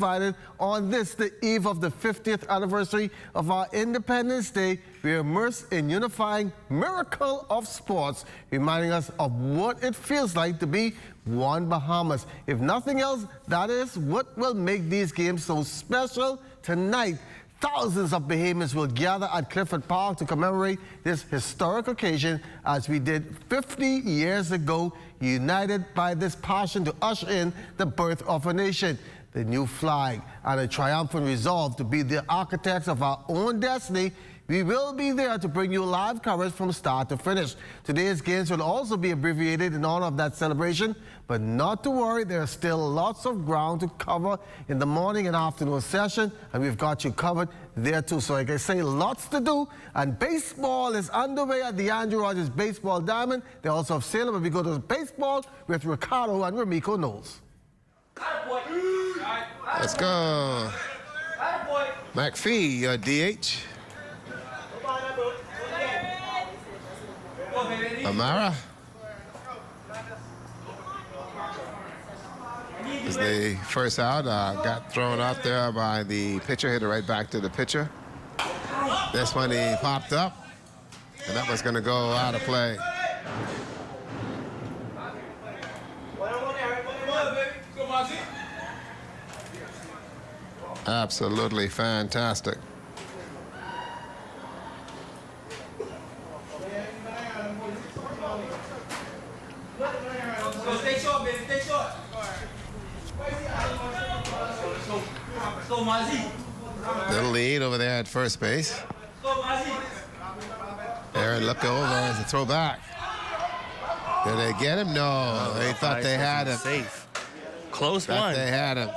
Invited on this, the eve of the 50th anniversary of our Independence Day, we are immersed in unifying miracle of sports, reminding us of what it feels like to be one Bahamas. If nothing else, that is what will make these games so special. Tonight, thousands of Bahamians will gather at Clifford Park to commemorate this historic occasion as we did 50 years ago, united by this passion to usher in the birth of a nation. The new flag and a triumphant resolve to be the architects of our own destiny. We will be there to bring you live coverage from start to finish. Today's games will also be abbreviated in honor of that celebration, but not to worry, there's still lots of ground to cover in the morning and afternoon session, and we've got you covered there too. So like I say, lots to do, and baseball is underway at the Andrew Rogers Baseball Diamond. They also have sailing, but we go to baseball with Ricardo and Ramiko Knowles. Let's go. McPhee, your DH. Amara is the first out. Got thrown out there by the pitcher, hit it right back to the pitcher. This one he popped up, and that was going to go out of play. Absolutely fantastic. Little lead over there at first base. Aaron look over as a throwback. Did they get him? No, they thought they had him. Safe. Close one. They had him.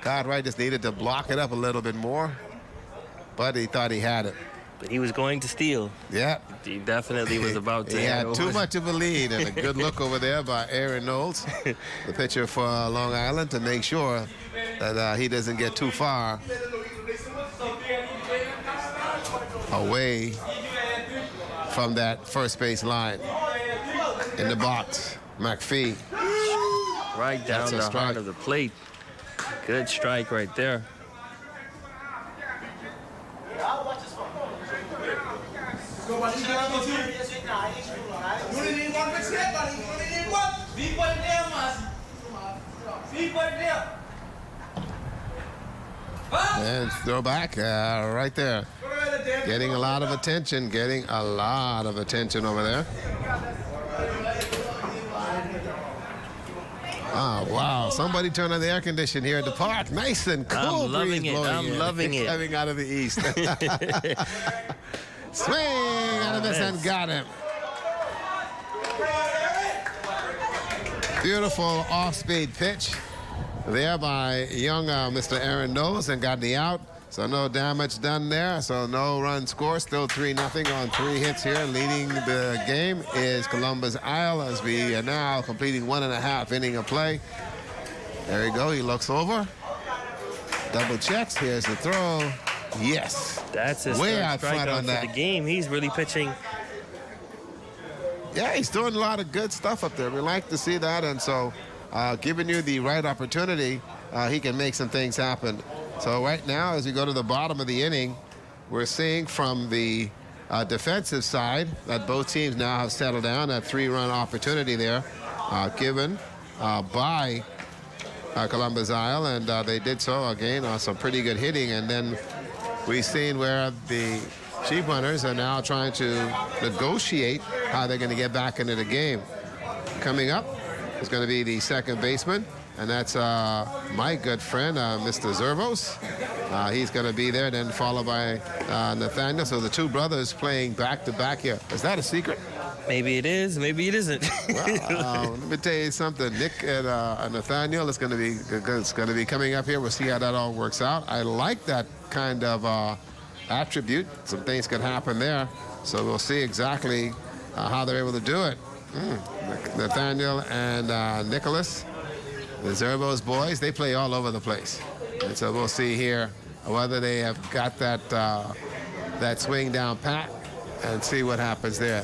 Cartwright just needed to block it up a little bit more, but he thought he had it. But he was going to steal. Yeah. He definitely was about to. He had too much of a lead, and a good look over there by Aaron Knowles, the pitcher for Long Island, to make sure that he doesn't get too far away from that first base line. In the box, McPhee. Right down the heart of the plate. Good strike right there. And throw back right there. Getting a lot of attention, over there. Oh, wow. Somebody turn on the air condition here at the park. Nice and cool. I'm loving it. I'm loving it. Coming out of the east. Swing out of this and got him. Beautiful off-speed pitch there by young Mr. Aaron Knowles, and got the out. So no damage done there. So no run score. Still 3-0 on 3 hits here. Leading the game is Columbus Isle as we are now completing 1.5 inning of play. There we go. He looks over. Double checks. Here's the throw. Yes. That's his way third out front on that. The game. He's really pitching. Yeah, he's doing a lot of good stuff up there. We like to see that, and so giving you the right opportunity, he can make some things happen. So right now, as we go to the bottom of the inning, we're seeing from the defensive side that both teams now have settled down. A 3-run opportunity there given by Columbus Isle, and they did so again on some pretty good hitting. And then we've seen where the Sheep Runners are now trying to negotiate how they're going to get back into the game. Coming up is going to be the second baseman, and that's my good friend, Mr. Zervos. He's going to be there, then followed by Nathaniel. So the two brothers playing back-to-back here. Is that a secret? Maybe it is, maybe it isn't. Well, let me tell you something. Nick and Nathaniel is going to be coming up here. We'll see how that all works out. I like that kind of attribute. Some things could happen there. So we'll see exactly how they're able to do it. Nathaniel and Nicholas, the Zervos boys, they play all over the place. And so we'll see here whether they have got that swing down pat and see what happens there.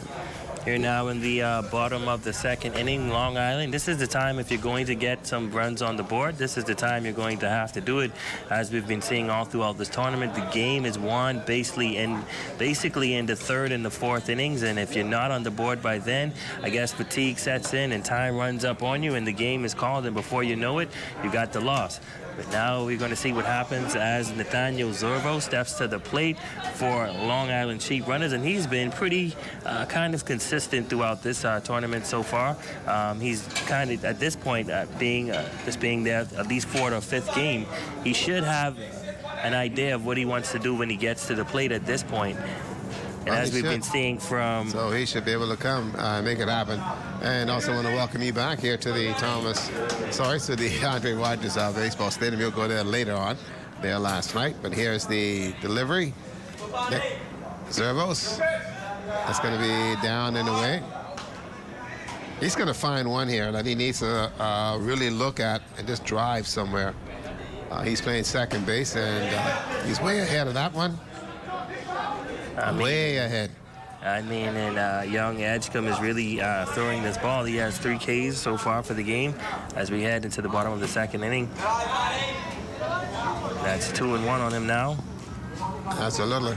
Here now in the bottom of the second inning, Long Island. This is the time, if you're going to get some runs on the board, this is the time you're going to have to do it. As we've been seeing all throughout this tournament, the game is won basically in the third and the fourth innings. And if you're not on the board by then, I guess fatigue sets in and time runs up on you and the game is called. And before you know it, you got the loss. But now we're going to see what happens as Nathaniel Zervo steps to the plate for Long Island Sheep Runners, and he's been pretty kind of consistent throughout this tournament so far. He's kind of, at this point, being there at least fourth or fifth game, he should have an idea of what he wants to do when he gets to the plate at this point. And well, as we've been seeing from... So he should be able to come make it happen. And also want to welcome you back here to the to the Andre Rogers Baseball Stadium. You'll go there later on, there last night. But here's the delivery. Nick Zervos. That's going to be down and away. He's going to find one here that he needs to really look at and just drive somewhere. He's playing second base, and he's way ahead of that one. Way ahead. I mean, and young Edgecombe is really throwing this ball. He has 3 Ks so far for the game as we head into the bottom of the second inning. That's 2-1 on him now. Absolutely.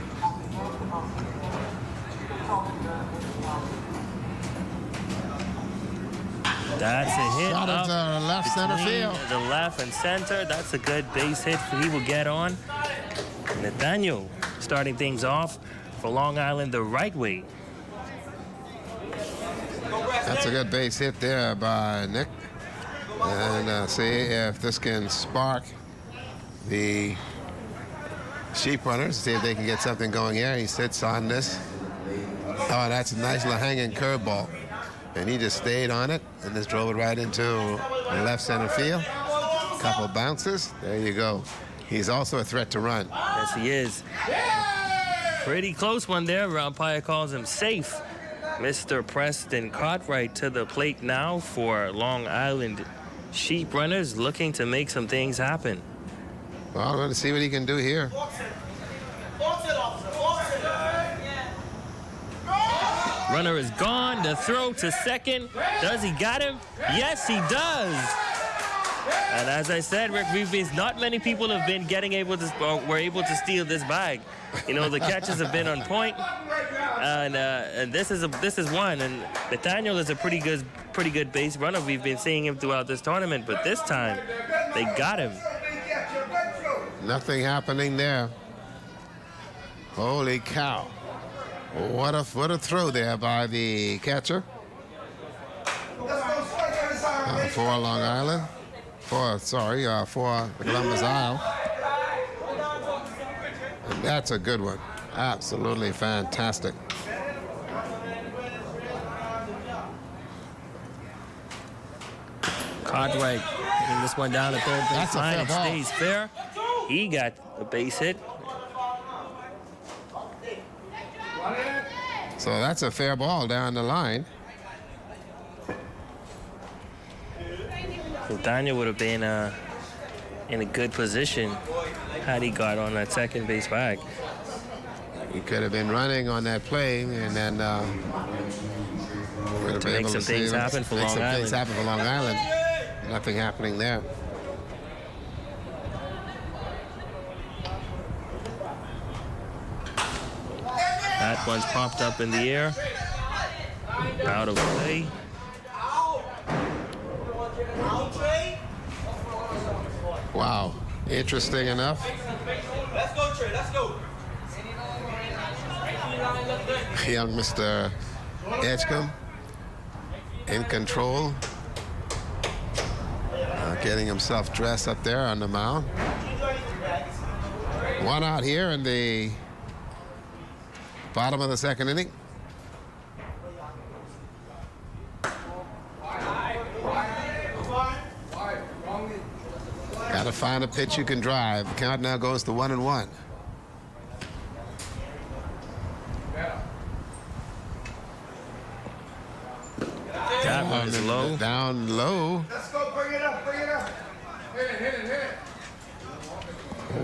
That's a hit Shot up into the left center field. The left and center. That's a good base hit he will get on. Nathaniel starting things off for Long Island the right way. That's a good base hit there by Nick. And see if this can spark the Sheep Runners, see if they can get something going here. He sits on this. Oh, that's a nice little hanging curveball. And he just stayed on it and just drove it right into left center field. Couple bounces. There you go. He's also a threat to run. Yes, he is. Pretty close one there. Umpire calls him safe. Mr. Preston Cartwright to the plate now for Long Island Sheep Runners, looking to make some things happen. Well, we're going to see what he can do here. Runner is gone. The throw to second. Does he got him? Yes, he does. And as I said, Rick, not many people have been were able to steal this bag. You know, the catches have been on point, and this is one. And Nathaniel is a pretty good base runner. We've been seeing him throughout this tournament, but this time they got him. Nothing happening there. Holy cow! What a throw there by the catcher for Long Island. For Columbus Isle. And that's a good one. Absolutely fantastic. Cartwright getting this one down the third base That's line. a It fair ball. stays fair. He got a base hit. So that's a fair ball down the line. Nathaniel would have been in a good position had he got on that second base bag. He could have been running on that play, and then would have been make able some to things happen for Long Island. Nothing happening there. That one's popped up in the air. Out of play. Wow, interesting enough. Let's go, Trey. Let's go. Young Mr. Edgecombe in control. Getting himself dressed up there on the mound. One out here in the bottom of the second inning. Got to find a pitch you can drive. The count now goes to 1-1. That one is low. Down low. Let's go. Bring it up. Bring it up. Hit it.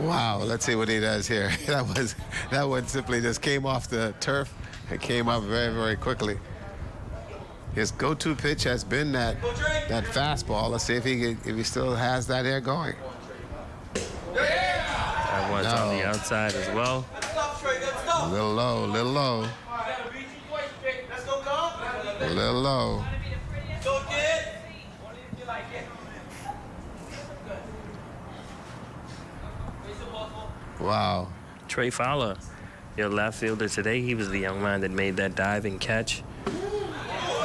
Wow, let's see what he does here. That one simply just came off the turf and came up very, very quickly. His go-to pitch has been that fastball. Let's see if he still has that here going. That one's on the outside as well. A little low, a little low. A little low. Wow. Trey Fowler, your left fielder today, he was the young man that made that diving catch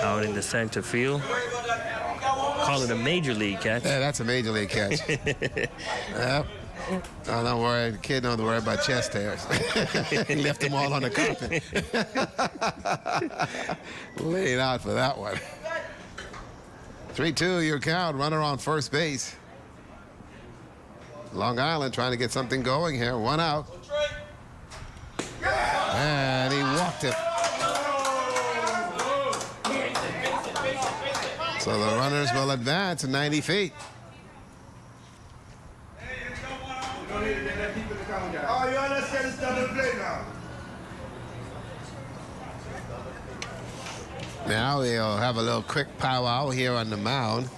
out in the center field. Call it a major league catch. Yeah, that's a major league catch. Yep. Don't worry, the kid don't worry about chest hairs. He left them all on the carpet. Laid out for that one. 3-2 your count, runner on first base. Long Island trying to get something going here. One out. And he walked it. So the runners will advance 90 feet. Oh, you understand it's double play now? Now we'll have a little quick powwow here on the mound.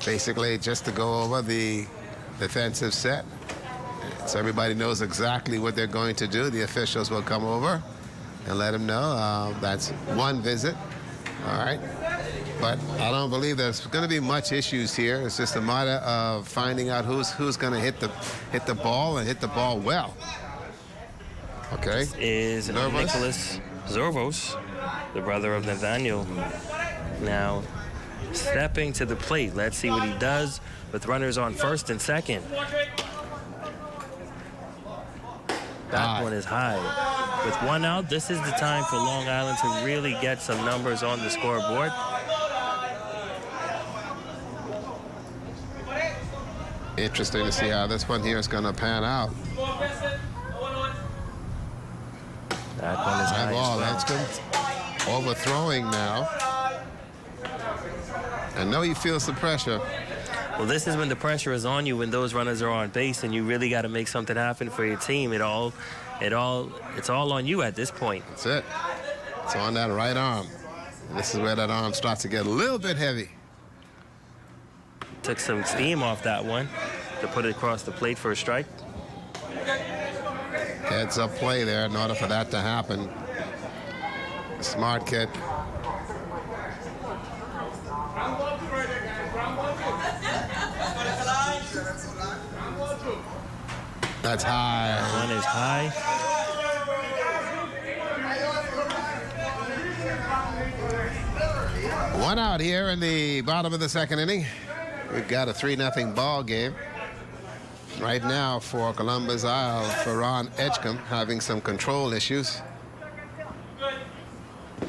Basically just to go over the defensive set. So everybody knows exactly what they're going to do. The officials will come over and let them know that's one visit. All right. But I don't believe there's going to be much issues here. It's just a matter of finding out who's going to hit the ball and hit the ball well. Okay. This is Nicholas Zorvos, the brother of Nathaniel. Now stepping to the plate. Let's see what he does with runners on first and second. That one is high. With one out, this is the time for Long Island to really get some numbers on the scoreboard. Interesting to see how this one here is going to pan out. That one is high ball. as well. That's good. Overthrowing now. I know he feels the pressure. Well, this is when the pressure is on you, when those runners are on base, and you really got to make something happen for your team. It's all on you at this point. That's it. It's on that right arm. And this is where that arm starts to get a little bit heavy. Took some steam off that one to put it across the plate for a strike. Heads up play there in order for that to happen. Smart kid. That's high. One is high. One out here in the bottom of the second inning. We've got a 3-0 ball game. Right now for Columbus Isle, Ferran Edgecombe having some control issues.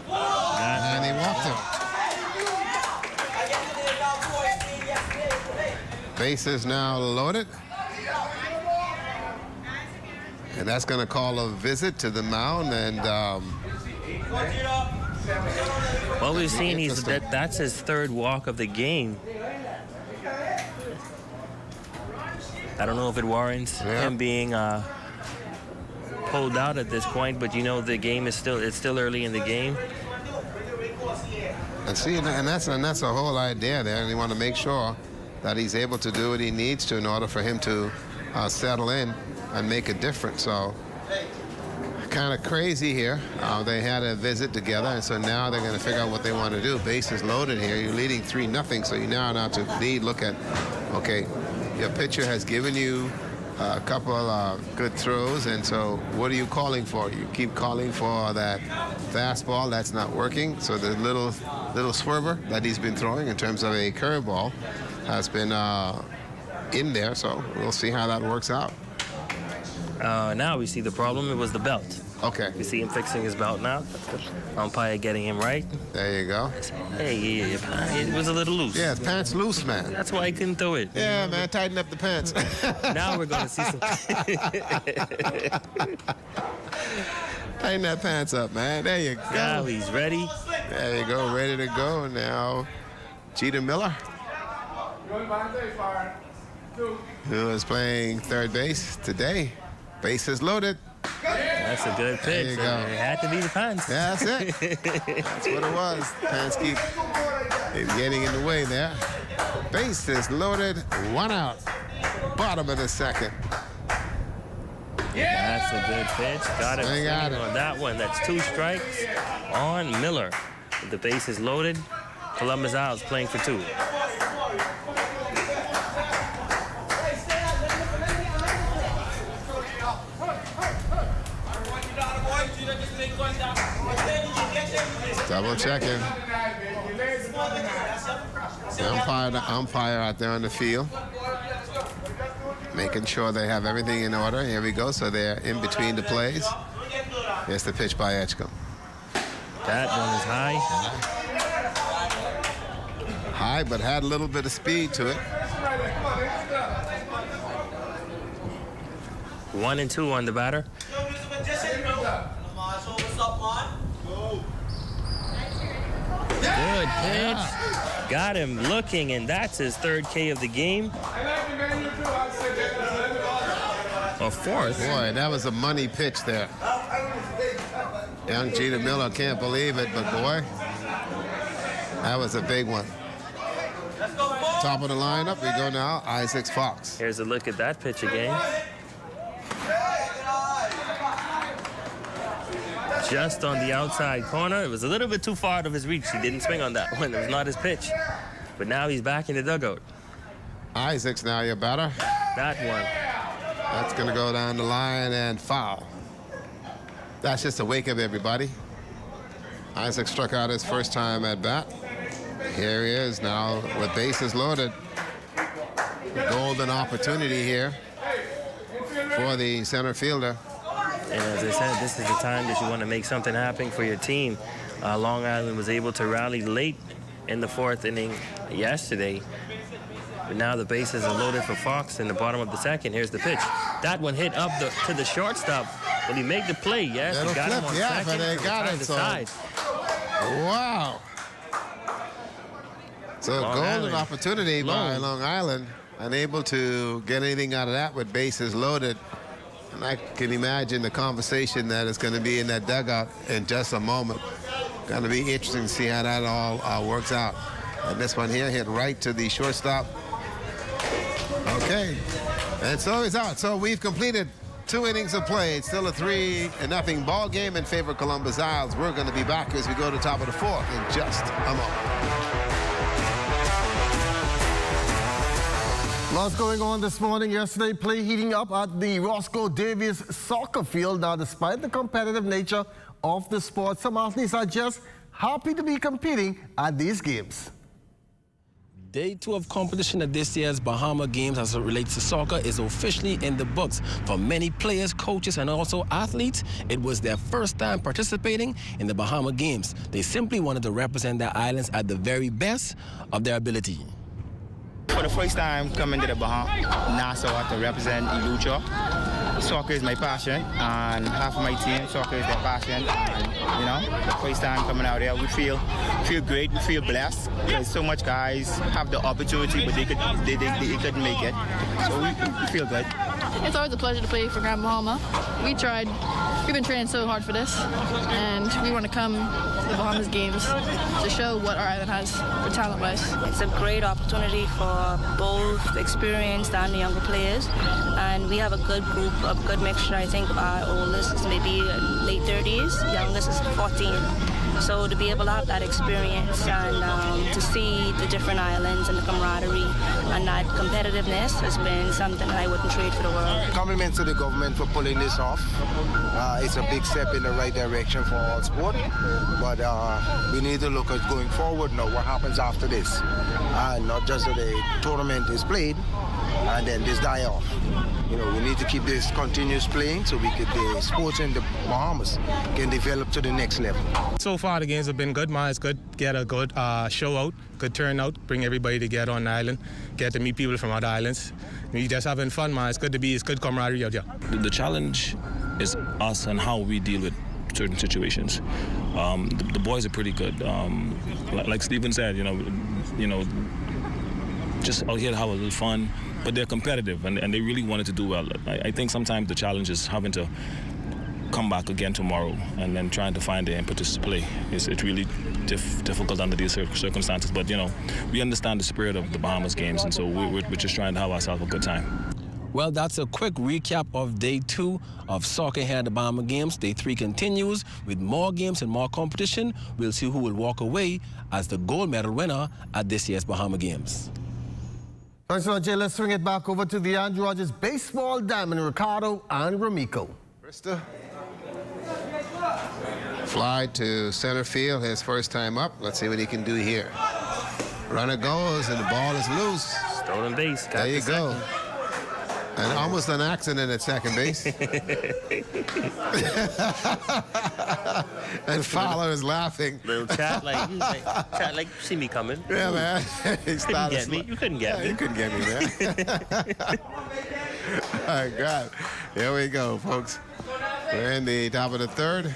And he walked him. Bases now loaded. And that's going to call a visit to the mound. And what we've seen is that's his third walk of the game. I don't know if it warrants him being pulled out at this point, but you know the game is still early in the game. And see, and that's the whole idea there. And you want to make sure that he's able to do what he needs to in order for him to settle in and make a difference. So kind of crazy here. They had a visit together, and so now they're going to figure out what they want to do. Bases loaded here. You're leading 3-0, so you now to lead. Look at, okay, your pitcher has given you a couple good throws, and so what are you calling for? You keep calling for that fastball. That's not working. So the little swerver that he's been throwing in terms of a curveball has been in there. So we'll see how that works out. Now we see the problem. It was the belt. Okay. You see him fixing his belt now. Umpire getting him right. There you go. Hey, it was a little loose. Yeah, his pants loose, man. That's why he couldn't throw it. Yeah, man, tighten up the pants. Now we're going to see some. Tighten that pants up, man. There you go. Now he's ready. There you go, ready to go. Now, Cheetah Miller, who is playing third base today. Bases loaded. That's a good pitch. There you go. It had to be the pants. Yeah, that's it. That's what it was. Pants keep getting in the way there. Base is loaded. 1 out. Bottom of the second. That's a good pitch. Got him Swing at it. on that one. That's 2 strikes on Miller. The base is loaded. Columbus Isles playing for 2. Double checking. The umpire out there on the field, making sure they have everything in order. Here we go. So they're in between the plays. Here's the pitch by Edgecombe. That one is high. High, but had a little bit of speed to it. 1 and 2 on the batter. Good pitch. Got him looking, and that's his 3rd K of the game. Or 4th. Boy, that was a money pitch there. Young Jeter Miller can't believe it, but boy, that was a big one. Top of the lineup, we go now, Isaac Fox. Here's a look at that pitch again. Just on the outside corner. It was a little bit too far out of his reach. He didn't swing on that one. It was not his pitch. But now he's back in the dugout. Isaac's now your batter. That one. That's going to go down the line and foul. That's just a wake-up, everybody. Isaac struck out his first time at bat. Here he is now with bases loaded. Golden opportunity here for the center fielder. And as I said, this is the time that you want to make something happen for your team. Long Island was able to rally late in the 4th inning yesterday. But now the bases are loaded for Fox in the bottom of the 2nd. Here's the pitch. That one hit up to the shortstop. Will he make the play? Yes, he got him on second. But they got it. So, wow. So a golden opportunity by Long Island. Unable to get anything out of that with bases loaded. And I can imagine the conversation that is going to be in that dugout in just a moment. Going to be interesting to see how that all works out. And this one here hit right to the shortstop. Okay. And so he's out. So we've completed 2 innings of play. It's still a 3-0 ball game in favor of Columbus Isles. We're going to be back as we go to the top of the 4th in just a moment. Lots going on this morning. Yesterday, play heating up at the Roscoe Davies soccer field. Now, despite the competitive nature of the sport, some athletes are just happy to be competing at these games. Day 2 of competition at this year's Bahamas Games as it relates to soccer is officially in the books. For many players, coaches, and also athletes, it was their first time participating in the Bahamas Games. They simply wanted to represent their islands at the very best of their ability. For the first time coming to the Bahamas, Nassau to represent Lucha. Soccer is my passion, and half of my team, soccer is their passion. And, you know, the first time coming out here, we feel great, we feel blessed, because so much guys have the opportunity, but they couldn't make it. So we feel good. It's always a pleasure to play for Grand Bahama. We've been training so hard for this, and we want to come to the Bahamas Games to show what our island has for talent-wise. It's a great opportunity for both the experienced and the younger players, and we have a good group, a good mixture. I think our oldest is maybe late 30s, youngest is 14. So to be able to have that experience and to see the different islands and the camaraderie and that competitiveness has been something that I wouldn't trade for the world. Compliments to the government for pulling this off. It's a big step in the right direction for all sport, but we need to look at going forward now, what happens after this. Not just that the tournament is played and then this die off. You know, we need to keep this continuous playing so the sports in the Bahamas can develop to the next level. So far the games have been good, man. It's good to get a good show out, good turnout, bring everybody together on the island, get to meet people from other islands. We just having fun, man. It's good camaraderie out here. The challenge is us and how we deal with certain situations. The boys are pretty good. Like Stephen said, you know, just out here to have a little fun, but they're competitive and they really wanted to do well. I think sometimes the challenge is having to come back again tomorrow and then trying to find the impetus to play. It's really difficult under these circumstances, but you know, we understand the spirit of the Bahamas games, and so we're just trying to have ourselves a good time. Well, that's a quick recap of Day 2 of soccer here at the Bahama Games. Day 3 continues with more games and more competition. We'll see who will walk away as the gold medal winner at this year's Bahama Games. Thanks a lot, Jay. Let's swing it back over to the Andrew Rogers Baseball Diamond, Ricardo and Ramiko. Krista. Fly to center field, his first time up. Let's see what he can do here. Runner goes and the ball is loose. Stolen base. There you go. And almost an accident at second base. And Fowler is laughing. Little chat like, you see me coming. Yeah, man. You couldn't get me. You couldn't get me. You couldn't get me, man. My God. Here we go, folks. We're in the top of the third.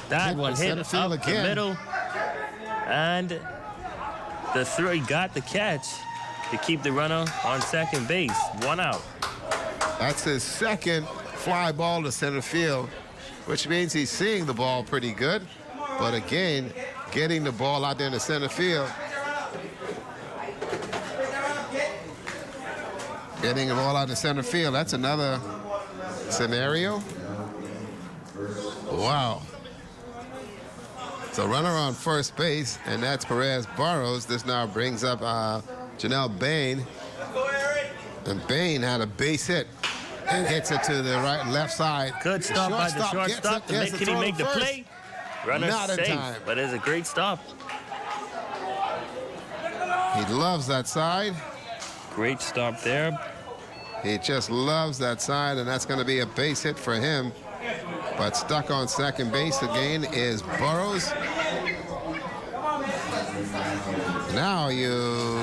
That one hit up the middle. And the throw, he got the catch to keep the runner on second base. 1 out. That's his second fly ball to center field, which means he's seeing the ball pretty good. But again, getting the ball out there in the center field. Getting the ball out in center field, that's another scenario. Wow. So runner on first base, and that's Perez Burrows. This now brings up Janelle Bain. And Bain had a base hit and hits it to the left side. Good stop by the shortstop. Can he make the play? Runner Not in safe, time. but it's a great stop. He loves that side. Great stop there. He just loves that side, and that's going to be a base hit for him. But stuck on second base again is Burrows. Now you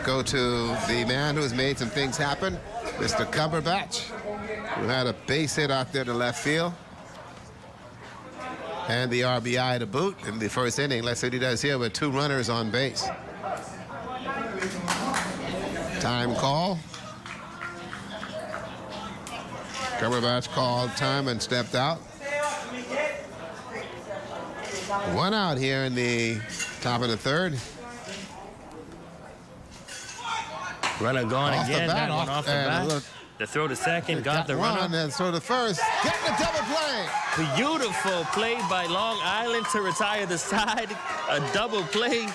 go to the man who's made some things happen, Mr. Cumberbatch, who had a base hit out there to left field. And the RBI to boot in the first inning. Let's see what he does here with 2 runners on base. Time call. Cumberbatch called time and stepped out. 1 out here in the top of the third. Runner gone Off again. the bat, That one off the bat. look, The throw to second, got the runner. Then throw to first. Getting the double play. Beautiful play by Long Island to retire the side. A double play.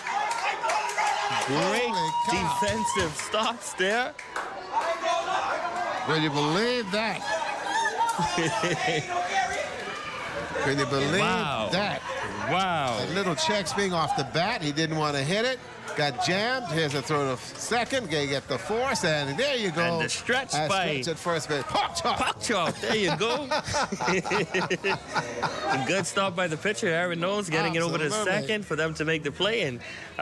Great defensive stops there. Can you believe that? Can you believe that? Wow. A little checks being off the bat. He didn't want to hit it. Got jammed. Here's a throw to second. Gonna get the force, and there you go. And the stretch by stretch at first base. Pop chop. Pop chop. There you go. A good stop by the pitcher, Aaron Knowles, getting it over to second for them to make the play and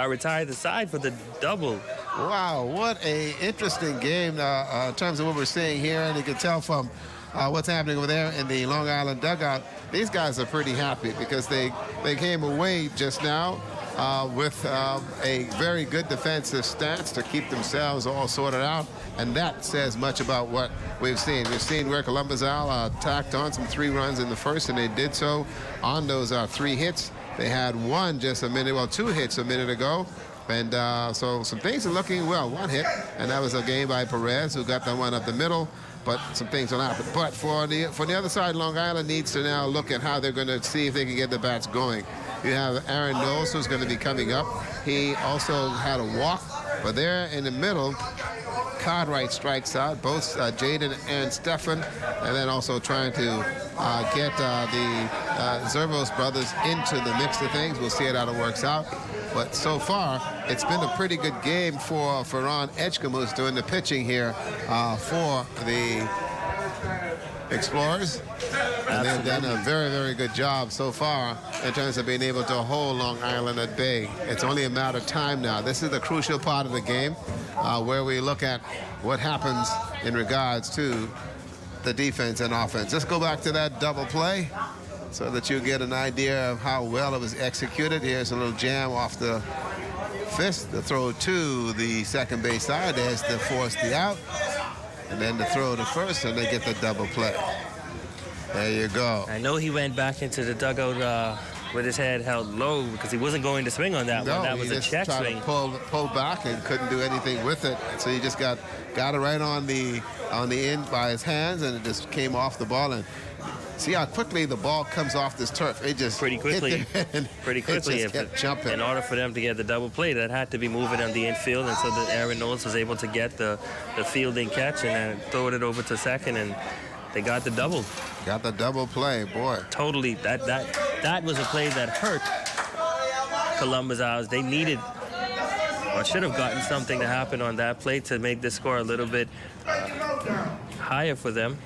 retire the side for the double. Wow, what a interesting game in terms of what we're seeing here, and you can tell from what's happening over there in the Long Island dugout. These guys are pretty happy because they came away just now with a very good defensive stance to keep themselves all sorted out, and that says much about what we've seen. We've seen where Columbusal tacked on some 3 runs in the first, and they did so on those 3 hits. They had 2 hits a minute ago. And so some things are looking well. 1 hit, and that was a game by Perez, who got that one up the middle. But some things will happen. But for the other side, Long Island needs to now look at how they're going to see if they can get the bats going. You have Aaron Knowles, who's going to be coming up. He also had a walk, but there in the middle, Cartwright strikes out, both Jaden and Stefan, and then also trying to get the Zervos brothers into the mix of things. We'll see how it works out. But so far, it's been a pretty good game for Ron Edgecombe, who's doing the pitching here for the Explorers. And they've done a very, very good job so far in terms of being able to hold Long Island at bay. It's only a matter of time now. This is the crucial part of the game where we look at what happens in regards to the defense and offense. Let's go back to that double play so that you get an idea of how well it was executed. Here's a little jam off the fist. The throw to the second base side. There's the force, the out. and then the throw to first, and they get the double play. There you go. I know he went back into the dugout with his head held low because he wasn't going to swing on that one. That was a check swing. To pull back and couldn't do anything with it. So he just got it right on the end by his hands, and it just came off the ball. And see how quickly the ball comes off this turf. It just pretty quickly. Pretty quickly. It just kept jumping. In order for them to get the double play, that had to be moving on the infield, and so that Aaron Knowles was able to get the fielding catch and then throw it over to second, and they got the double. Got the double play, boy. Totally. That was a play that hurt Columbus Owls. They needed or should have gotten something to happen on that play to make the score a little bit higher for them.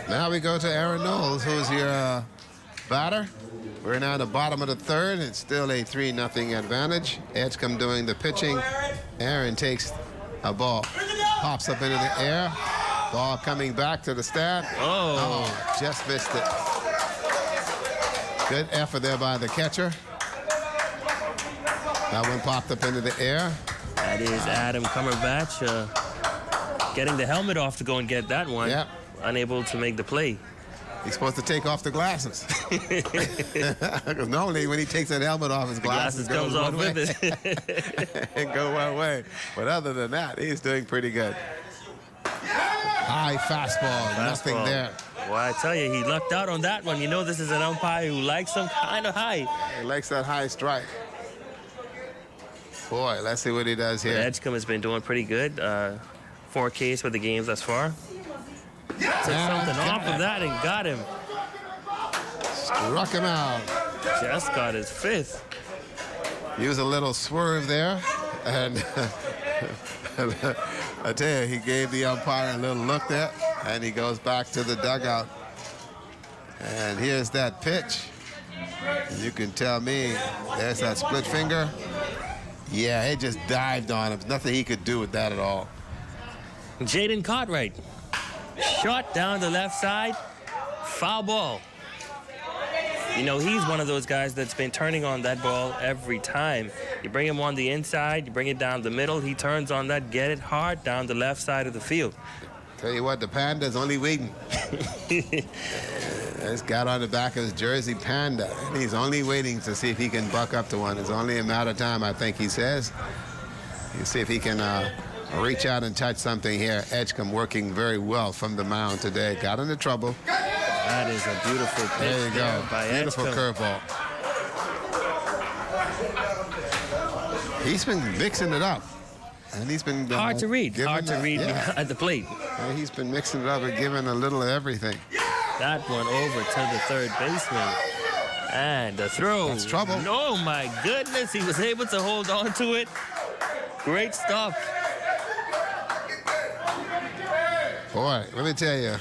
Now we go to Aaron Knowles, who's your batter. We're now at the bottom of the third. It's still a 3-0 advantage. Edgecombe doing the pitching. Aaron takes a ball, pops up into the air. Ball coming back to the stand. Oh, just missed it. Good effort there by the catcher. That one popped up into the air. That is Adam Cumberbatch getting the helmet off to go and get that one. Yep. Unable to make the play. He's supposed to take off the glasses. Because normally when he takes that helmet off, his glasses comes go off one with way. it. And go one way. But other than that, he's doing pretty good. High fastball, nothing there. Well, I tell you, he lucked out on that one. You know this is an umpire who likes them kind of high. He likes that high strike. Boy, let's see what he does here. Edgecombe has been doing pretty good. 4 Ks for the games thus far. Took something off of that and got him. Struck him out. Just got his 5th. Used a little swerve there, and I tell you, he gave the umpire a little look there, and he goes back to the dugout. And here's that pitch. You can tell me, there's that split finger. Yeah, it just dived on him. Nothing he could do with that at all. Jaden Cartwright. Shot down the left side. Foul ball. You know, he's one of those guys that's been turning on that ball every time. You bring him on the inside, you bring it down the middle, he turns on that, get it hard down the left side of the field. Tell you what, the Panda's only waiting. It's got on the back of his jersey, Panda. And he's only waiting to see if he can buck up to one. It's only a matter of time, I think he says. You see if he can reach out and touch something here. Edgecombe working very well from the mound today. Got into trouble. That is a beautiful pitch. There you go. By Beautiful curveball. He's been mixing it up. And he's been hard to read at the plate. He's been mixing it up and giving a little of everything. That one over to the third baseman. And the throw. That's trouble. Oh, my goodness. He was able to hold on to it. Great stuff. Boy, let me tell you.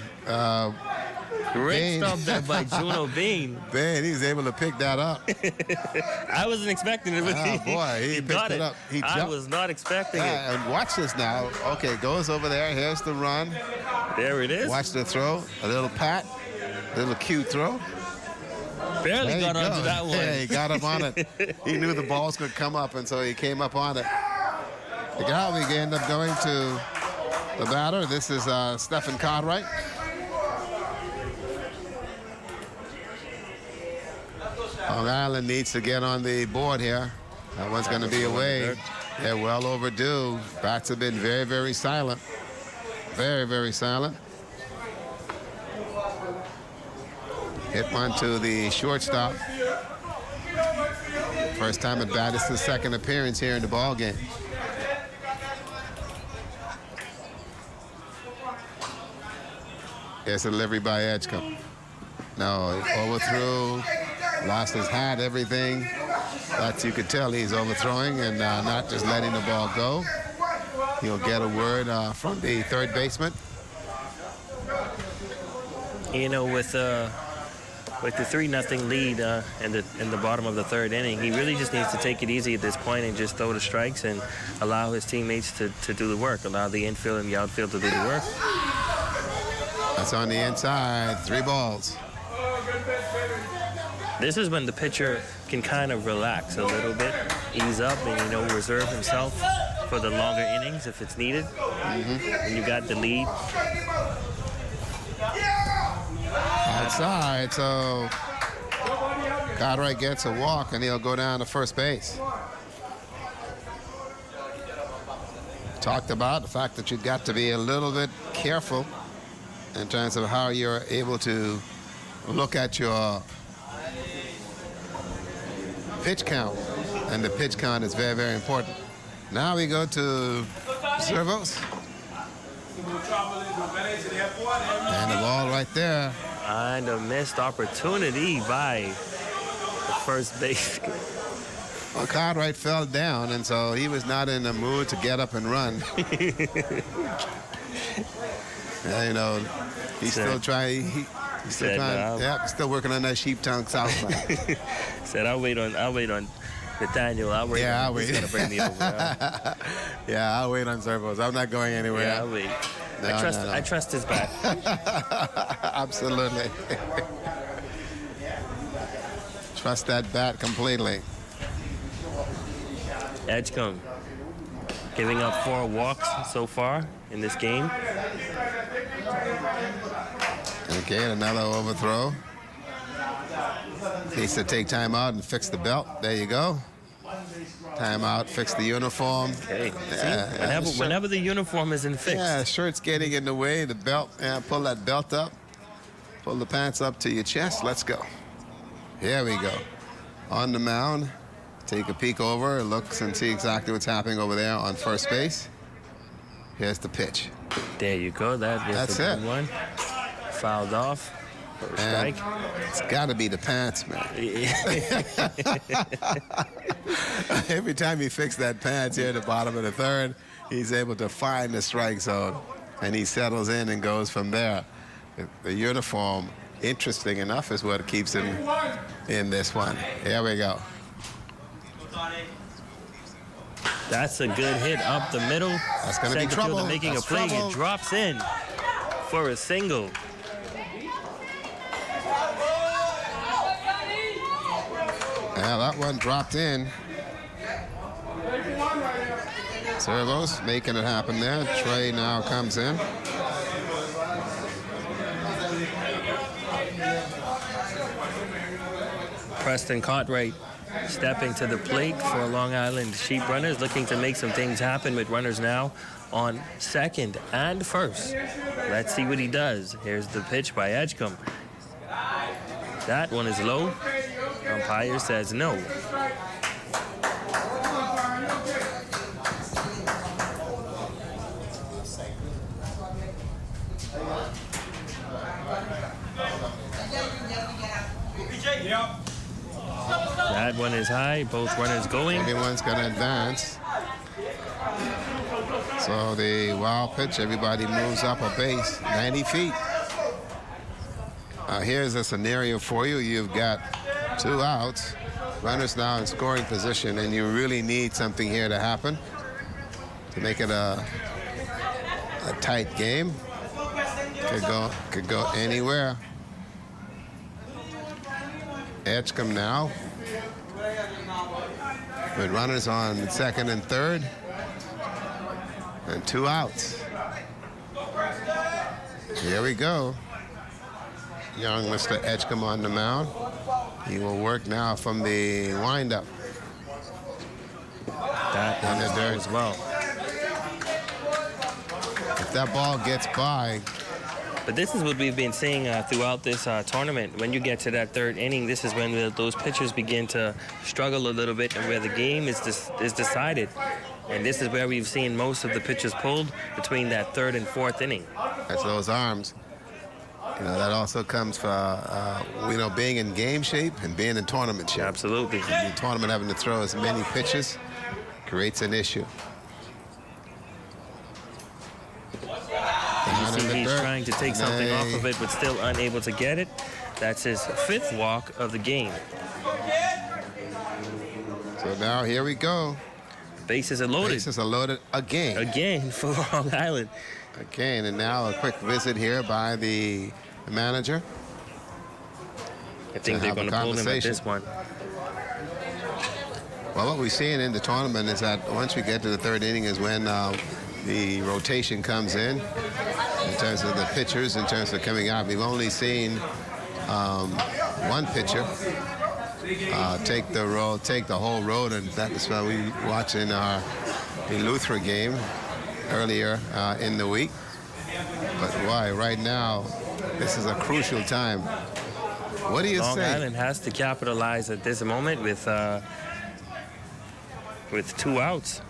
Great stuff there by Juno Bean. Bain, he was able to pick that up. I wasn't expecting it. Boy, he picked it up. He jumped. I was not expecting it. And watch this now. Okay, goes over there. Here's the run. There it is. Watch the throw. A little pat. A little cute throw. Barely got onto that one. Yeah, he got up on it. He knew the balls could come up, and so he came up on it. The guy we end up going to the batter. This is Stephen Cartwright. Long Island needs to get on the board here. That one's going to be away. They're well overdue. Bats have been very, very silent. Very, very silent. Hit one to the shortstop. First time at bat. It's the second appearance here in the ball game. Here's a delivery by Edgecombe. No, overthrew. Lost his hat, everything. That's, you could tell he's overthrowing and not just letting the ball go. He'll get a word from the third baseman. You know, with the 3-0 lead in the bottom of the third inning, he really just needs to take it easy at this point and just throw the strikes and allow his teammates to do the work, allow the infield and the outfield to do the work. That's on the inside, 3 balls. This is when the pitcher can kind of relax a little bit, ease up, and, reserve himself for the longer innings if it's needed. And you got the lead. That's all right. So Cartwright gets a walk, and he'll go down to first base. Talked about the fact that you've got to be a little bit careful in terms of how you're able to look at your pitch count. And the pitch count is very, very important. Now we go to Servos. And the ball right there. And a missed opportunity by the first base. Well, Cartwright fell down, and so he was not in the mood to get up and run. You know, he's still trying. He's still trying. Yep, still working on that sheep tongue southside. Said, I'll wait on Nathaniel. I'll wait. Yeah, I'll wait. He's gonna bring me over. Yeah, I'll wait on Servos. I'm not going anywhere. Yeah, I'll wait. No, I trust his bat. Absolutely. Trust that bat completely. Edgecombe giving up 4 walks so far in this game. Okay, another overthrow. Needs to take time out and fix the belt. There you go. Time out, fix the uniform. Okay. Whenever the uniform isn't fixed. Yeah, shirt's getting in the way. The belt, pull that belt up. Pull the pants up to your chest. Let's go. Here we go. On the mound. Take a peek over, looks and see exactly what's happening over there on first base. Here's the pitch. There you go. That's the good one. Fouled off. First strike. It's got to be the pants, man. Every time he fixed that pants here at the bottom of the third, he's able to find the strike zone, and he settles in and goes from there. The uniform, interesting enough, is what keeps him in this one. Here we go. That's a good hit up the middle. That's going to be trouble. Making a play. It drops in for a single. Yeah, that one dropped in. Servos making it happen there. Trey now comes in. Preston Cartwright stepping to the plate for Long Island Sheep Runners, looking to make some things happen with runners now on second and first. Let's see what he does. Here's the pitch by Edgecombe. That one is low. Umpire says no. That one is high. Both runners going. Everyone's going to advance. So the wild pitch, everybody moves up a base, 90 feet. Here's a scenario for you. You've got 2 outs, runners now in scoring position, and you really need something here to happen to make it a tight game. Could go anywhere. Edgecombe now with runners on second and third and 2 outs. Here we go. Young Mr. Edgecombe on the mound. He will work now from the windup. That one is there as well. If that ball gets by. But this is what we've been seeing throughout this tournament. When you get to that third inning, this is when those pitchers begin to struggle a little bit and where the game is decided. And this is where we've seen most of the pitchers pulled between that third and fourth inning. That's those arms. You know, that also comes from, being in game shape and being in tournament shape. Absolutely. The tournament having to throw as many pitches creates an issue. You see he's trying to take something off of it, but still unable to get it. That's his 5th walk of the game. So now here we go. Bases are loaded. Bases are loaded again. Again for Long Island. Again, and now a quick visit here by the manager. I think they're going to pull him at this one. Well, what we've seen in the tournament is that once we get to the third inning is when the rotation comes in terms of the pitchers, in terms of coming out. We've only seen one pitcher take the whole road, and that is what we watched in our Eleuthera game earlier in the week. But why, right now, this is a crucial time. What do you say? Long Island has to capitalize at this moment with 2 outs.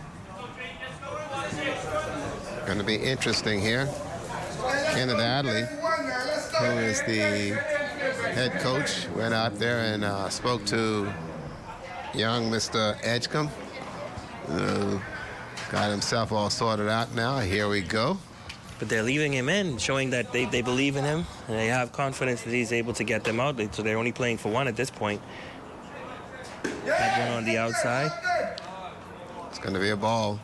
Going to be interesting here. Kenneth Adley, who is the head coach, went out there and spoke to young Mr. Edgecombe, who got himself all sorted out now. Here we go. But they're leaving him in, showing that they believe in him, and they have confidence that he's able to get them out. So they're only playing for 1 at this point. That one on the outside. It's going to be a ball.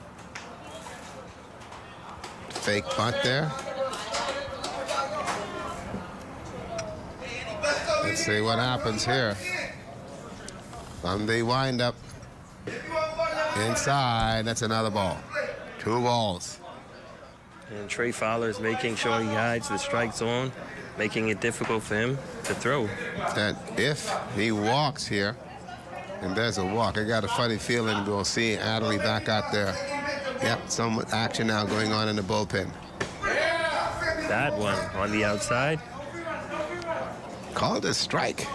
Fake bunt there. Let's see what happens here. From the windup. Inside, that's another ball. 2 balls. And Trey Fowler is making sure he hides the strike zone, making it difficult for him to throw. That if he walks here, and there's a walk, I got a funny feeling we'll see Adley back out there. Yep, some action now going on in the bullpen. That one on the outside. Called a strike.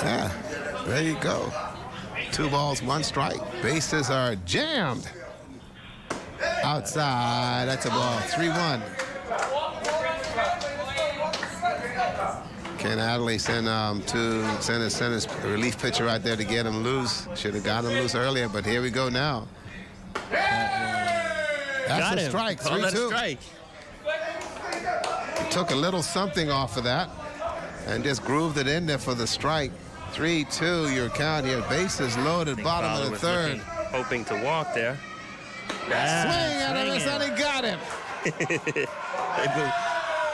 Yeah, there you go. 2 balls, 1 strike. Bases are jammed. Outside, that's a ball. 3-1. Ken Adley sent his relief pitcher out there to get him loose. Should have got him loose earlier, but here we go now. That's a strike. 3-2. Strike. He took a little something off of that and just grooved it in there for the strike. 3-2, your count here. Bases loaded, bottom of the third. Hoping to walk there. Swing at him, and he got him.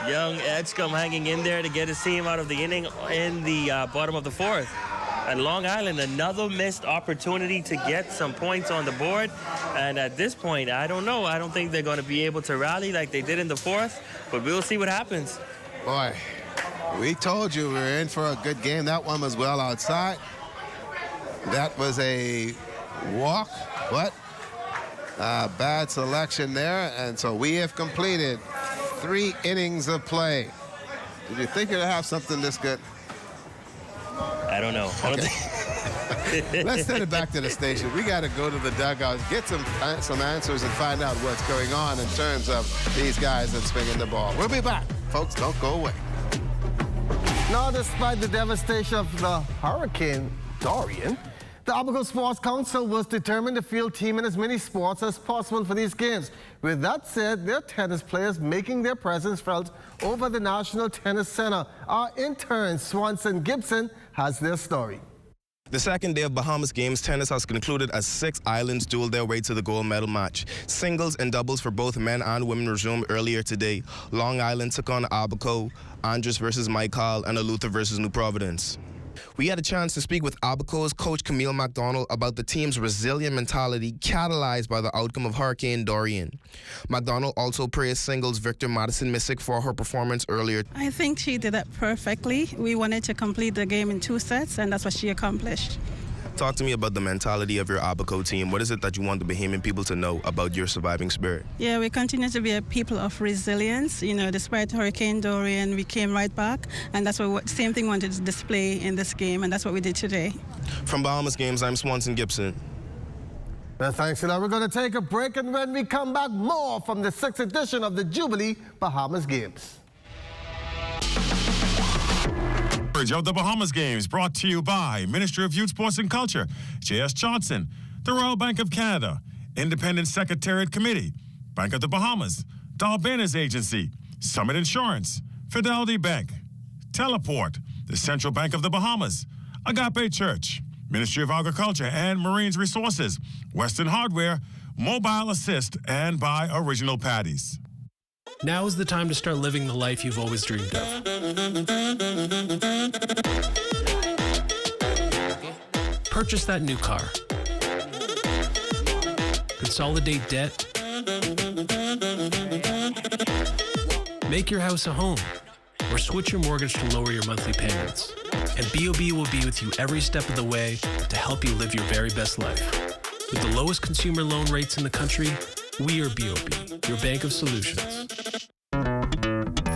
Young Edgecombe hanging in there to get his team out of the inning in the bottom of the 4th. And Long Island, another missed opportunity to get some points on the board. And at this point, I don't know. I don't think they're going to be able to rally like they did in the 4th, but we'll see what happens. Boy, we told you we were in for a good game. That one was well outside. That was a walk, but bad selection there. And so we have completed 3 innings of play. Did you think you'd have something this good? I don't know. Okay. Let's send it back to the station. We got to go to the dugout, get some answers, and find out what's going on in terms of these guys that's swinging the ball. We'll be back. Folks, don't go away. Now, despite the devastation of the Hurricane Dorian, the Abaco Sports Council was determined to field team in as many sports as possible for these games. With that said, there are tennis players making their presence felt over the National Tennis Center. Our intern, Swanson Gibson, has their story. The second day of Bahamas Games tennis has concluded as 6 islands dueled their way to the gold medal match. Singles and doubles for both men and women resumed earlier today. Long Island took on Abaco, Andros versus Michael, and Eleuthera versus New Providence. We had a chance to speak with Abaco's coach Camille McDonald about the team's resilient mentality catalyzed by the outcome of Hurricane Dorian. McDonald also praised singles Victor Madison Missick for her performance earlier. I think she did that perfectly. We wanted to complete the game in 2 sets, and that's what she accomplished. Talk to me about the mentality of your Abaco team. What is it that you want the Bahamian people to know about your surviving spirit? Yeah, we continue to be a people of resilience. You know, despite Hurricane Dorian, we came right back, and that's what same thing we wanted to display in this game, and that's what we did today. From Bahamas Games, I'm Swanson Gibson. Well, thanks a lot. We're going to take a break, and when we come back, more from the 6th edition of the Jubilee Bahamas Games. Of the Bahamas Games brought to you by Ministry of Youth, Sports and Culture, J.S. Johnson, the Royal Bank of Canada, Independent Secretariat Committee, Bank of the Bahamas, Dalbenas Agency, Summit Insurance, Fidelity Bank, Teleport, the Central Bank of the Bahamas, Agape Church, Ministry of Agriculture and Marines Resources, Western Hardware, Mobile Assist, and by Original Patties. Now is the time to start living the life you've always dreamed of. Purchase that new car. Consolidate debt. Make your house a home, or switch your mortgage to lower your monthly payments. And BOB will be with you every step of the way to help you live your very best life. With the lowest consumer loan rates in the country, we are BOB, your bank of solutions.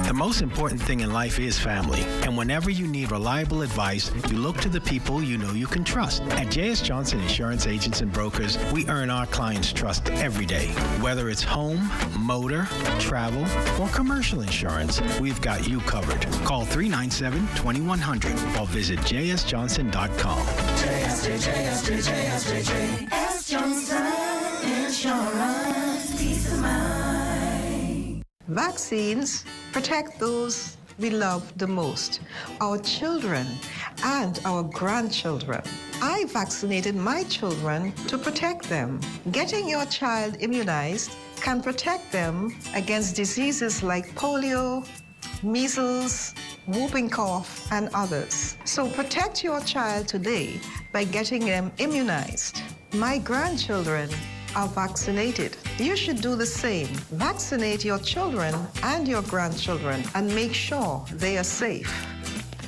The most important thing in life is family, and whenever you need reliable advice, you look to the people you know you can trust. At J.S. Johnson Insurance Agents and Brokers, we earn our clients' trust every day. Whether it's home, motor, travel, or commercial insurance, we've got you covered. Call 397-2100 or visit jsjohnson.com. JS Johnson Insurance, peace of mind. Vaccines protect those we love the most, our children and our grandchildren. I vaccinated my children to protect them. Getting your child immunized can protect them against diseases like polio, measles, whooping cough, and others. So protect your child today by getting them immunized. My grandchildren are vaccinated. You should do the same. Vaccinate your children and your grandchildren and make sure they are safe.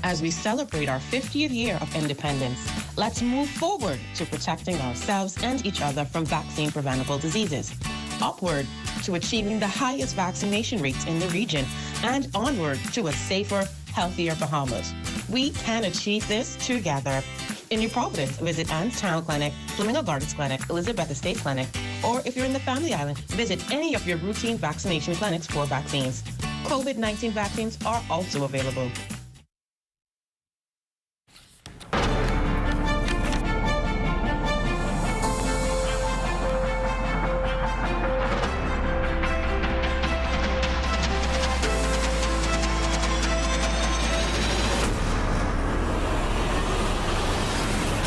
As we celebrate our 50th year of independence, let's move forward to protecting ourselves and each other from vaccine-preventable diseases, upward to achieving the highest vaccination rates in the region, and onward to a safer, healthier Bahamas. We can achieve this together. In New Providence, visit Ann's Town Clinic, Flamingo Gardens Clinic, Elizabeth Estate Clinic, or if you're in the Family Island, visit any of your routine vaccination clinics for vaccines. COVID-19 vaccines are also available.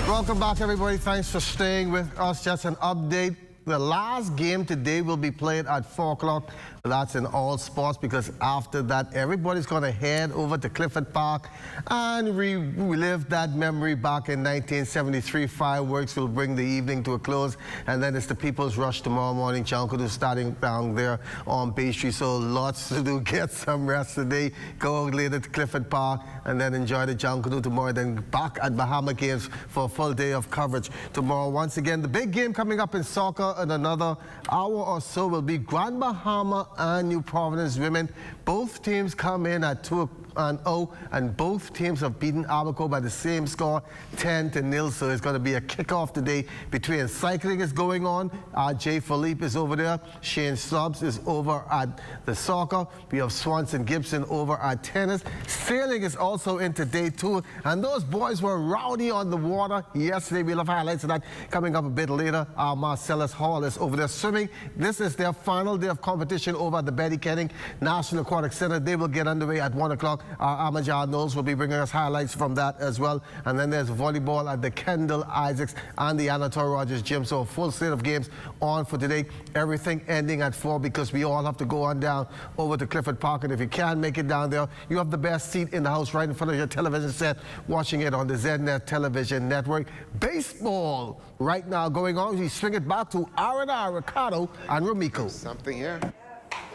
Welcome back, everybody. Thanks for staying with us. Just an update. The last game today will be played at 4 o'clock. That's in all sports, because after that, everybody's going to head over to Clifford Park and relive that memory back in 1973. Fireworks will bring the evening to a close, and then it's the People's Rush tomorrow morning. Jankudu starting down there on Bay Street, so lots to do. Get some rest today. Go later to Clifford Park, and then enjoy the Jankudu tomorrow. Then back at Bahama Games for a full day of coverage tomorrow. Once again, the big game coming up in soccer in another hour or so will be Grand Bahama and New Providence women. Both teams come in at 2-0, and both teams have beaten Abaco by the same score, 10-0. So it's going to be a kickoff today between cycling is going on. Jay Philippe is over there. Shane Stubbs is over at the soccer. We have Swanson Gibson over at tennis. Sailing is also in today too, and those boys were rowdy on the water yesterday. We'll have highlights of that coming up a bit later. Marcellus Hall is over there swimming. This is their final day of competition over at the Betty Kenning National Aquatic Center. They will get underway at 1 o'clock. Amajad Knowles will be bringing us highlights from that as well. And then there's volleyball at the Kendall Isaacs and the Anatole Rogers Gym. So a full slate of games on for today. Everything ending at 4, because we all have to go on down over to Clifford Park. And if you can't make it down there, you have the best seat in the house right in front of your television set, watching it on the ZNet television network. Baseball right now going on. We swing it back to R&R, Ricardo, and Romiko. Something here.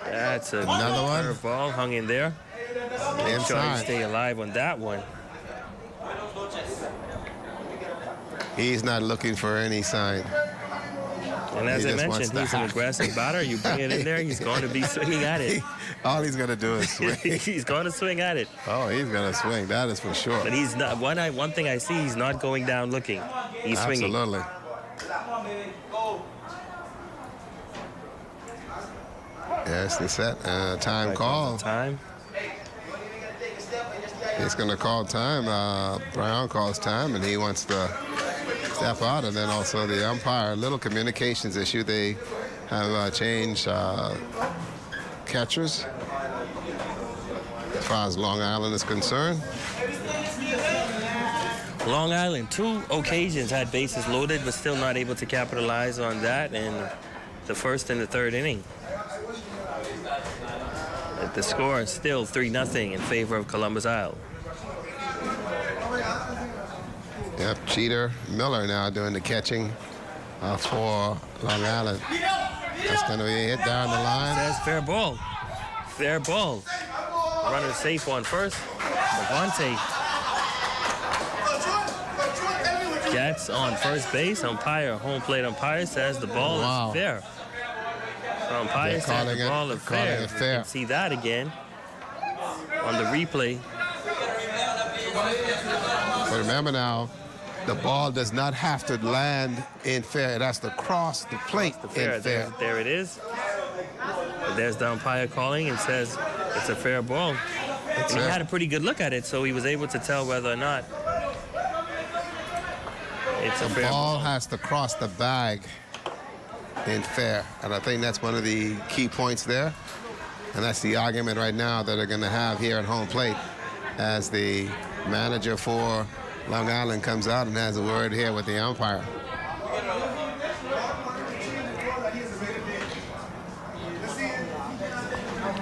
That's another one. Curveball hung in there. Inside. Trying to stay alive on that one. He's not looking for any sign. And as I mentioned, he's an aggressive batter. You bring it in there, he's going to be swinging at it. All he's going to do is swing. He's going to swing at it. Oh, he's going to swing. That is for sure. But he's not. One thing I see, he's not going down looking. He's swinging. Absolutely. Yes, the set. Time call. Time. He's going to call time. Brown calls time, and he wants to step out. And then also the umpire, little communications issue. They have changed catchers as far as Long Island is concerned. Long Island, 2 occasions had bases loaded, but still not able to capitalize on that in the first and the third inning. The score is still 3-0 in favor of Columbus Isle. Yep, Cheater Miller now doing the catching for Long Island. That's going to be a hit down the line. Says fair ball. Fair ball. Runner safe on first. Devontae gets on first base. Home plate umpire says the ball is fair. Umpire says the ball is fair. You can see that again on the replay. But remember now, the ball does not have to land in fair. It has to cross the plate in fair. There it is. There's the umpire calling and says it's a fair ball. And he had a pretty good look at it, so he was able to tell whether or not it's a fair ball. The ball has to cross the bag in fair. And I think that's one of the key points there. And that's the argument right now that they're going to have here at home plate as the manager for Long Island comes out and has a word here with the umpire.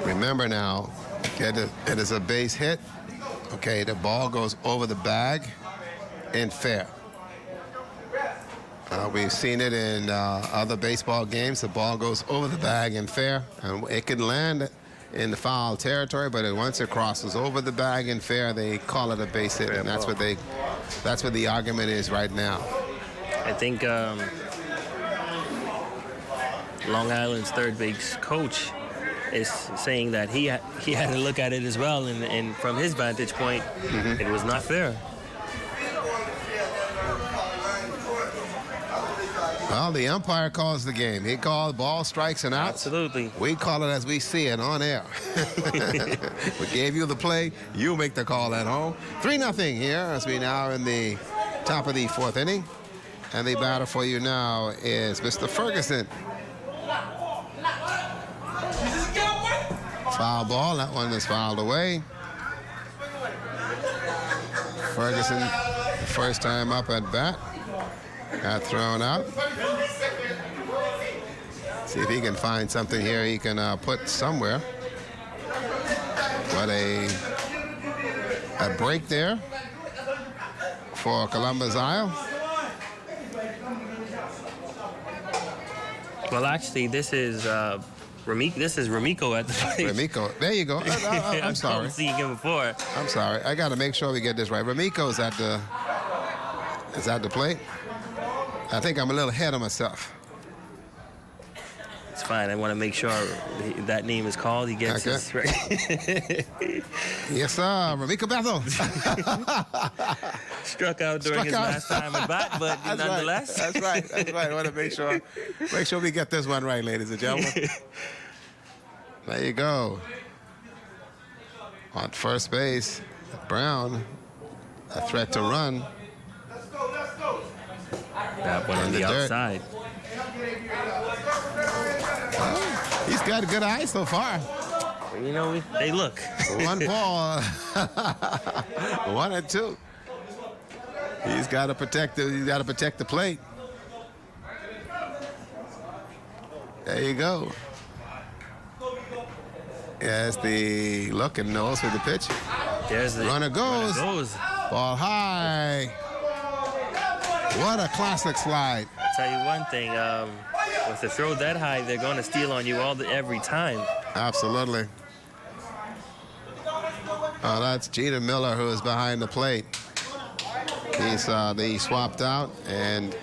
Remember now, it is a base hit. Okay, the ball goes over the bag in fair. We've seen it in other baseball games. The ball goes over the bag in fair, and it can land in the foul territory, but once it crosses over the bag in fair, they call it a base hit, and that's what the argument is right now. I think Long Island's third base coach is saying that he had to look at it as well, and from his vantage point, it was not fair. Well, the umpire calls the game. He called ball, strikes, and outs. Absolutely. We call it as we see it on air. We gave you the play. You make the call at home. 3-0 here as we now in the top of the fourth inning. And the batter for you now is Mr. Ferguson. Foul ball. That one is fouled away. Ferguson, first time up at bat. Got thrown out. See if he can find something here he can put somewhere. But a break there for Columbus Isle. Well, actually, this is Ramiko at the plate. Ramiko, there you go. I'm sorry. I've seen him before. I'm sorry. I got to make sure we get this right. Ramiko's at the plate. I think I'm a little ahead of myself. It's fine. I want to make sure that name is called. He gets this right. Yes, sir. Ramiko Bethel. Struck out during his last time at bat, but nonetheless. That's right. I want to make sure we get this one right, ladies and gentlemen. There you go. On first base, Brown, a threat to run. That one on the outside. He's got a good eye so far. You know, they look. One ball. 1 and 2. He's got to protect the plate. There you go. There's the look and nose for the pitch. There's the runner goes. Ball high. What a classic slide. I'll tell you one thing, with the throw that high, they're going to steal on you every time. Absolutely. Oh, that's Cheater Miller who is behind the plate. He swapped out and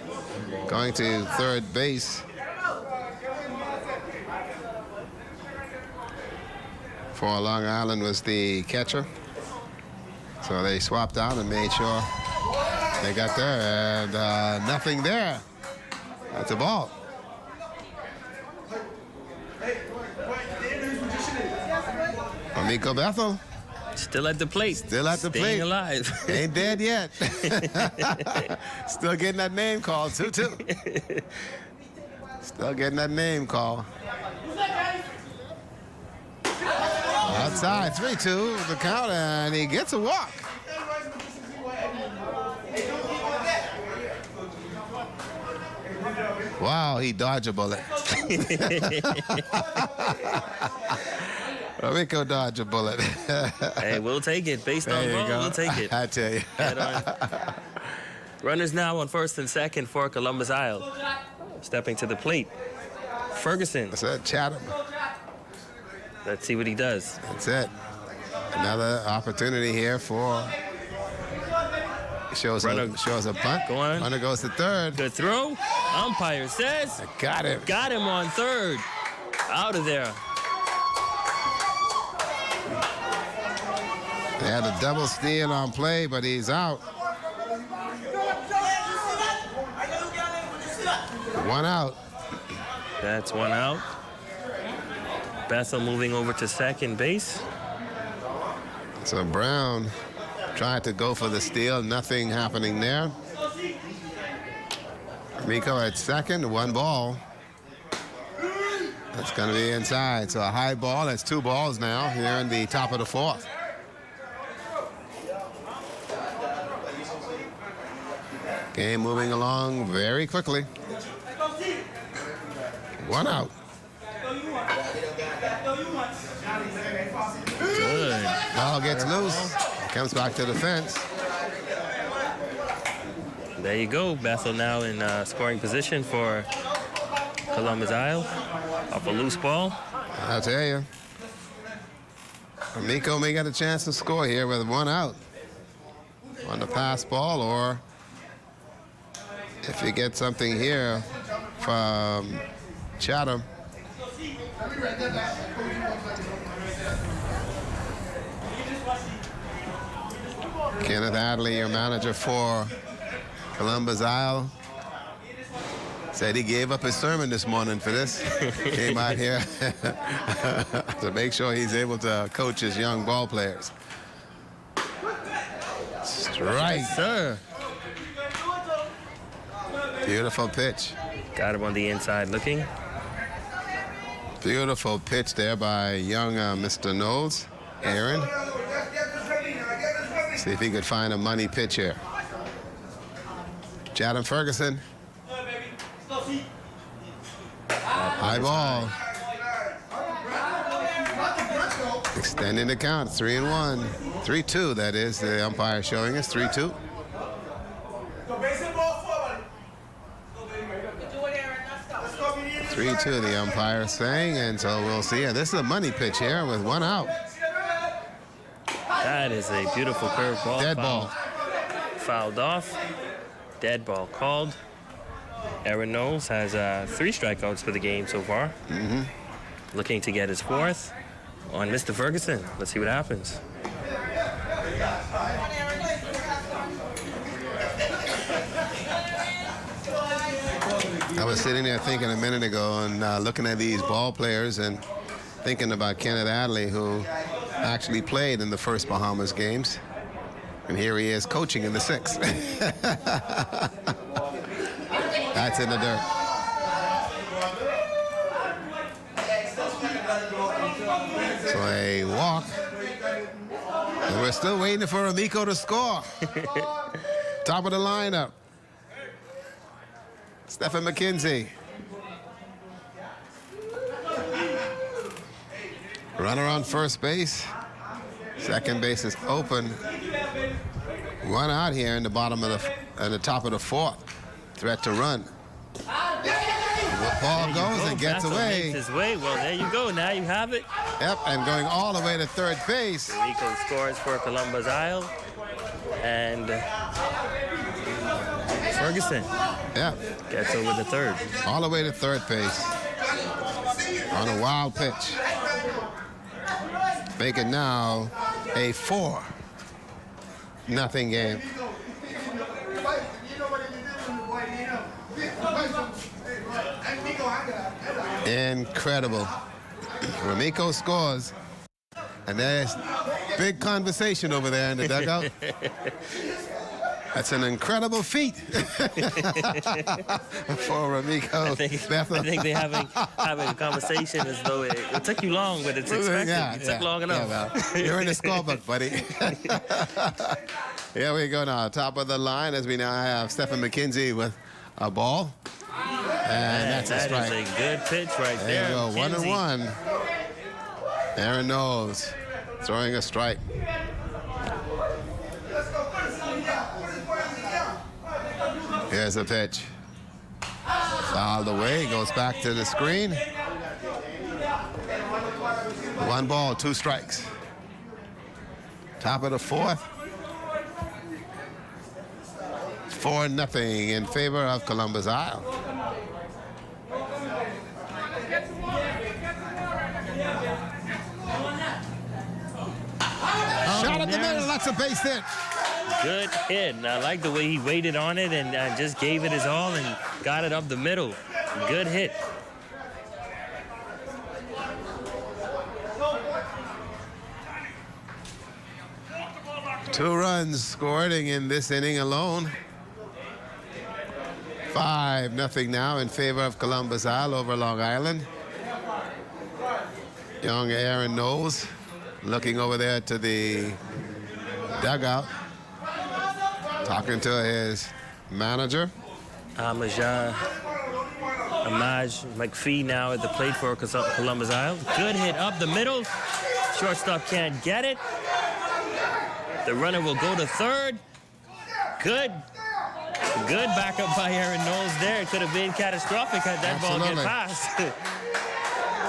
going to third base. For Long Island was the catcher. So they swapped out and made sure they got there, and nothing there. That's a ball. Ramiko Bethel. Still at the plate. Staying alive. Ain't dead yet. Still getting that name call, too. Still getting that name call. Outside, 3-2, the count, and he gets a walk. Wow, he dodged a bullet. Ramiko dodged a bullet. Hey, we'll take it. Based on ball, we'll take it. I tell you. Runners now on first and second for Columbus Isle. Stepping to the plate, Ferguson. That's it, Chatham. Let's see what he does. That's it. Another opportunity here for... Shows a punt. Go on. Runner goes to third. Good throw. Umpire says. Got him. Got him on third. Out of there. They had a double steal on play, but he's out. One out. That's one out. Bethel moving over to second base. So Brown tried to go for the steal. Nothing happening there. Rico at second, one ball. That's going to be inside. So a high ball. That's two balls now here in the top of the fourth. Game moving along very quickly. One out. Good. Ball gets loose. Comes back to the fence. There you go. Bethel now in scoring position for Columbus Isle. Off a loose ball. I'll tell you. Miko may get a chance to score here with one out on the pass ball, or if you get something here from Chatham. Kenneth Adley, your manager for Columbus Isle, said he gave up his sermon this morning for this. Came out here to make sure he's able to coach his young ball players. Strike. Yes, sir. Beautiful pitch. Got him on the inside looking. Beautiful pitch there by young Mr. Knowles, Aaron. See if he could find a money pitch here. Chatham Ferguson. High ball. Extending the count, 3-1. 3-2, that is. The umpire showing us 3-2. 3-2, the umpire saying, and so we'll see. This is a money pitch here with one out. That is a beautiful curveball. Dead ball. Fouled off. Dead ball called. Aaron Knowles has 3 strikeouts for the game so far. Looking to get his 4th on Mr. Ferguson. Let's see what happens. I was sitting there thinking a minute ago and looking at these ball players and thinking about Kenneth Adley, who actually played in the first Bahamas games. And here he is coaching in the 6th. That's in the dirt. So a walk. And we're still waiting for Amico to score. Top of the lineup. Stephen McKenzie. Runner on first base. Second base is open. One out here in the bottom of the top of the 4th. Threat to run. Ball goes and gets away. His way. Well, there you go. Now you have it. Yep, and going all the way to third base. Rico scores for Columbus Isle. And Ferguson gets over the third. All the way to third base. On a wild pitch. Make it now a 4-0 game. Incredible. Ramiko scores. And there's big conversation over there in the dugout. That's an incredible feat for Ramiko. I think they're having a conversation as though it took you long, but it's expected. It took long enough. Yeah, well, you're in the scorebook, buddy. Here we go now. Top of the line as we now have Stephen McKenzie with a ball. And that's a strike. That is a good pitch right there. There you go, 1-1. Aaron Knowles throwing a strike. There's a pitch. Fouled away, goes back to the screen. 1 ball, 2 strikes. Top of the 4th. 4-0 in favor of Columbus Isle. Shot at the middle, that's a base hit. Good hit. And I like the way he waited on it and just gave it his all and got it up the middle. Good hit. Two runs scored in this inning alone. 5-0 now in favor of Columbus Isle over Long Island. Young Aaron Knowles looking over there to the dugout, talking to his manager. Amaj McPhee now at the plate for Columbus Isle. Good hit up the middle. Shortstop can't get it. The runner will go to third. Good backup by Aaron Knowles there. It could have been catastrophic had that ball get past.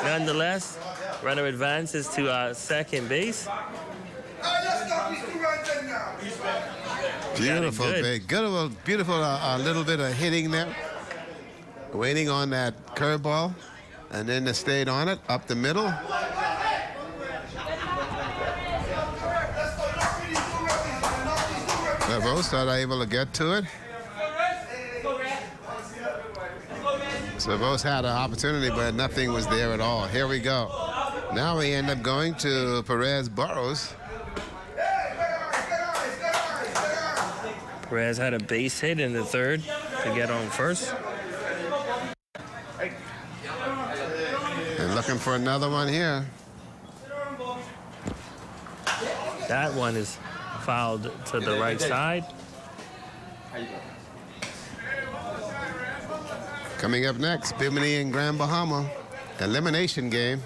Nonetheless, runner advances to second base. Beautiful, big, good, beautiful, little bit of hitting there. Waiting on that curveball, and then they stayed on it up the middle. Servos not able to get to it. Servos had an opportunity, but nothing was there at all. Here we go. Now we end up going to Perez Burrows. Perez had a base hit in the third to get on first. And looking for another one here. That one is fouled to the right side. Coming up next, Bimini and Grand Bahama. Elimination game.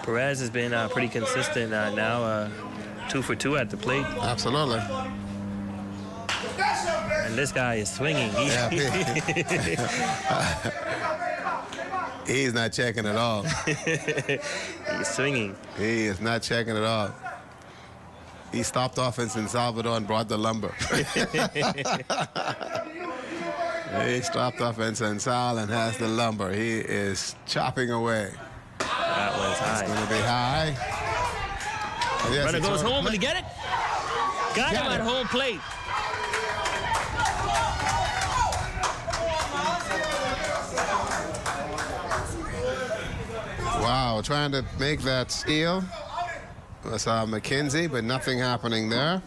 Perez has been pretty consistent now, 2 for 2 at the plate. Absolutely. And this guy is swinging. He's not checking at all. He's swinging. He is not checking at all. He stopped offense in Salvador and brought the lumber. He stopped offense in Sal and has the lumber. He is chopping away. That one's high. It's going to be high. Yes, runner goes home. Will he get it? Got him at home plate. Wow, trying to make that steal. Was McKenzie, but nothing happening there.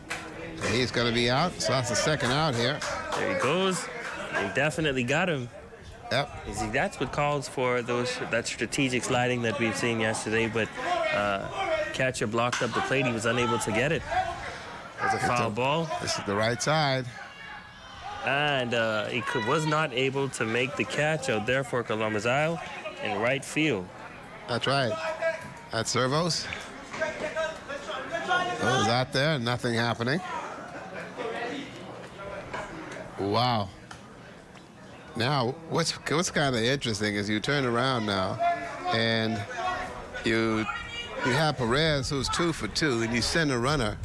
And he's going to be out, so that's the second out here. There he goes. They definitely got him. Yep. See, that's what calls for that strategic sliding that we've seen yesterday, but catcher blocked up the plate. He was unable to get it. It was a foul ball. This is the right side. And he was not able to make the catch out there for Columbus Isle in right field. That's right. That's Servos. Goes out there, nothing happening. Wow. Now, what's kind of interesting is you turn around now, and you have Perez, who's 2 for 2, and you send a runner,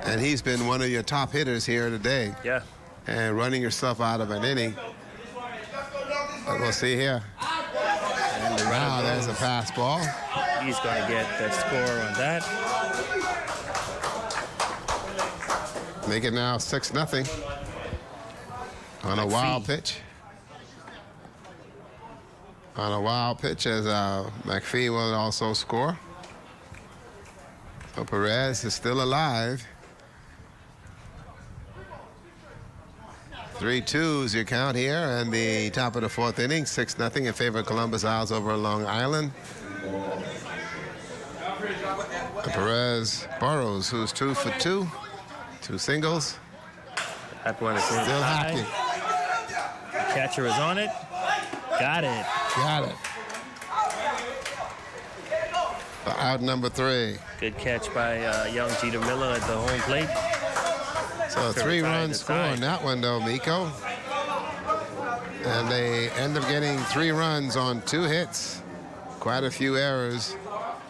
and he's been one of your top hitters here today. Yeah. And running yourself out of an inning. But we'll see here. Wow, there's a pass ball. He's going to get that score on that. Make it now 6-0 on a wild pitch. On a wild pitch as McPhee will also score. So Perez is still alive. 3-2 is your count here, and the top of the 4th inning, 6-0 in favor of Columbus Isles over Long Island. And Perez Burrows, who's 2 for 2, 2 singles. That one is still hacking. The catcher is on it. Got it. Got it. Out number 3. Good catch by young Jeter Miller at the home plate. So 3 runs score on that one, though, Miko. And they end up getting 3 runs on 2 hits. Quite a few errors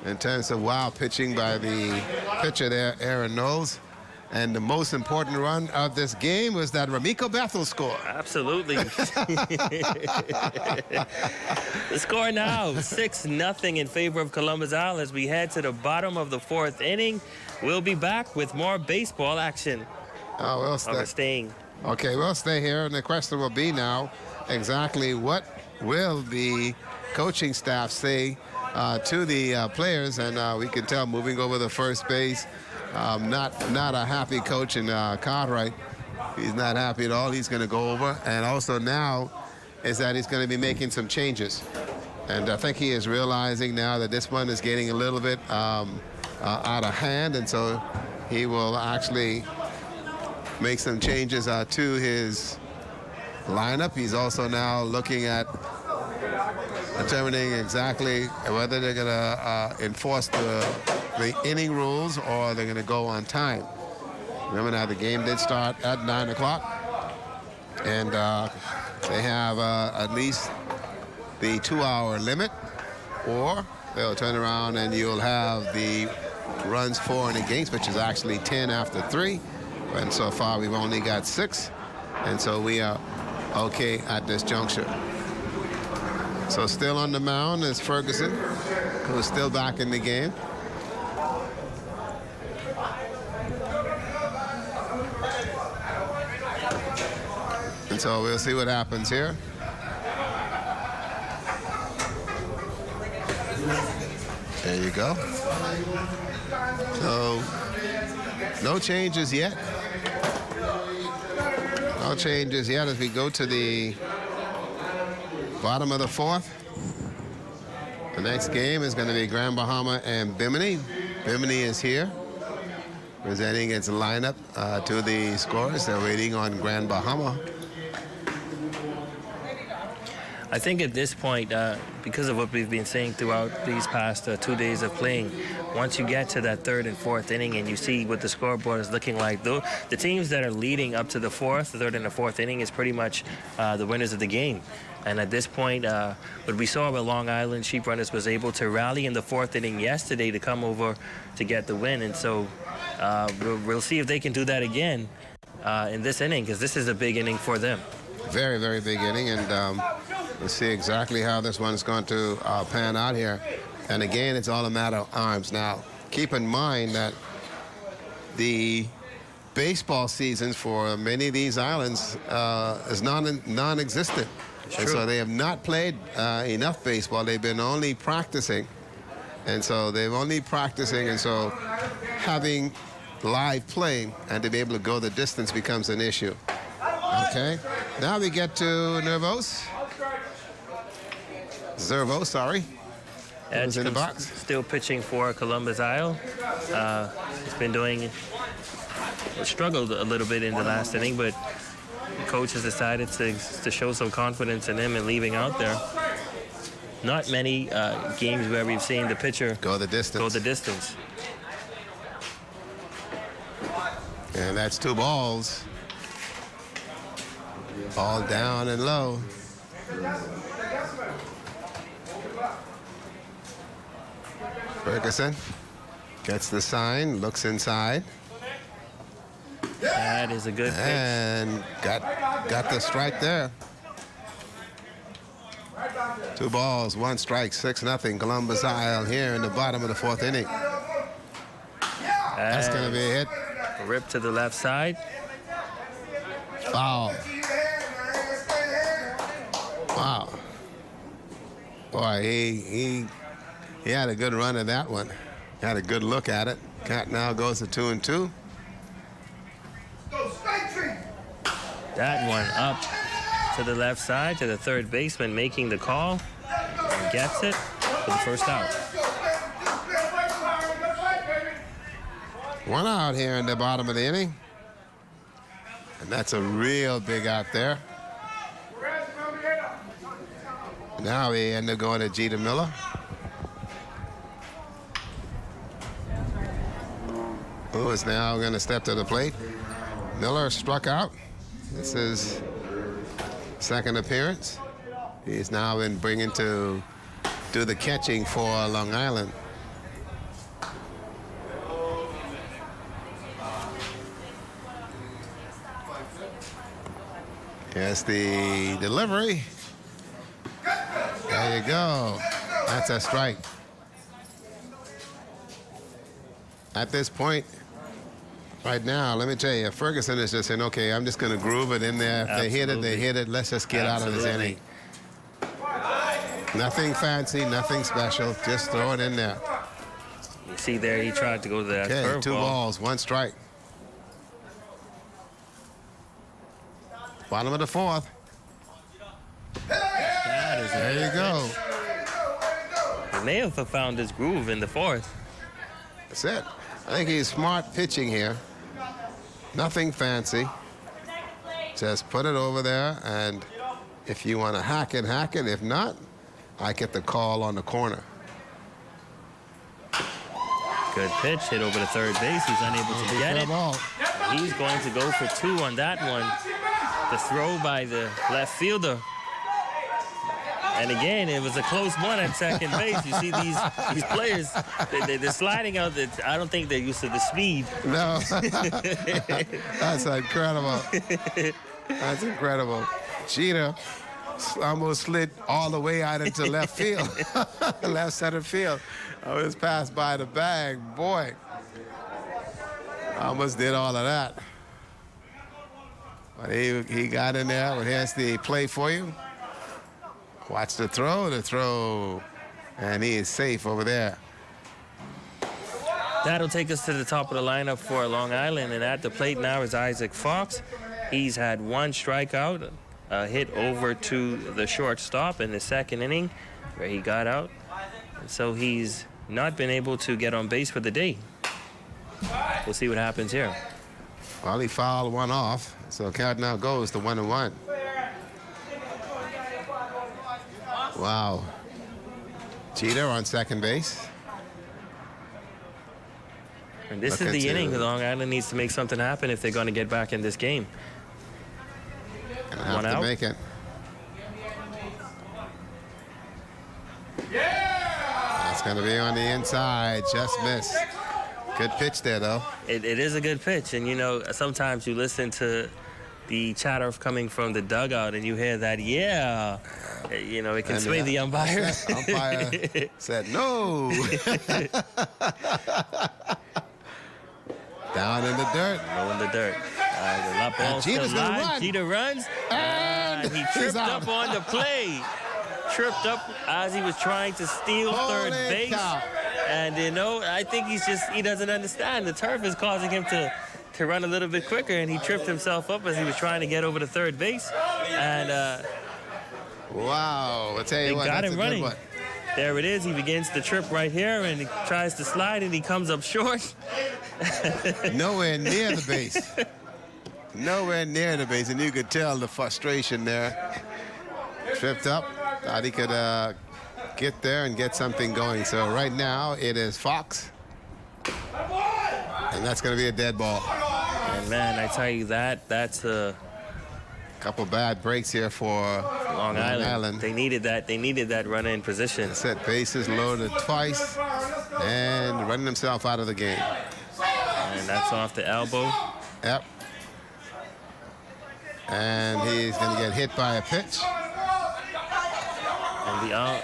in terms of wild pitching by the pitcher there, Aaron Knowles. And the most important run of this game was that Ramiko Bethel score. Absolutely. The score now, 6-0 in favor of Columbus Isle as we head to the bottom of the 4th inning. We'll be back with more baseball action. Oh, we'll stay. Staying. Okay, we'll stay here, and the question will be now, exactly what will the coaching staff say to the players? And we can tell moving over to first base, not a happy coach in Cartwright. He's not happy at all. He's going to go over. And also now is that he's going to be making some changes. And I think he is realizing now that this one is getting a little bit out of hand. And so he will actually make some changes to his lineup. He's also now looking at determining exactly whether they're going to enforce the inning rules or they're going to go on time. Remember now the game did start at 9 o'clock, and they have at least the 2-hour limit, or they'll turn around and you'll have the runs for and against, which is actually 10 after 3. And so far we've only got 6, and so we are okay at this juncture. So still on the mound is Ferguson, who's still back in the game. And so we'll see what happens here. There you go. So no changes yet. No changes yet as we go to the bottom of the 4th. The next game is going to be Grand Bahama and Bimini. Bimini is here, presenting its lineup to the scorers. They're waiting on Grand Bahama. I think at this point, because of what we've been saying throughout these past 2 days of playing, once you get to that 3rd and 4th inning and you see what the scoreboard is looking like, though, the teams that are leading up to the 4th, the 3rd and the 4th inning is pretty much the winners of the game. And at this point, what we saw with Long Island Sheep Runners was able to rally in the 4th inning yesterday to come over to get the win. And so we'll see if they can do that again in this inning, because this is a big inning for them. Very, very big inning, and we'll see exactly how this one's going to pan out here. And again, it's all a matter of arms. Now, keep in mind that the baseball seasons for many of these islands is non-existent. And so they have not played enough baseball. They've been only practicing. And so they've only practicing, and so having live play and to be able to go the distance becomes an issue. Okay, now we get to Zervo, sorry. Edge in the box. Still pitching for Columbus Isle. He's been struggled a little bit in the last inning, but the coach has decided to show some confidence in him and leaving out there. Not many games where we've seen the pitcher go the distance. And that's 2 balls. All down and low. Ferguson gets the sign, looks inside. That is a good pitch. And got the strike there. 2 balls, 1 strike, 6-0 Columbus Isle here in the bottom of the 4th inning. That's going to be a hit. Rip to the left side. Foul. Wow. Boy, he had a good run at that one. Had a good look at it. Cat now goes to 2-2. That one up to the left side to the 3rd baseman, making the call and gets it for the first out. 1 out here in the bottom of the inning. And that's a real big out there. Now we end up going to Jeter Miller. is now going to step to the plate. Miller struck out. This is second appearance. He's now been bringing to do the catching for Long Island. Here's the delivery. There you go. That's a strike. At this point, right now, let me tell you, Ferguson is just saying, okay, I'm just going to groove it in there. If they hit it, they hit it. Let's just get out of this inning. Nothing fancy, nothing special. Just throw it in there. You see there, he tried to go to that curveball. Okay, 2 balls, 1 strike. Bottom of the 4th. There you go. He may have found his groove in the 4th. That's it. I think he's smart pitching here. Nothing fancy. Just put it over there, and if you want to hack it, hack it. If not, I get the call on the corner. Good pitch, hit over the third base. He's unable to get it. He's going to go for 2 on that one. The throw by the left fielder. And again, it was a close one at second base. You see these players, they're sliding out. I don't think they're used to the speed. No. That's incredible. That's incredible. Jeter almost slid all the way out into left field, left center field. Oh, it was passed by the bag. Boy, almost did all of that. But he got in there. But here's the play for you. Watch the throw, and he is safe over there. That'll take us to the top of the lineup for Long Island, and at the plate now is Isaac Fox. He's had 1 strikeout, hit over to the shortstop in the second inning, where he got out. And so he's not been able to get on base for the day. We'll see what happens here. Well, he fouled 1 off, so count now goes to 1-1. Wow. Jeter on second base. And this is the inning. Long Island needs to make something happen if they're going to get back in this game. Gonna have to make it. That's going to be on the inside. Just missed. Good pitch there, though. It is a good pitch. And, you know, sometimes you listen to the chatter coming from the dugout and you hear that, yeah. You know, it can sway the umpire. Umpire said no. Down in the dirt. Low in the dirt. The ball still live. Jeter runs. And he tripped up on the play. Tripped up as he was trying to steal third base. And, you know, I think he doesn't understand. The turf is causing him to run a little bit quicker, and he tripped himself up as he was trying to get over to third base. And wow, I'll tell you what, got that's him a running. good one. There it is. He begins to trip right here, and he tries to slide, and he comes up short. Nowhere near the base. Nowhere near the base, and you could tell the frustration there. Tripped up. Thought he could get there and get something going. So right now it is Fox, and that's going to be a dead ball. And man, I tell you that's a couple bad breaks here for Long Island. They needed that. They needed that runner in position. Set bases loaded twice and running himself out of the game. And that's off the elbow. Yep. And he's going to get hit by a pitch. And the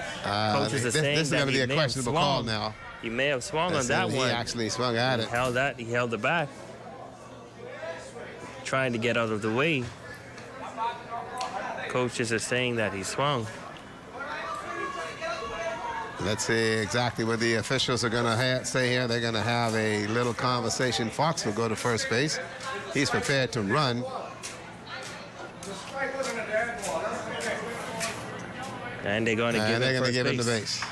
coaches are saying this is going to be a questionable call now. He may have swung on that one. He actually swung at it. He held the bat, trying to get out of the way. Coaches are saying that he swung. Let's see exactly what the officials are going to say here. They're going to have a little conversation. Fox will go to first base. He's prepared to run. And they're going to give him the base.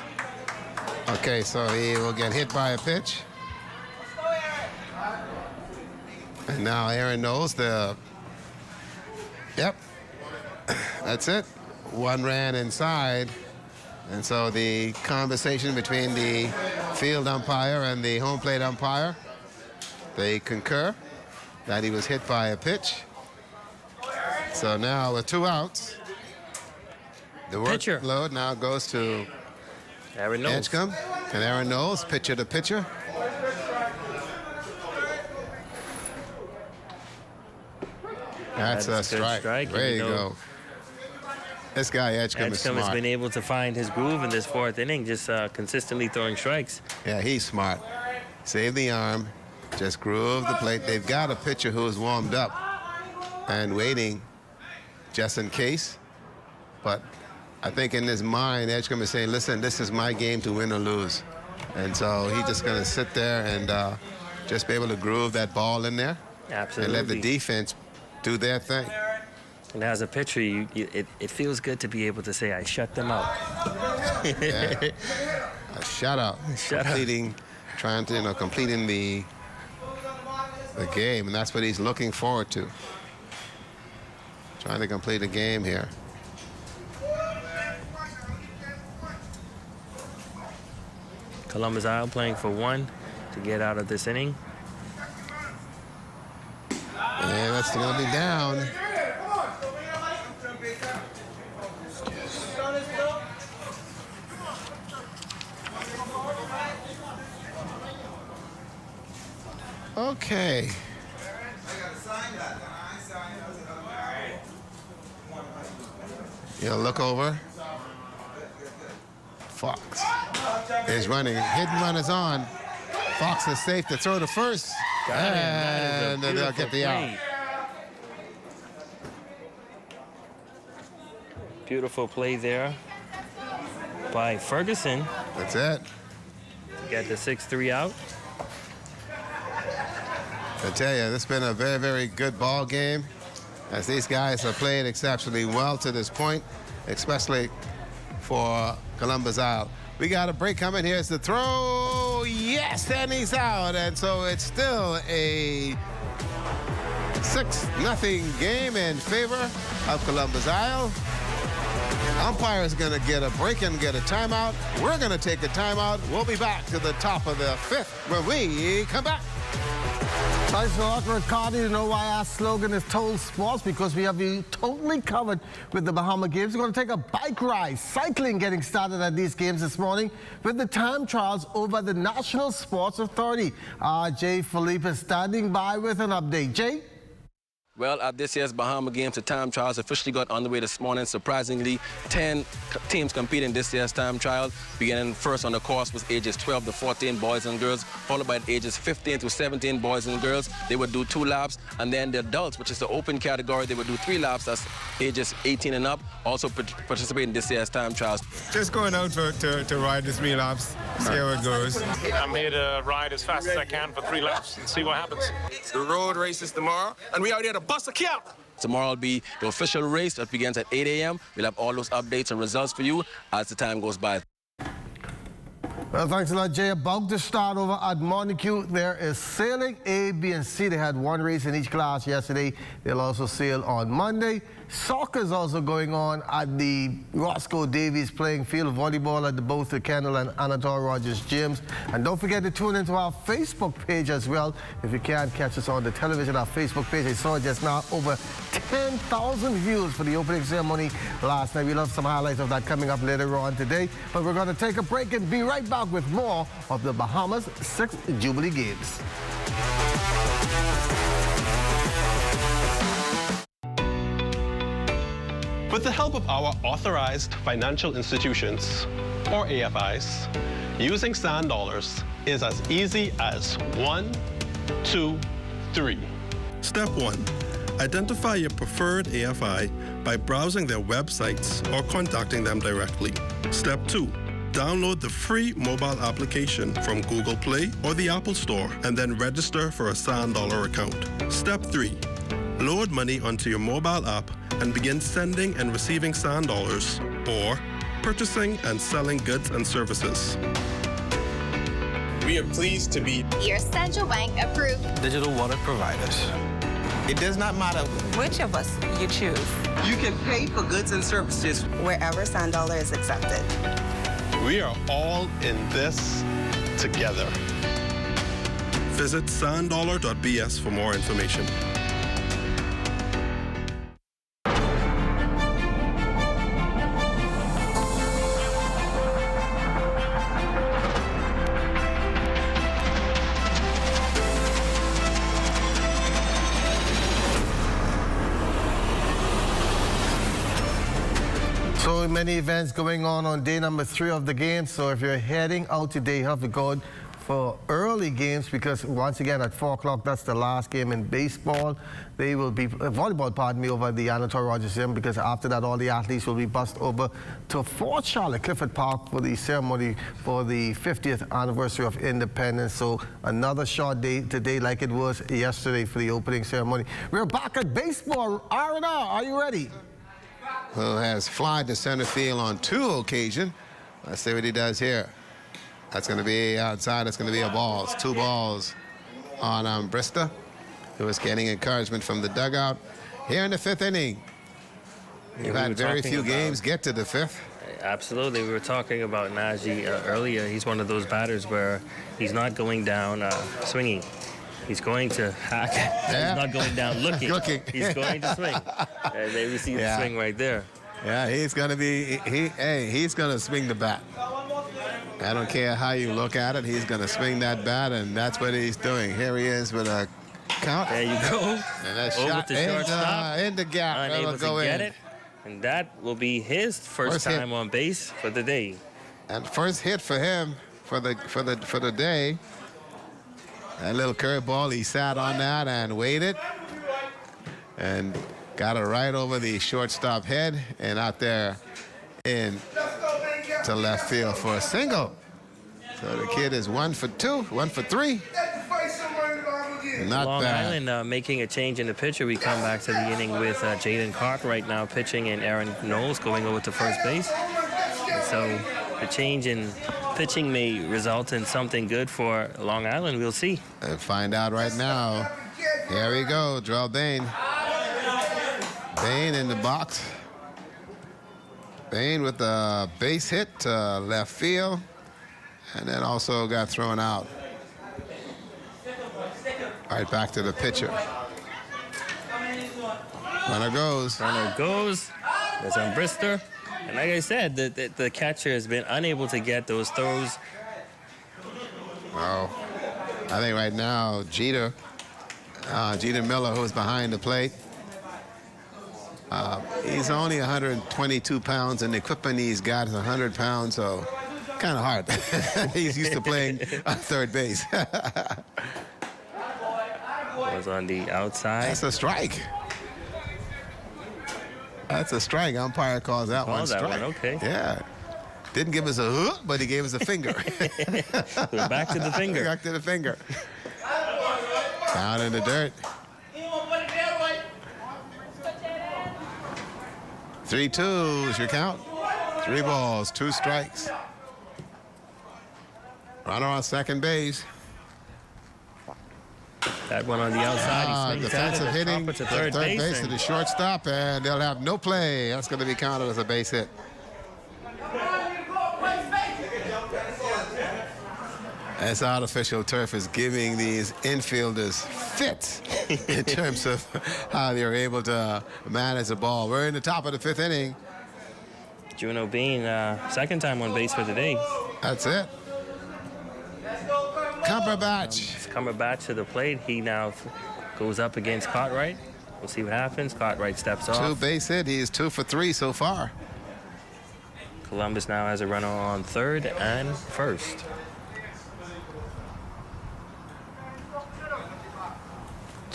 Okay, so he will get hit by a pitch. And now Aaron knows Yep. That's it. One ran inside. And so the conversation between the field umpire and the home plate umpire They concur that he was hit by a pitch. So now with 2 outs, the workload now goes to Aaron Knowles. Edgecombe. And Aaron Knowles, pitcher to pitcher. That's a strike. There you go. This guy, Edgecombe, is smart. Edgecombe has been able to find his groove in this 4th inning, just consistently throwing strikes. Yeah, he's smart. Save the arm, just groove the plate. They've got a pitcher who is warmed up and waiting just in case. But I think in his mind, Edgecombe is saying, listen, this is my game to win or lose. And so he's just going to sit there and just be able to groove that ball in there. Absolutely. And let the defense do their thing. And as a pitcher, it feels good to be able to say, I shut them out. Yeah. A shutout. Trying to, completing the game, and that's what he's looking forward to. Trying to complete a game here. Columbus Isle playing for 1 to get out of this inning. And that's going to be down. Okay. Look over. Fox is running. Hit and run is on. Fox is safe to throw to first. And then they'll get the out. Beautiful play there by Ferguson. That's it. To get the 6-3 out. I tell you, this has been a very, very good ball game, as these guys have played exceptionally well to this point, especially for Columbus Isle. We got a break coming. Here's the throw. Yes, and he's out. And so it's still a 6-0 game in favor of Columbus Isle. Umpire is going to get a break and get a timeout. We're going to take a timeout. We'll be back to the top of the 5th when we come back. Thanks a lot, Ricardo. You know why our slogan is Total Sports? Because we have you totally covered with the Bahama Games. We're going to take a bike ride, cycling getting started at these games this morning with the time trials over the National Sports Authority. Jay Philippe is standing by with an update. Jay? Well, at this year's Bahama Games, the time trials officially got underway this morning. Surprisingly, 10 teams competing in this year's time trial. Beginning first on the course was ages 12 to 14 boys and girls, followed by ages 15 to 17 boys and girls. They would do 2 laps, and then the adults, which is the open category, they would do 3 laps. That's ages 18 and up, also participate in this year's time trials. Just going out to ride the 3 laps, see how it goes. I'm here to ride as fast as I can for 3 laps and see what happens. The road race is tomorrow, and we out here to bust a count. Tomorrow will be the official race that begins at 8 a.m. We'll have all those updates and results for you as the time goes by. Well, thanks a lot, Jay. About to start over at Montague, there is sailing A, B, and C. They had 1 race in each class yesterday. They'll also sail on Monday. Soccer is also going on at the Roscoe Davies playing field, volleyball at the both the Kendall and Anatole Rogers gyms. And don't forget to tune into our Facebook page as well. If you can't catch us on the television, our Facebook page, I saw just now over 10,000 views for the opening ceremony last night. We'll have some highlights of that coming up later on today. But we're going to take a break and be right back with more of the Bahamas 6th Jubilee Games. With the help of our authorized financial institutions, or AFIs, using sand dollars is as easy as 1, 2, 3. Step 1. Identify your preferred AFI by browsing their websites or contacting them directly. Step 2. Download the free mobile application from Google Play or the Apple Store and then register for a sand dollar account. Step 3. Load money onto your mobile app and begin sending and receiving sand dollars or purchasing and selling goods and services. We are pleased to be your central bank approved digital wallet providers. It does not matter which of us you choose. You can pay for goods and services wherever sand dollar is accepted. We are all in this together. Visit sanddollar.bs for more information. So many events going on day number 3 of the game. So if you're heading out today, you have to go for early games because once again at 4 o'clock, that's the last game in baseball. They will be, volleyball, pardon me, over at the Anatole Rogers Gym because after that all the athletes will be bussed over to Fort Charlotte, Clifford Park for the ceremony for the 50th anniversary of independence. So another short day today like it was yesterday for the opening ceremony. We're back at baseball. R&R, are you ready? Who has flied to center field on 2 occasions. Let's see what he does here. That's going to be outside. That's going to be a ball. It's 2 balls on Brista, who is getting encouragement from the dugout. Here in the 5th inning, you've had very few games get to the 5th. Absolutely. We were talking about Najee earlier. He's one of those batters where he's not going down swinging. He's going to hack. Yeah. He's not going down looking. He's going to swing. And there we see the swing right there. Yeah, he's going to be, he's going to swing the bat. I don't care how you look at it. He's going to swing that bat, and that's what he's doing. Here he is with a count. There you go. And that over shot to shortstop. In the gap. Unable to get it. And that will be his first time on base for the day. And first hit for him for the day. That little curveball, he sat on that and waited and got it right over the shortstop head and out there in to left field for a single. So the kid is 1 for 2, 1 for 3. Not Long bad. Island making a change in the pitcher. We come back to the inning with Jaden Cartwright now pitching and Aaron Knowles going over to first base. And so the change in pitching may result in something good for Long Island. We'll see. And find out right now. Here we go, Drell Bain. Bain in the box. Bain with a base hit to left field. And then also got thrown out. Right back to the pitcher. Runner goes. Runner goes. That's on Brister. And like I said, the catcher has been unable to get those throws. Oh, I think right now Jeter Miller, who's behind the plate, he's only 122 pounds, and the equipment he's got is 100 pounds, so kind of hard. He's used to playing third base. Was on the outside. That's a strike. That's a strike. Umpire calls that one strike. Okay. Yeah. Didn't give us a hook, but he gave us a finger. We're back to the finger. Back to the finger. Down in the dirt. 3-2 is your count. 3 balls, 2 strikes. Runner on second base. That one on the outside. Defensive hitting to third base to the shortstop, and they'll have no play. That's going to be counted as a base hit. This artificial turf is giving these infielders fits in terms of how they're able to manage the ball. We're in the top of the 5th inning. Juno Bean, second time on base for the day. That's it. Cumberbatch. Cumberbatch to the plate. He now goes up against Cartwright. We'll see what happens. Cartwright steps off. 2 base hit. He is 2 for 3 so far. Columbus now has a runner on third and first.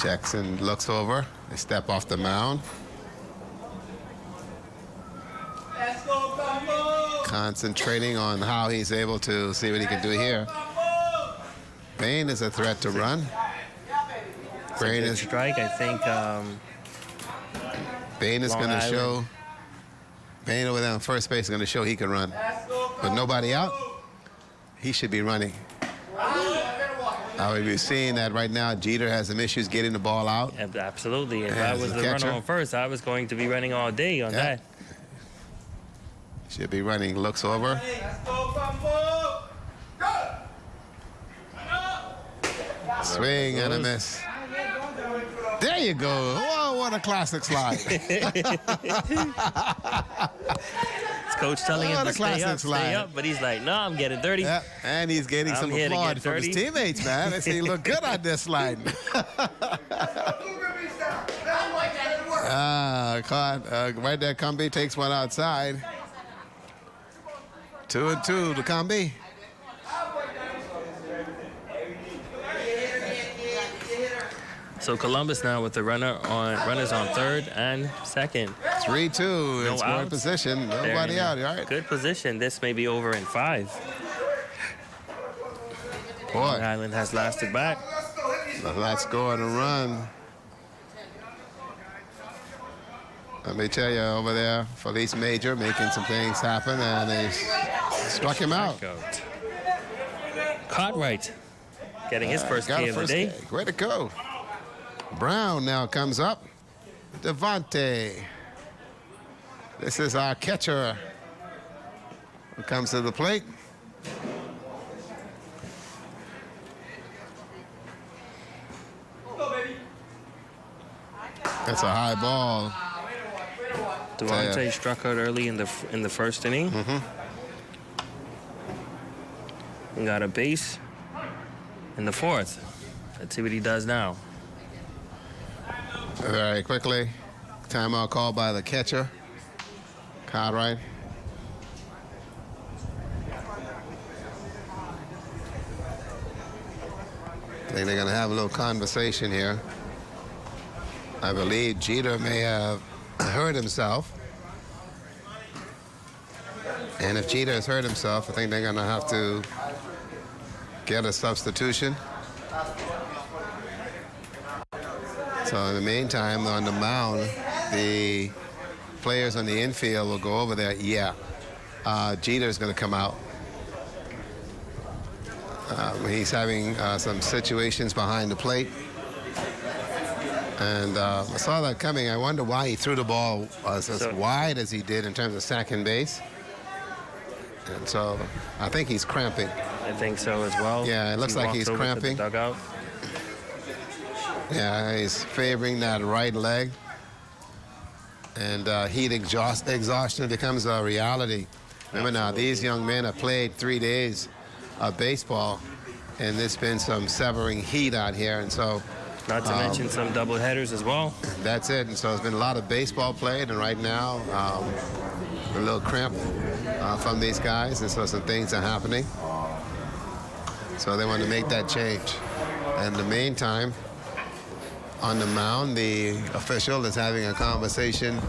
Jackson looks over. They step off the mound. Concentrating on how he's able to see what he can do here. Bain is a threat to run. Bain is strike. I think Bain is going to show. Bain over there on first base is going to show he can run. With nobody out, he should be running. We've seen that right now. Jeter has some issues getting the ball out. Absolutely. If I was the runner on first, I was going to be running all day on that. Should be running. Looks over. Swing and a miss. There you go. Whoa, what a classic slide. His coach telling him to stay up, but he's like, no, I'm getting dirty. Yeah, and he's getting some applaud from his teammates, man. They say he looked good on this slide. Right there, Comby takes one outside. 2-2 to Comby. So Columbus now with the runners on third and second. 3-2 in scoring position. Nobody out, right? Good position. This may be over in 5. Boy. Long Island has lasted back. Let's go on a run. Let me tell you, over there, Felice Major making some things happen, and they struck him out. Cartwright getting his first K of the day. Way to go. Brown now comes up. Devontae. This is our catcher who comes to the plate. That's a high ball. Devontae struck out early in the first inning. And got a base in the 4th. Let's see what he does now. Very quickly, timeout called by the catcher, Cartwright. I think they're going to have a little conversation here. I believe Jeter may have hurt himself. And if Jeter has hurt himself, I think they're going to have to get a substitution. So in the meantime, on the mound, the players on the infield will go over there. Yeah, Jeter's going to come out. He's having some situations behind the plate. And I saw that coming. I wonder why he threw the ball as wide as he did in terms of second base. And so I think he's cramping. I think so as well. Yeah, it looks like he's cramping. Dugout. Yeah, he's favoring that right leg. And heat exhaustion becomes a reality. Remember now, these young men have played 3 days of baseball, and there's been some severing heat out here. And so, not to mention some double headers as well. That's it. And so there's been a lot of baseball played, and right now, a little cramp from these guys, and so some things are happening. So they want to make that change. And in the meantime, on the mound, the official is having a conversation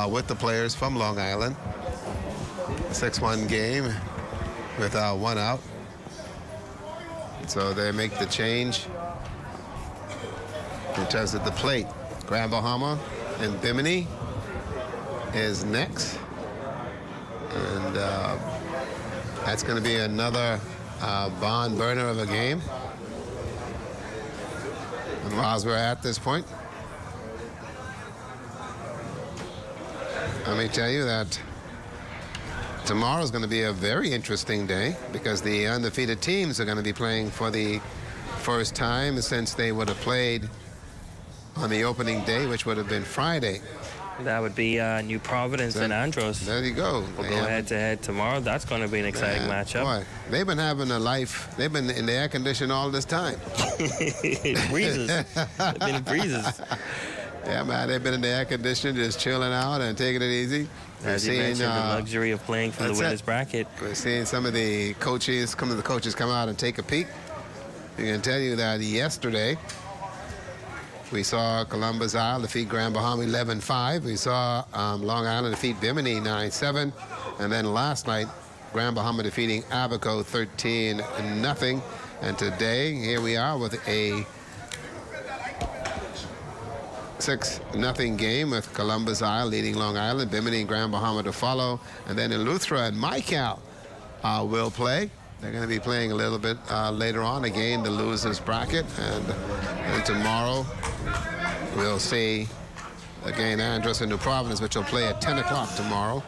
with the players from Long Island. 6-1 game with 1 out. So they make the change in terms of the plate. Grand Bahama and Bimini is next. And that's going to be another barn burner of a game. And while we're at this point, let me tell you that tomorrow's going to be a very interesting day because the undefeated teams are going to be playing for the first time since they would have played on the opening day, which would have been Friday. That would be New Providence and Andros. There you go. We'll go head-to-head tomorrow. That's going to be an exciting matchup. Boy, they've been having a life. They've been in the air condition all this time. Breezes. They've been in breezes. Yeah, man, they've been in the air condition, just chilling out and taking it easy. As you mentioned, the luxury of playing from the winners bracket. We're seeing some of the coaches come out and take a peek. I can tell you that yesterday, we saw Columbus Isle defeat Grand Bahama 11-5. We saw Long Island defeat Bimini 9-7. And then last night, Grand Bahama defeating Abaco 13-0. And today, here we are with a 6-0 game with Columbus Isle leading Long Island, Bimini and Grand Bahama to follow. And then Eleuthera and Mycal will play. They're going to be playing a little bit later on, again, the losers bracket. And tomorrow, we'll see, again, Andros and New Providence, which will play at 10 o'clock tomorrow.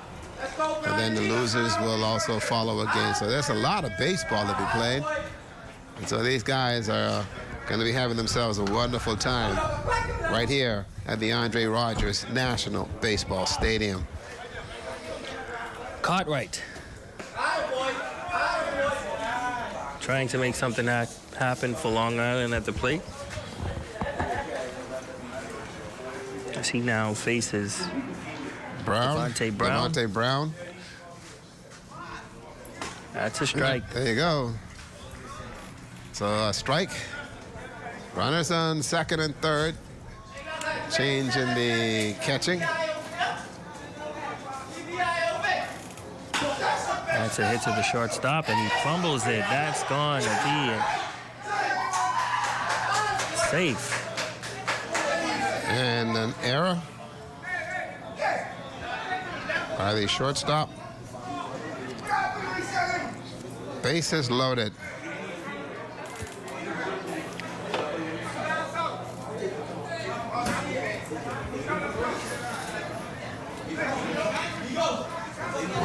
And then the losers will also follow again. So there's a lot of baseball to be played. And so these guys are going to be having themselves a wonderful time right here at the Andre Rogers National Baseball Stadium. Cartwright trying to make something happen for Long Island at the plate. As he now faces Devontae Brown. Devontae Brown. That's a strike. There you go. So a strike. Runners on second and third. Change in the catching. That's a hit to the shortstop, and he fumbles it. That's going to be safe. And an error by the shortstop. Bases loaded.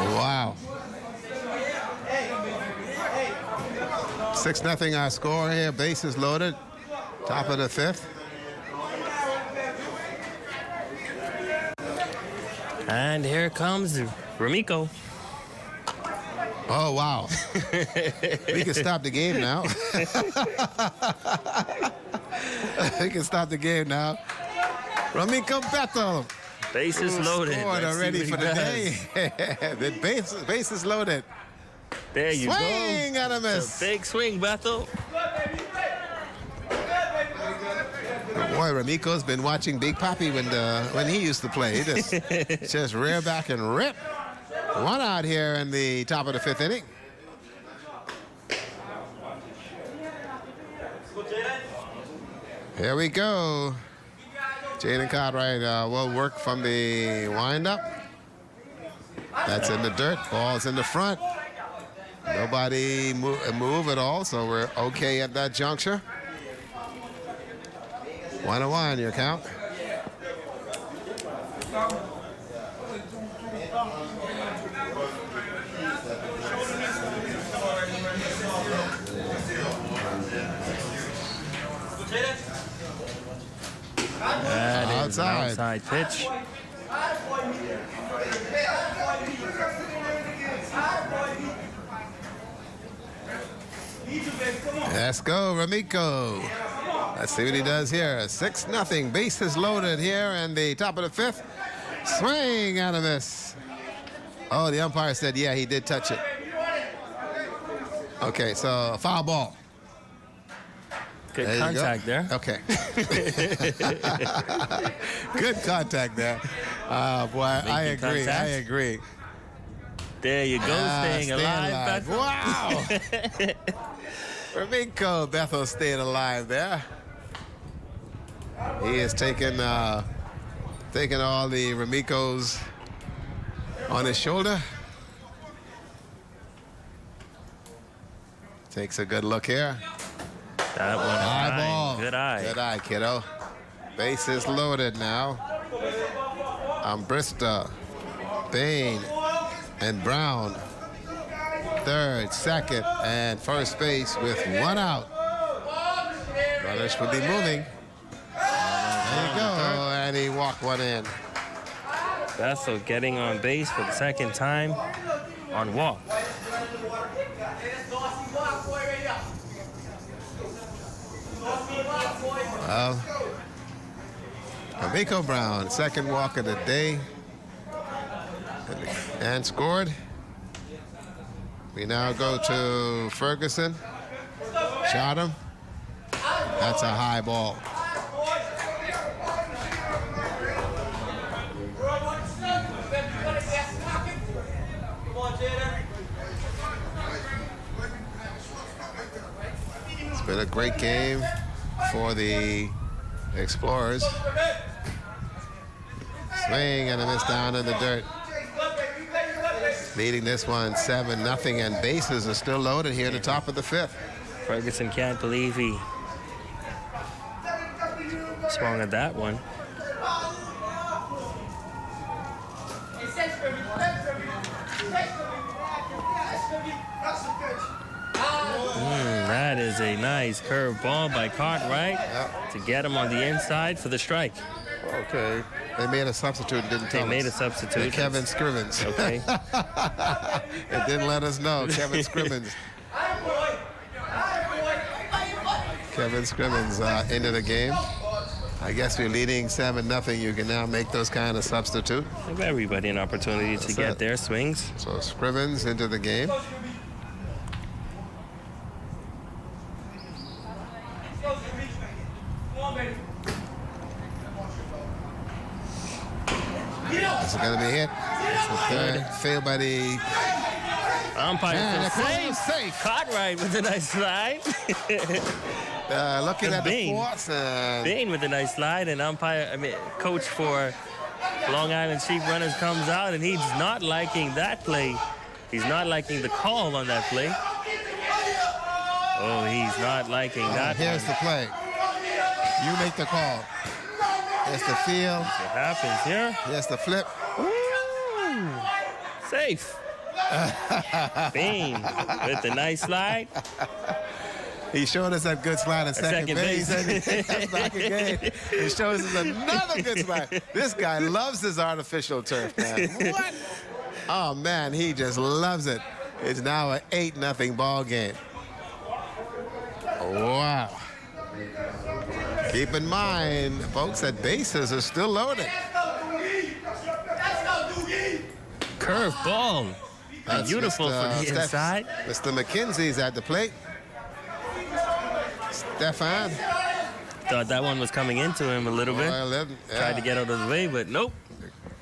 Wow. 6-0 our score here. Bases loaded. Top of the fifth. And here comes Ramiko. Oh, wow. We can stop the game now. We can stop the game now. Ramiko Bethel. Bases loaded. Scored already for the day. The bases loaded. There you go. Swing and a miss. It's a big swing, Bethel. Boy, Ramiko's been watching Big Papi when he used to play. He just rear back and rip. One out here in the top of the fifth inning. Here we go. Jaden Cartwright will work from the windup. That's in the dirt. Ball's in the front. Nobody move at all, so we're okay at that juncture. 1-1, your count. That is an outside pitch. Let's go, Ramiko. Let's see what he does here. 6-0. Bases loaded here in the top of the fifth. Swing and a miss. Oh, the umpire said, yeah, he did touch it. Okay, so foul ball. Good contact there. Okay. Good contact there. Boy, I agree. Contact. I agree. There you go, staying alive. Bethel. Wow. Ramiko Bethel staying alive there. He is taking all the Ramikos on his shoulder. Takes a good look here. That one high ball. Good eye. Good eye, kiddo. Bases loaded now. Ambrista, Bain, and Brown. Third, second, and first base with one out. Runners will be moving. There you go, and he walked one in. Bethel getting on base for the second time on walk. Well, Ramiko Brown, second walk of the day, and scored. We now go to Ferguson. Shot him. That's a high ball. It's been a great game for the Explorers. Swing and a miss down in the dirt. Leading this one 7-0, and bases are still loaded here at the top of the fifth. Ferguson can't believe he swung at that one. That is a nice curve ball by Cartwright to get him on the inside for the strike. Okay. They made a substitute and didn't tell us. They made a substitute. Kevin Scrimmins. Okay. It didn't let us know. Kevin Scrimmins. Kevin Scrimmins into the game. I guess we're leading 7-0. You can now make those kind of substitute. Give everybody an opportunity to get their swings. So Scrimmins into the game. This is going to be hit. Failed by the umpire. Safe. Cartwright with a nice slide. Looking at the force. Bain with a nice slide, and coach for Long Island Sheep Runners comes out, and he's not liking that play. He's not liking the call on that play. Oh, he's not liking that. Here's the play. You make the call. Here's the field. What happens here? Here's the flip. Ooh, safe. Bain with the nice slide. He showed us that good slide at second base. That's back again. He shows us another good slide. This guy loves his artificial turf, man. What? Oh, man, he just loves it. It's now an 8-0 ball game. Wow. Keep in mind, folks, that bases are still loaded. Curve ball. That's beautiful for the inside. Mr. McKenzie's at the plate. Stefan. Thought that one was coming into him a little bit. Tried to get out of the way, but nope.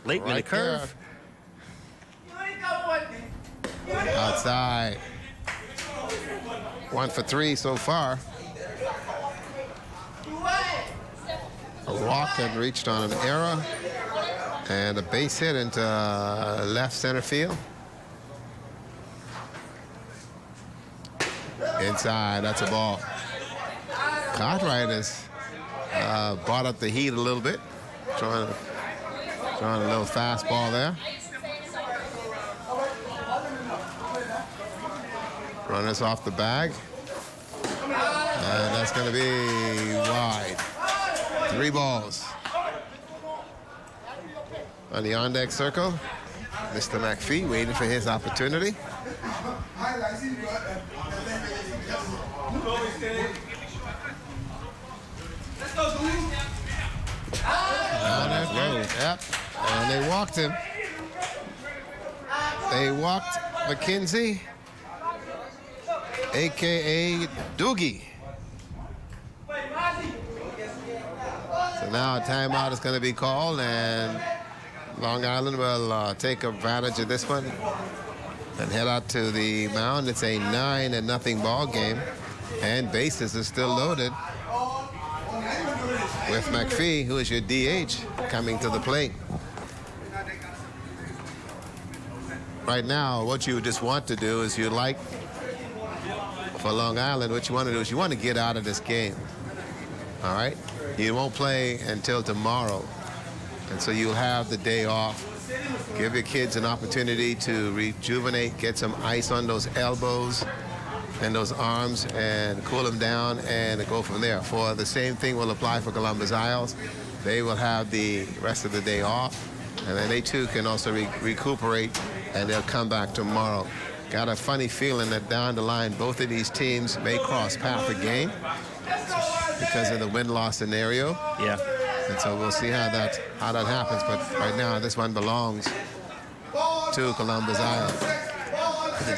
Late in the curve. Outside. 1 for 3 so far. A walk and reached on an error. And a base hit into left center field. Inside, that's a ball. Cartwright has brought up the heat a little bit. Throwing a little fastball there. Runners off the bag. And that's going to be wide. 3 balls. On the on-deck circle, Mr. McPhee waiting for his opportunity. Yep. And they walked him. They walked McKenzie, a.k.a. Doogie. So now a timeout is going to be called, and Long Island will take advantage of this one and head out to the mound. It's a 9-0 ball game, and bases are still loaded with McPhee, who is your DH, coming to the plate. Right now, what you just want to do is for Long Island, what you want to do is you want to get out of this game. All right? You won't play until tomorrow. And so you'll have the day off. Give your kids an opportunity to rejuvenate, get some ice on those elbows and those arms and cool them down and go from there. For the same thing will apply for Columbus Isles. They will have the rest of the day off, and then they too can also recuperate, and they'll come back tomorrow. Got a funny feeling that down the line, both of these teams may cross path again because of the win-loss scenario. Yeah. And so we'll see how that happens. But right now, this one belongs to Columbus Island.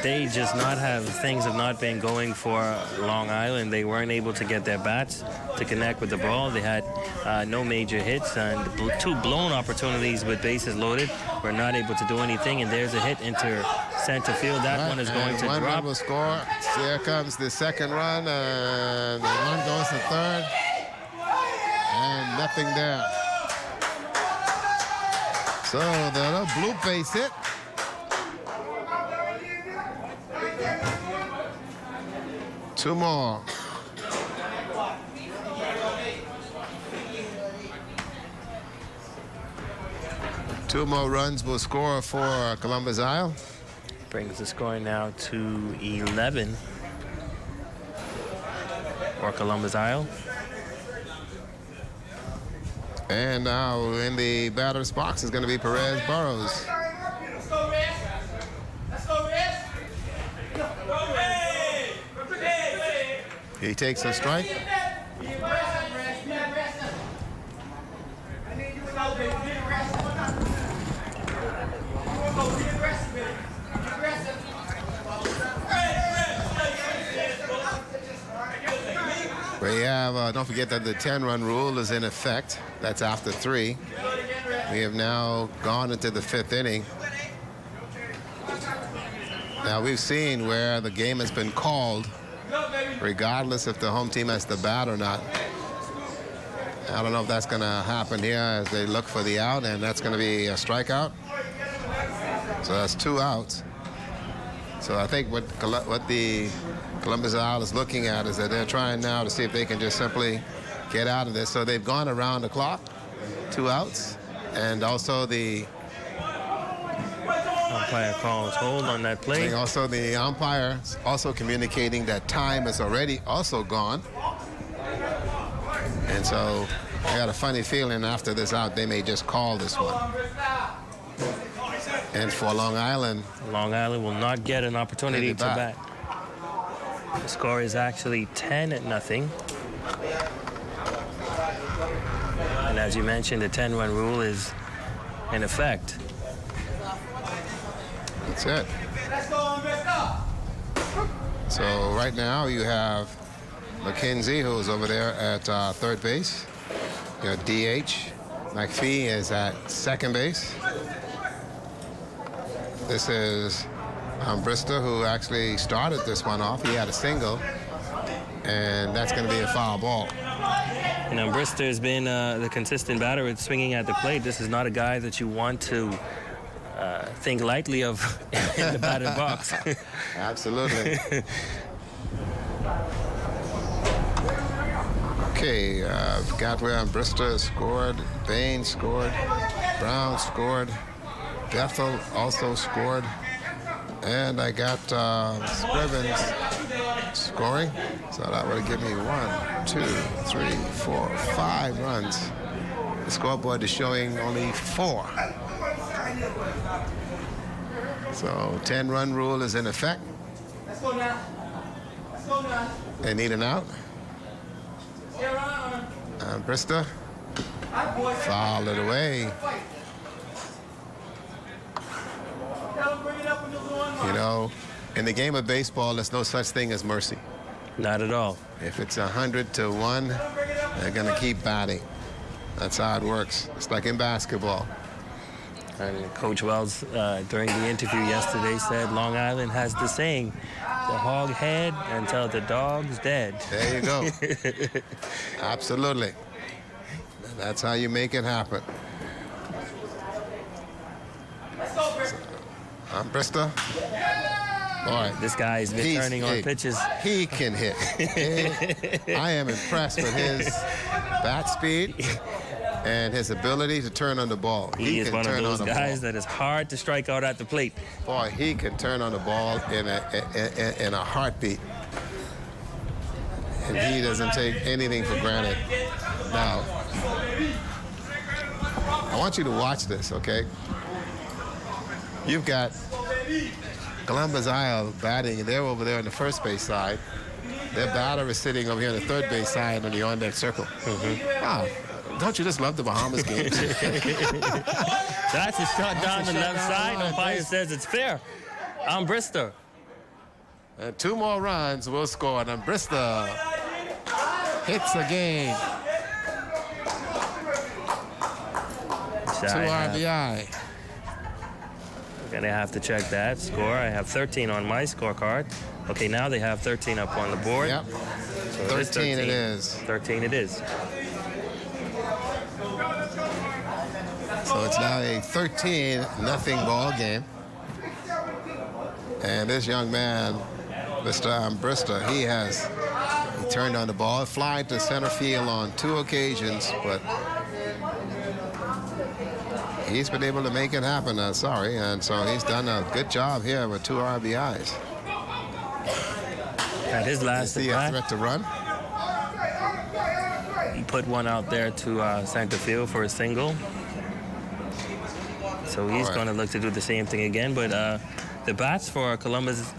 Things have not been going for Long Island. They weren't able to get their bats to connect with the ball. They had no major hits and 2 blown opportunities with bases loaded. We're not able to do anything, and there's a hit into center field. That one is going to drop. One run will score. Here comes the second run, and the run goes to third. And nothing there. So the blue base hit. Two more. Two more runs will score for Columbus Isle. Brings the score now to 11. for Columbus Isle. And now in the batter's box is going to be Perez Burrows. He takes a strike. We have, don't forget that the 10-run rule is in effect. That's after 3. We have now gone into the 5th inning. Now, we've seen where the game has been called, regardless if the home team has the bat or not. I don't know if that's going to happen here as they look for the out, and that's going to be a strikeout. So that's 2 outs. So I think what the Columbus Isle is looking at is that they're trying now to see if they can just simply get out of this. So they've gone around the clock, 2 outs, and also the umpire calls hold on that play. Also the umpire is also communicating that time is already also gone. And so I got a funny feeling after this out, they may just call this one. And for Long Island will not get an opportunity to bat. The score is actually 10-0. And as you mentioned, the 10-run rule is in effect. That's it. So right now you have McKenzie, who's over there at third base. You got DH. McPhee is at second base. This is Brista, who actually started this one off. He had a single, and that's going to be a foul ball. And Brista has been the consistent batter with swinging at the plate. This is not a guy that you want to think lightly of in the batter's box. Absolutely. Okay, got where Brista scored, Bain scored, Brown scored, Bethel also scored, and I got Scrivens scoring. So that would have given me 1, 2, 3, 4, 5 runs. The scoreboard is showing only 4. So 10-run rule is in effect. They need an out. Brista fouled it away. You know, in the game of baseball, there's no such thing as mercy. Not at all. If it's 100-1, they're going to keep batting. That's how it works. It's like in basketball. And Coach Wells, during the interview yesterday, said Long Island has the saying, the hog head until the dog's dead. There you go. Absolutely. That's how you make it happen. Brista. Boy, this guy's been turning on pitches. He can hit. I am impressed with his bat speed and his ability to turn on the ball. He is one of those guys that is hard to strike out at the plate. Boy, he can turn on the ball in a heartbeat. And he doesn't take anything for granted. Now, I want you to watch this, okay? You've got Columbus Isle batting, and they're over there on the first base side. Their batter is sitting over here on the third base side on the on-deck circle. Wow, don't you just love the Bahamas games? That's a shot down the left side. Umpire says it's fair. Brista. And 2 more runs will score, and Brista hits again. 2 RBI. We're gonna have to check that score. I have 13 on my scorecard. Okay, now they have 13 up on the board. Yep. So 13 it is. 13 it is. So it's now a 13-0 ball game. And this young man, Mr. Brista, he turned on the ball, flying to center field on 2 occasions, but he's been able to make it happen, and so he's done a good job here with 2 RBIs. At his last is he a threat to run? put one out there to center field for a single. So he's going to look to do the same thing again. But the bats for Columbus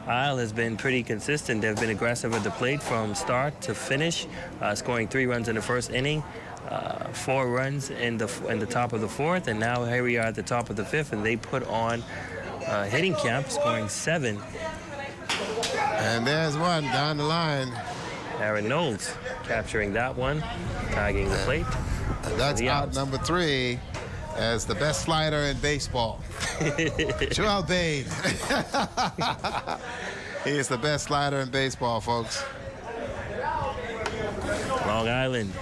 Isle has been pretty consistent. They've been aggressive at the plate from start to finish, scoring 3 runs in the first inning, 4 runs in the top of the 4th, and now here we are at the top of the 5th, and they put on hitting camp, scoring 7. And there's one down the line. Aaron Knowles capturing that one, tagging the plate. And that's out number 3 as the best slider in baseball. Joel Bain. He is the best slider in baseball, folks. Long Island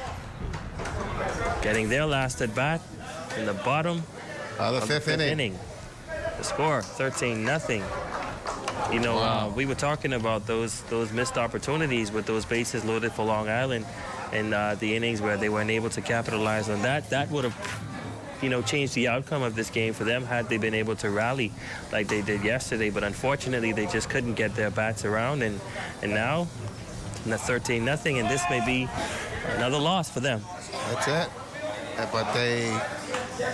getting their last at bat in the bottom of the fifth inning. The score 13-0. You know, we were talking about those missed opportunities with those bases loaded for Long Island in the innings where they weren't able to capitalize on that. That would have, you know, changed the outcome of this game for them had they been able to rally like they did yesterday. But unfortunately, they just couldn't get their bats around. And now, in the 13-0, and this may be another loss for them. That's it. But they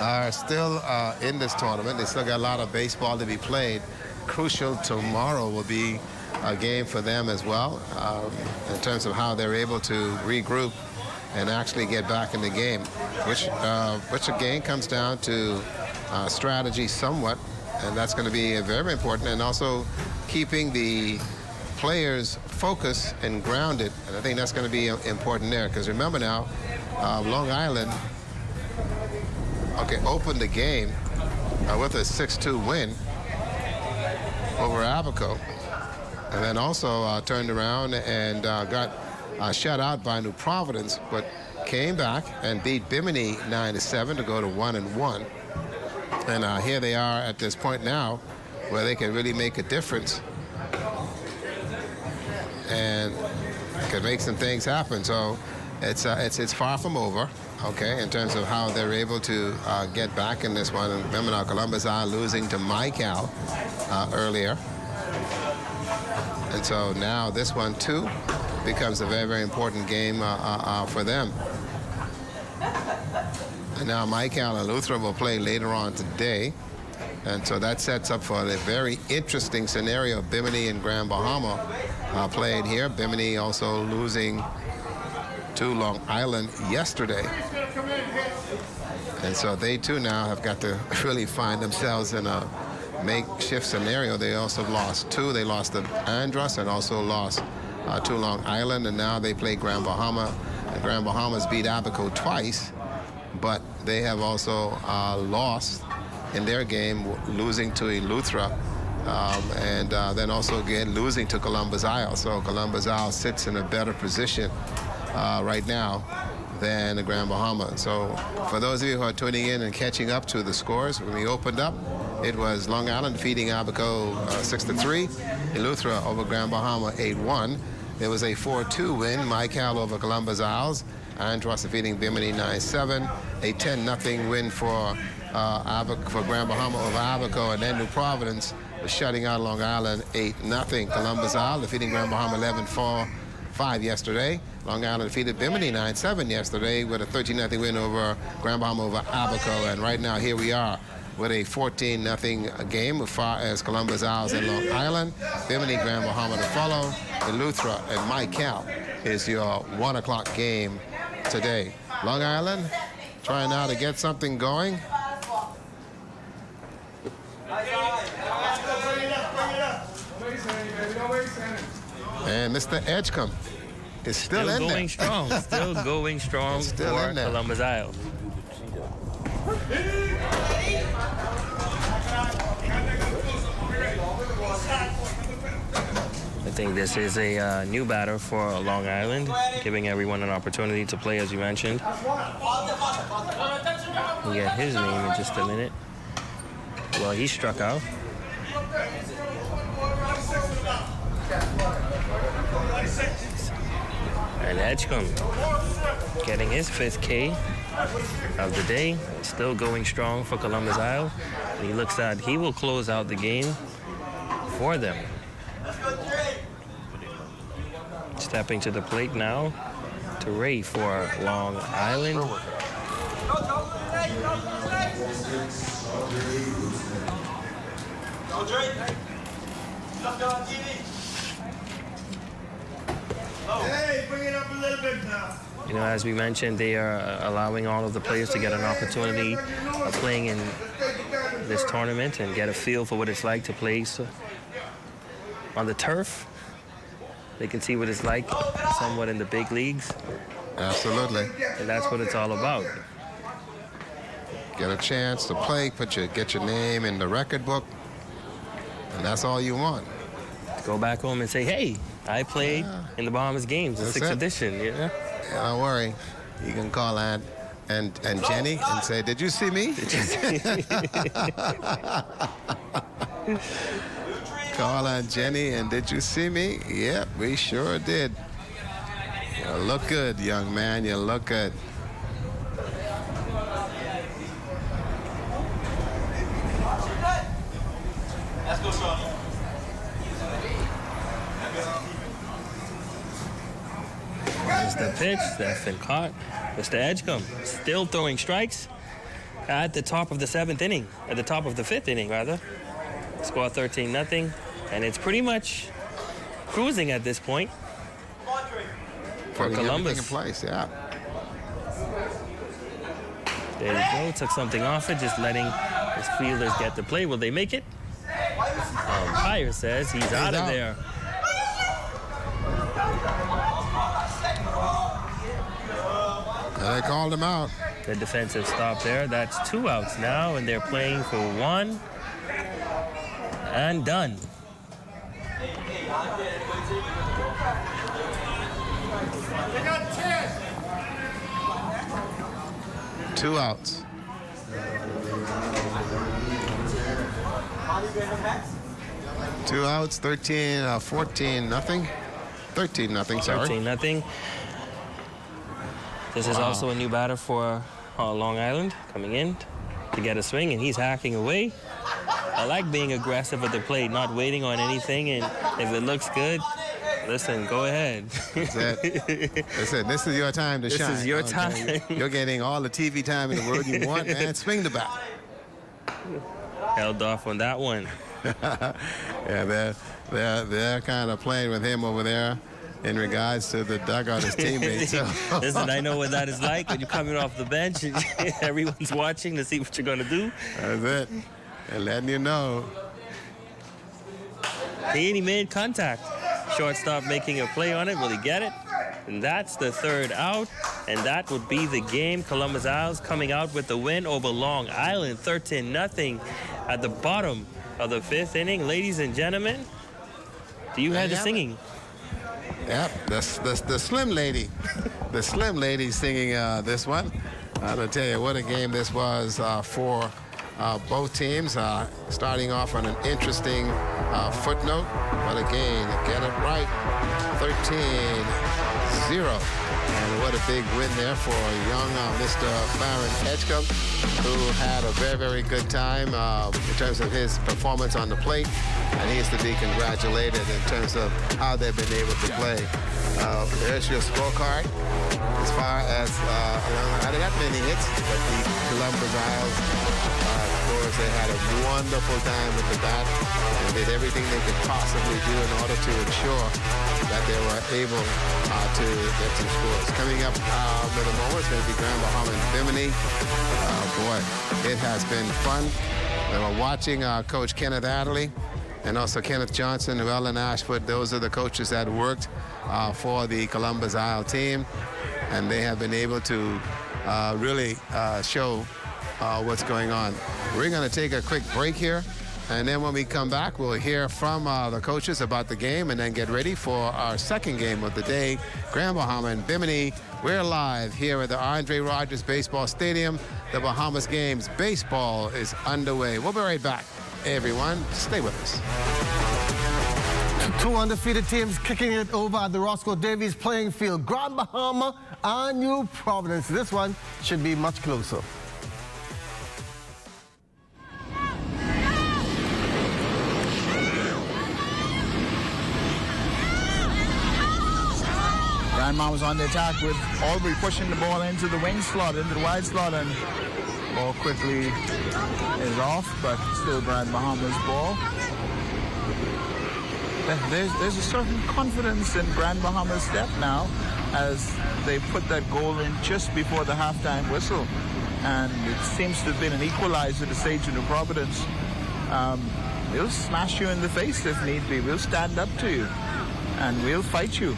are still in this tournament. They still got a lot of baseball to be played. Crucial tomorrow will be a game for them as well in terms of how they're able to regroup and actually get back in the game, which again comes down to strategy somewhat, and that's going to be very important, and also keeping the players focused and grounded, and I think that's going to be important there, because remember now, Long Island opened the game with a 6-2 win over Abaco, and then also turned around and got shut out by New Providence, but came back and beat Bimini 9-7 to go to 1-1. And here they are at this point now where they can really make a difference and can make some things happen. So it's far from over, okay, in terms of how they're able to get back in this one. And remember now, Columbus Isle losing to MyCal earlier. And so now this one, too, becomes a very, very important game for them. And now MyCal and Lutheran will play later on today. And so that sets up for a very interesting scenario. Bimini and Grand Bahama played here. Bimini also losing to Long Island yesterday. And so they, too, now have got to really find themselves in a makeshift scenario. They also lost 2. They lost to Andros and also lost to Long Island, and now they play Grand Bahama. And Grand Bahamas beat Abaco twice, but they have also lost in their game, losing to Eleuthera, and then also again losing to Columbus Isle. So Columbus Isle sits in a better position right now than the Grand Bahama. So for those of you who are tuning in and catching up to the scores, when we opened up, it was Long Island defeating Abaco 6-3, Eleuthera over Grand Bahama 8-1. There was a 4-2 win, MyCal over Columbus Isles, Andros defeating Bimini 9-7, a 10-0 win for Grand Bahama over Abaco, and then New Providence was shutting out Long Island 8-0. Columbus Isle defeating Grand Bahama 11-4-5 yesterday. Long Island defeated Bimini 9-7 yesterday with a 13-0 win over Grand Bahama over Abaco, and right now here we are with a 14-0 game as far as Columbus Isles and Long Island. Bimini, Grand Bahama to follow. Eleuthera and MyCal is your 1 o'clock game today. Long Island trying now to get something going. And Mr. Edgecombe is still in going there. Strong. Still going strong still for in there. Columbus Isle. I think this is a new batter for Long Island, giving everyone an opportunity to play, as you mentioned. We'll get his name in just a minute. Well, he struck out. And Edgecombe getting his 5th K of the day. Still going strong for Columbus Isle. And he looks like he will close out the game for them. Stepping to the plate now to 3 for Long Island. Hey, bring it up a little bit now. You know, as we mentioned, they are allowing all of the players to get an opportunity of playing in this tournament and get a feel for what it's like to play on the turf. They can see what it's like somewhat in the big leagues. Absolutely. And that's what it's all about. Get a chance to play, get your name in the record book, and that's all you want. Go back home and say, hey, I played in the Bahamas games, the 6th edition. Yeah? Yeah, don't worry. You can call Aunt and Jenny and say, did you see me? Did you see Call Aunt Jenny and did you see me? Yep, we sure did. You look good, young man. You look good. Let's go, Sean. There's the pitch, that's been caught. Mr. Edgecombe still throwing strikes at the top of the 7th inning, at the top of the 5th inning, rather. Score 13-0, and it's pretty much cruising at this point for Columbus. In place, yeah. There you go, took something off it, just letting his fielders get to play. Will they make it? Umpire says he's out of there. They called him out. The defensive stop there. That's 2 outs now, and they're playing for 1 and done. Two outs. Two outs, 14-0. 13-0, sorry. 13-0. This is also a new batter for Long Island coming in to get a swing, and he's hacking away. I like being aggressive at the plate, not waiting on anything, and if it looks good, listen, go ahead. Listen, this is your time to shine. This is your time. You're getting all the TV time in the world you want, man. Swing the bat. Held off on that one. Yeah, they're kind of playing with him over there in regards to the dugout, his teammates. Listen, I know what that is like when you're coming off the bench. Everyone's watching to see what you're going to do. That's it. And letting you know. He made contact. Shortstop making a play on it. Will he get it? And that's the 3rd out. And that would be the game. Columbus Isles coming out with the win over Long Island, 13-0 at the bottom of the 5th inning. Ladies and gentlemen, do you have the singing? Yep, the Slim Lady. The Slim Lady singing this one. I'll tell you what a game this was for both teams. Starting off on an interesting footnote, but again, get it right, 13-0. And what a big win there for young Mr. Baron Edgecombe, who had a very, very good time in terms of his performance on the plate. And he is to be congratulated in terms of how they've been able to play. There's your scorecard. As far as, I didn't have many hits, but the Columbus Isles, of course, they had a wonderful time with the bat and did everything they could possibly do in order to ensure that they were able to get some scores. Coming up in a moment, it's going to be Grand Bahama and Bimini. Boy, it has been fun. We were watching Coach Kenneth Adderley and also Kenneth Johnson, Noel and Ashford. Those are the coaches that worked for the Columbus Isle team, and they have been able to really show what's going on. We're going to take a quick break here, and then when we come back, we'll hear from the coaches about the game and then get ready for our second game of the day, Grand Bahama and Bimini. We're live here at the Andre Rogers Baseball Stadium. The Bahamas Games baseball is underway. We'll be right back. Hey, everyone, stay with us. Two undefeated teams kicking it over at the Roscoe Davies playing field. Grand Bahama and New Providence. This one should be much closer. Grand Bahamas on the attack with Albury pushing the ball into the wing slot, into the wide slot, and ball quickly is off, but still Grand Bahamas ball. There's a certain confidence in Grand Bahamas step now as they put that goal in just before the halftime whistle. And it seems to have been an equalizer to say to New Providence, we'll smash you in the face if need be. We'll stand up to you and we'll fight you.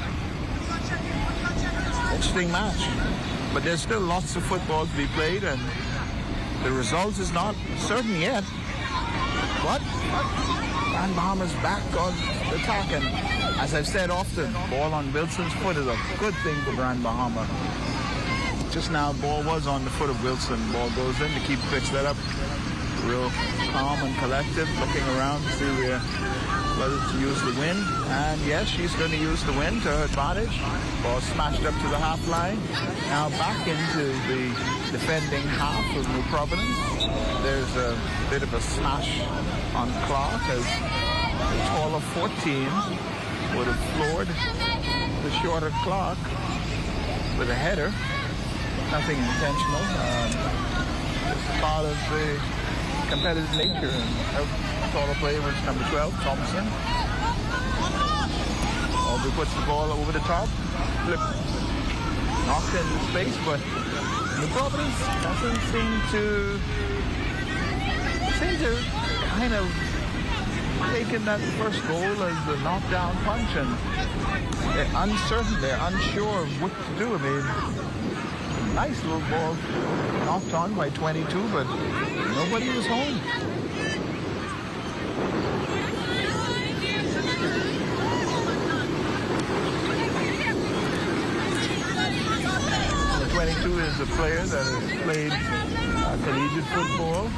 Interesting match. But there's still lots of football to be played and the result is not certain yet. What? Grand Bahamas back on the attack, and as I've said often, ball on Wilson's foot is a good thing for Grand Bahama. Just now, ball was on the foot of Wilson. Ball goes in to keep fix that up. Real calm and collected, looking around to see whether to use the wind. And yes, she's going to use the wind to her advantage. Ball smashed up to the half line. Now back into the defending half of New Providence. There's a bit of a smash on Clark as the taller 14 would have floored the shorter Clark with a header. Nothing intentional. It's part of the competitive nature. And taller player was number 12, Thompson. Albury puts the ball over the top. Flip. Knocked into space, but New Providence doesn't seem to kind of taken that first goal as the knockdown punch, and they're uncertain, they're unsure of what to do. I mean, nice little ball knocked on by 22, but nobody was home. The 22 is a player that has played collegiate football.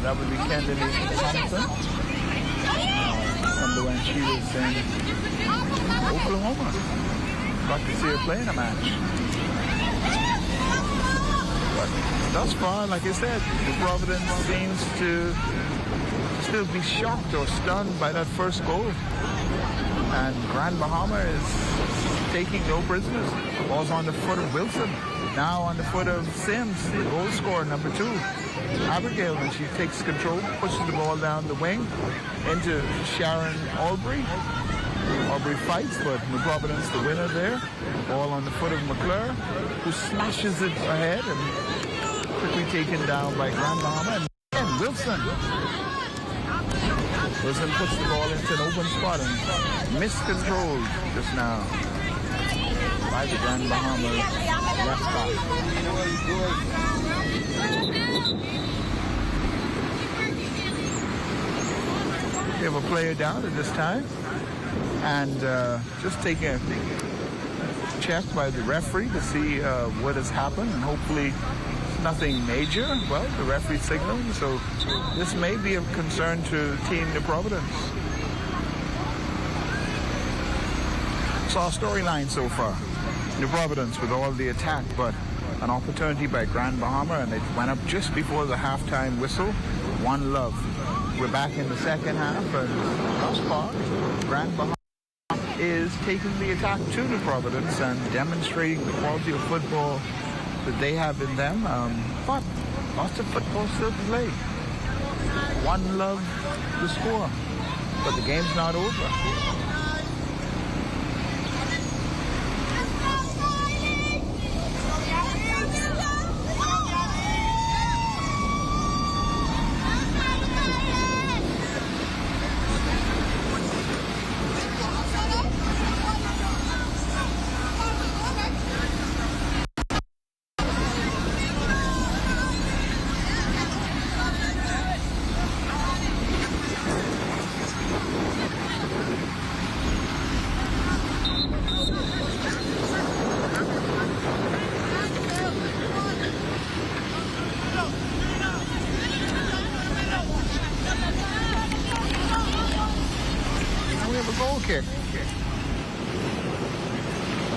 That would be Kendall Thompson. Remember when she was in Oklahoma. Got to see her play in a match. But thus far, like I said, New Providence seems to still be shocked or stunned by that first goal. And Grand Bahama is taking no prisoners. Ball's on the foot of Wilson. Now on the foot of Sims, the goal scorer, number 2. Abigail, when she takes control, pushes the ball down the wing into Sharon Albury. Albury fights, but New Providence the winner there. Ball on the foot of McClure, who smashes it ahead and quickly taken down by Grand Bahama. And Wilson. Wilson puts the ball into an open spot and miscontrolled just now by the Grand Bahama left back. We have a player down at this time, and just taking a check by the referee to see what has happened, and hopefully nothing major. Well, the referee signaling, so this may be of concern to Team New Providence. Saw a storyline so far. New Providence with all the attack, but an opportunity by Grand Bahama, and it went up just before the halftime whistle. 1-0. We're back in the second half, and thus far, Grand Bahama is taking the attack to New Providence and demonstrating the quality of football that they have in them, but lots of football still to play. 1-0 the score, but the game's not over.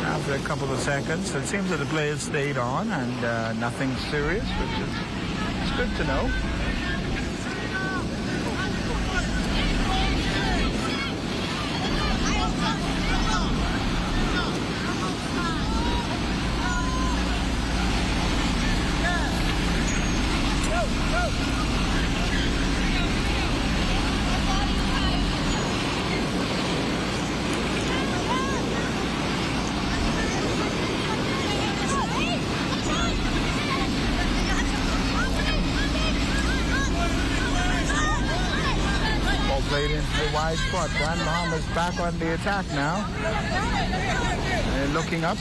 After a couple of seconds, it seems that the players stayed on and nothing serious, which is good to know. wide spot. Grand Bahamas back on the attack now. And looking up.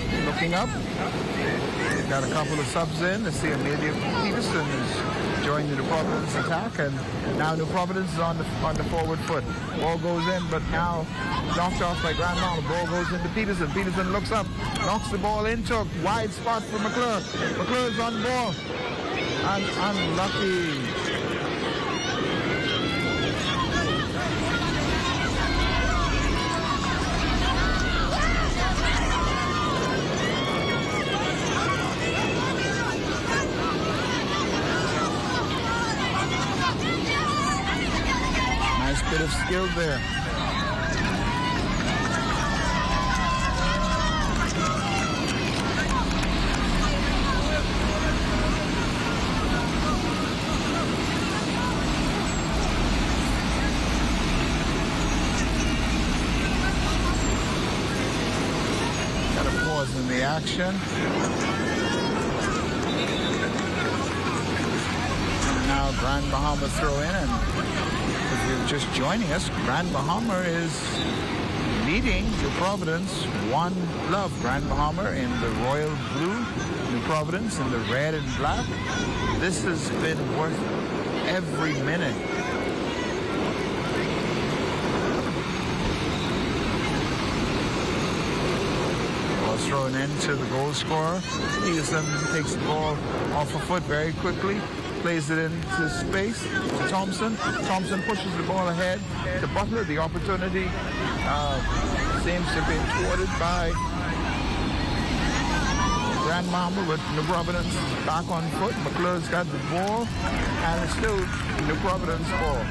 Got a couple of subs in. Let's see, Amelia Peterson is joining the Providence attack, and now New Providence is on the forward foot. Ball goes in, but now knocked off by Grand Bahama. Ball goes into Peterson. Peterson looks up, knocks the ball into a wide spot for McClure. McClure's on the ball. And unlucky. Nice bit of skill there. Got a pause in the action. And now Grand Bahama throw in, and if you're just joining us, Grand Bahama is leading New Providence 1-0. Grand Bahama in the royal blue, New Providence in the red and black. This has been worth every minute. Ball thrown into the goal scorer. Peterson takes the ball off a foot very quickly. Plays it into space to Thompson. Thompson pushes the ball ahead to Butler. The opportunity seems to be thwarted by Grand Bahama with New Providence back on foot. McClure's got the ball, and it's still New Providence ball.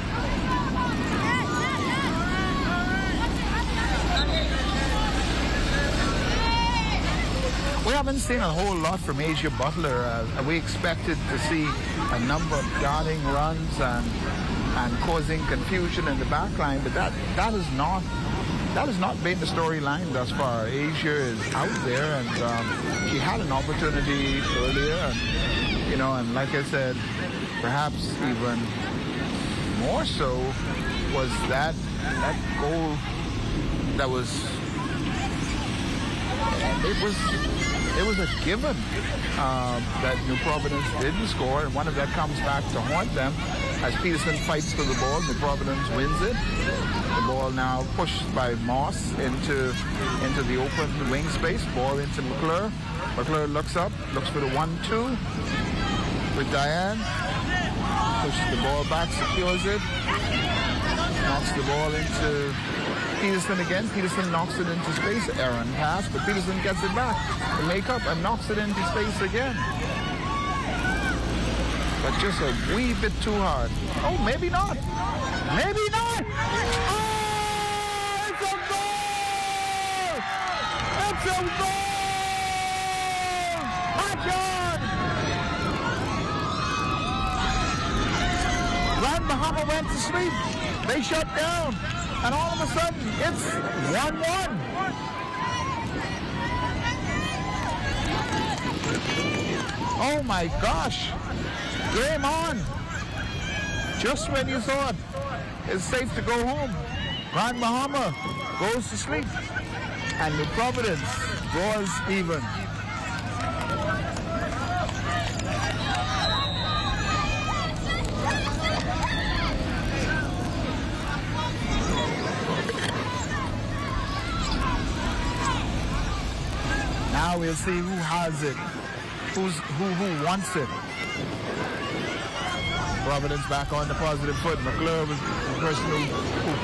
We haven't seen a whole lot from Asia Butler. We expected to see a number of darting runs and causing confusion in the back line, but that has not been the storyline thus far. Asia is out there, and she had an opportunity earlier, and and like I said, perhaps even more so was that goal that was. It was a given that New Providence didn't score, and one of that comes back to haunt them as Peterson fights for the ball. New Providence wins it. The ball now pushed by Moss into the open wing space. Ball into McClure. McClure looks up, looks for the 1-2 with Diane. Pushes the ball back, secures it. Knocks the ball into Peterson again. Peterson knocks it into space. Aaron pass, but Peterson gets it back to make up and knocks it into space again. But just a wee bit too hard. Oh, maybe not. Maybe not. Oh, it's a goal! It's a goal! Backyard! Grand Bahama went to sleep. They shut down. And all of a sudden, it's 1-1. Oh my gosh. Game on. Just when you thought it's safe to go home, Grand Bahama goes to sleep. And New Providence draws even. Now we'll see who has it, who wants it. Providence back on the positive foot. McClure was the person who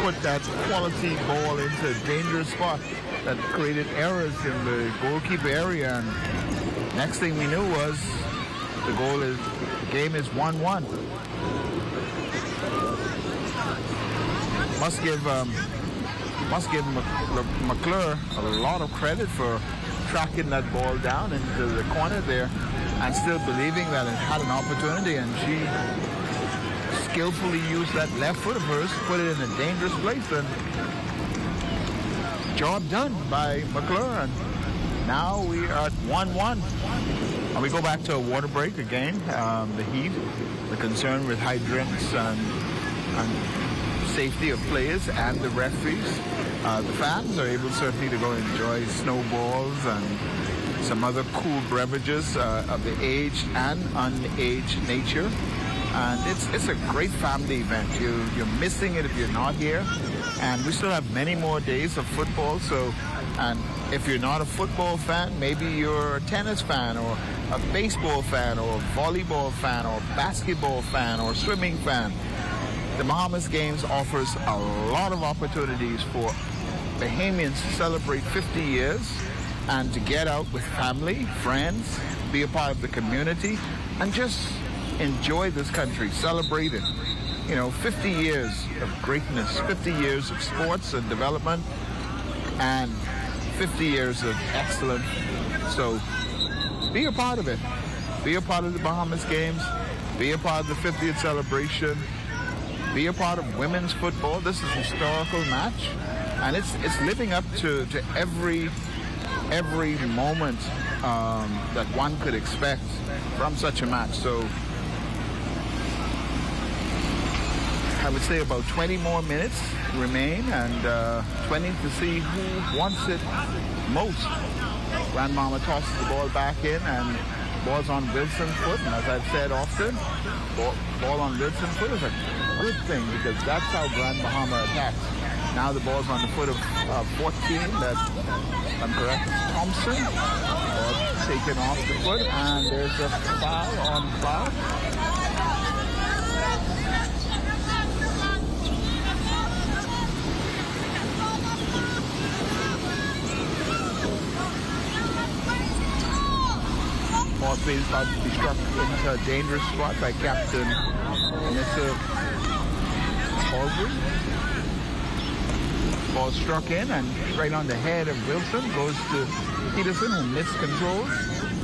put that quality ball into a dangerous spot that created errors in the goalkeeper area. And next thing we knew was the game is 1-1. Must give McClure a lot of credit for tracking that ball down into the corner there and still believing that it had an opportunity, and she skillfully used that left foot of hers, put it in a dangerous place, and job done by McClure. And now we are at 1-1. And we go back to a water break again. The heat, the concern with hydrants and safety of players and the referees. The fans are able certainly to go enjoy snowballs and some other cool beverages of the aged and unaged nature. And it's a great family event. You're missing it if you're not here. And we still have many more days of football. And if you're not a football fan, maybe you're a tennis fan or a baseball fan or a volleyball fan or a basketball fan or a swimming fan. The Bahamas Games offers a lot of opportunities for Bahamians to celebrate 50 years and to get out with family, friends, be a part of the community, and just enjoy this country, celebrate it. 50 years of greatness, 50 years of sports and development, and 50 years of excellence. So be a part of it. Be a part of the Bahamas Games. Be a part of the 50th celebration. Be a part of women's football. This is a historical match, and it's living up to every moment that one could expect from such a match. So I would say about 20 more minutes remain, and 20 to see who wants it most. Grand Mama tosses the ball back in, and ball's on Wilson's foot. And as I've said often, ball on Wilson's foot is a good thing, because that's how Grand Bahama attacks. Now the ball's on the foot of 14, that's, I'm correct, Thompson. Ball taken off the foot, and there's a foul on foul. Ball is about to be struck into a dangerous spot by Captain Mr. Aubrey. Ball struck in and right on the head of Wilson, goes to Peterson, who miscontrols,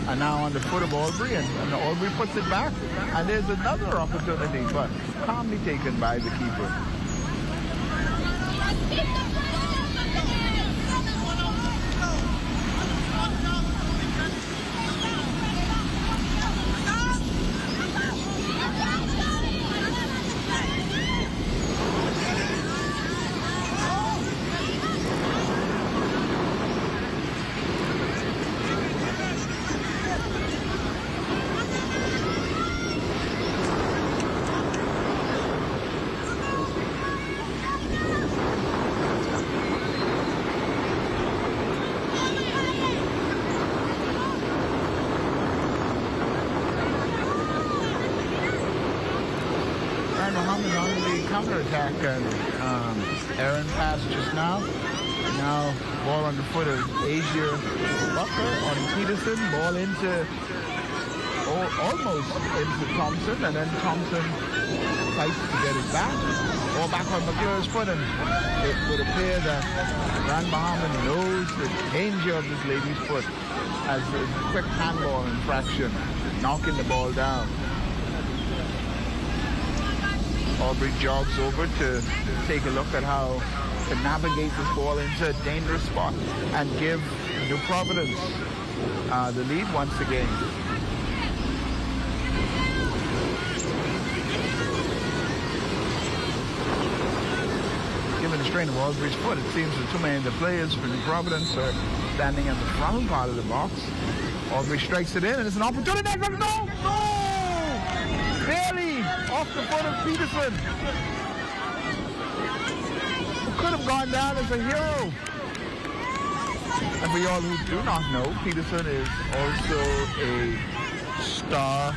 and now on the foot of Aubrey, and Aubrey puts it back, and there's another opportunity, but calmly taken by the keeper. Counterattack, and Aaron passed just now. Now ball on the foot of Asia Bucker on Peterson. Ball into almost into Thompson, and then Thompson fights to get it back. Ball back on McClure's foot, and it would appear that Grand Bahama knows the danger of this lady's foot as a quick handball infraction, knocking the ball down. Aubrey jogs over to take a look at how to navigate this ball into a dangerous spot and give New Providence the lead once again. Given the strain of Aubrey's foot, it seems that too many of the players for New Providence are standing at the front part of the box. Aubrey strikes it in, and it's an opportunity. No! Barely off the foot of Peterson, who could have gone down as a hero. And for y'all who do not know, Peterson is also a star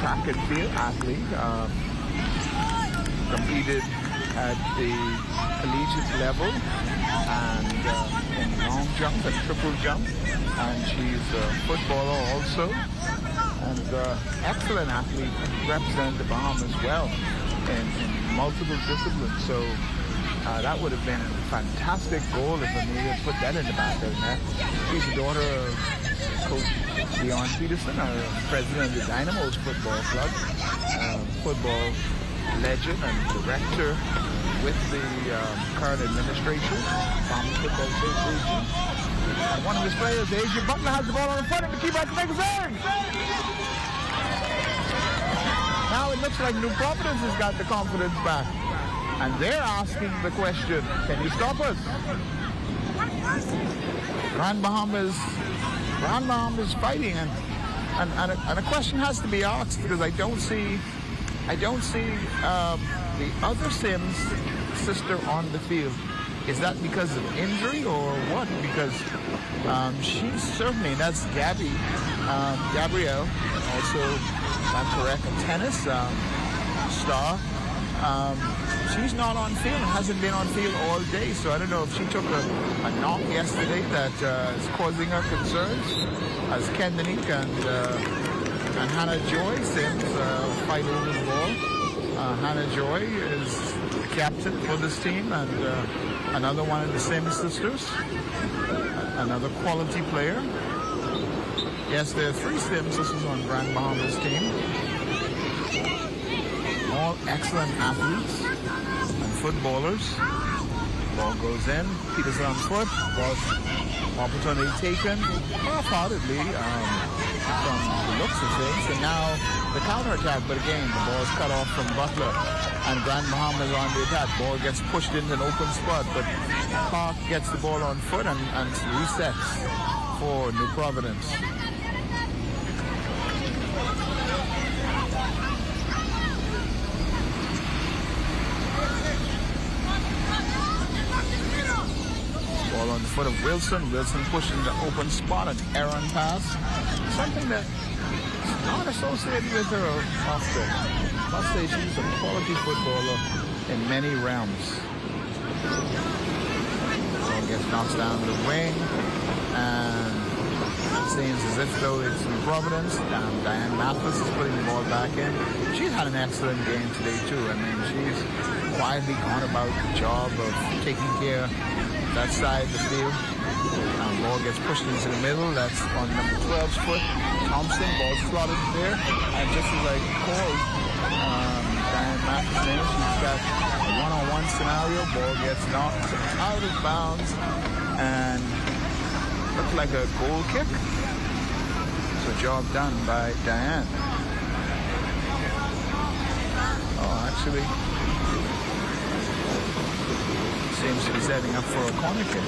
track and field athlete. Competed at the collegiate level and in long jump and triple jump. And she's a footballer also. And excellent athlete, represented the Bahamas well in multiple disciplines. So that would have been a fantastic goal if Amelia put that in the back of the net. She's the daughter of Coach Leon Peterson, president of the Dynamos Football Club, football legend and director with the current administration, Bahamas Football Association. And one of his players, Asia Butler, has the ball on the front, and the keeper has to make a save. Now it looks like New Providence has got the confidence back. And they're asking the question, can you stop us? Grand Bahamas fighting, and a question has to be asked, because I don't see the other Sims sister on the field. Is that because of injury or what? Because she's certainly, that's Gabby, Gabrielle, also, if I'm correct, a tennis star. She's not on field and hasn't been on field all day, so I don't know if she took a knock yesterday that is causing her concerns, as Kendanique and Hannah Joy Sims fight over the ball. Hannah Joy is the captain for this team, and another one of the Sims sisters, another quality player. Yes, there are 3 Sims sisters on Grand Bahamas team. All excellent athletes and footballers. Ball goes in, Peterson on foot, ball opportunity taken half-heartedly from the looks of things, and now the counter-attack, but again, the ball is cut off from Butler, and Grand Bahamas on the attack. Ball gets pushed into an open spot, but Park gets the ball on foot and resets for New Providence. Ball on the foot of Wilson. Wilson pushing the open spot, an errant pass. Something that is not associated with her often. I must say she's a quality footballer in many realms. Ball gets knocked down the wing, and it seems as if though it's New Providence. Diane Mathis is putting the ball back in. She's had an excellent game today too. I mean, she's quietly gone about the job of taking care that side of the field. Ball gets pushed into the middle. That's on number 12's foot. Thompson, ball slotted there. And just as I called Diane Mathis' name, she's got a one-on-one scenario. Ball gets knocked out of bounds and looks like a goal kick. So job done by Diane. Oh, actually, seems to be setting up for a corner kick.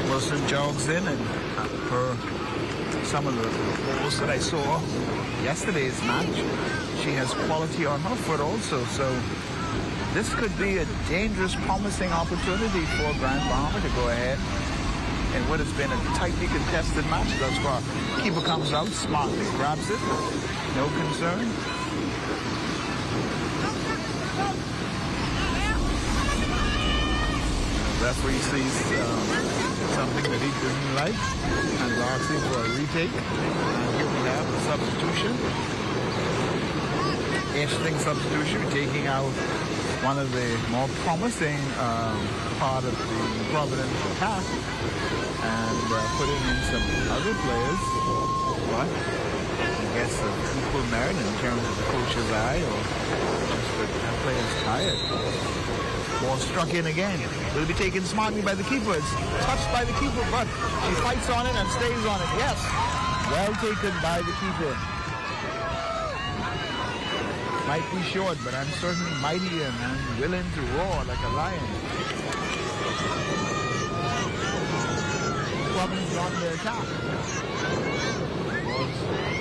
Wilson jogs in, and for some of the goals that I saw yesterday's match, she has quality on her foot also. So this could be a dangerous, promising opportunity for Grand Bahama to go ahead in what has been a tightly contested match thus far. Keeper comes out, smartly grabs it, no concern. Referee sees something that he didn't like and is asking for a retake. And here we have a substitution. Interesting substitution, taking out one of the more promising part of the Providence attack and putting in some other players. But I guess of equal merit in terms of the coach's eye, or just that player's tired. Ball struck in again. Will be taken smartly by the keeper. It's touched by the keeper, but she fights on it and stays on it. Yes, well taken by the keeper. Might be short, but I'm certainly mighty and willing to roar like a lion. Providence on the attack.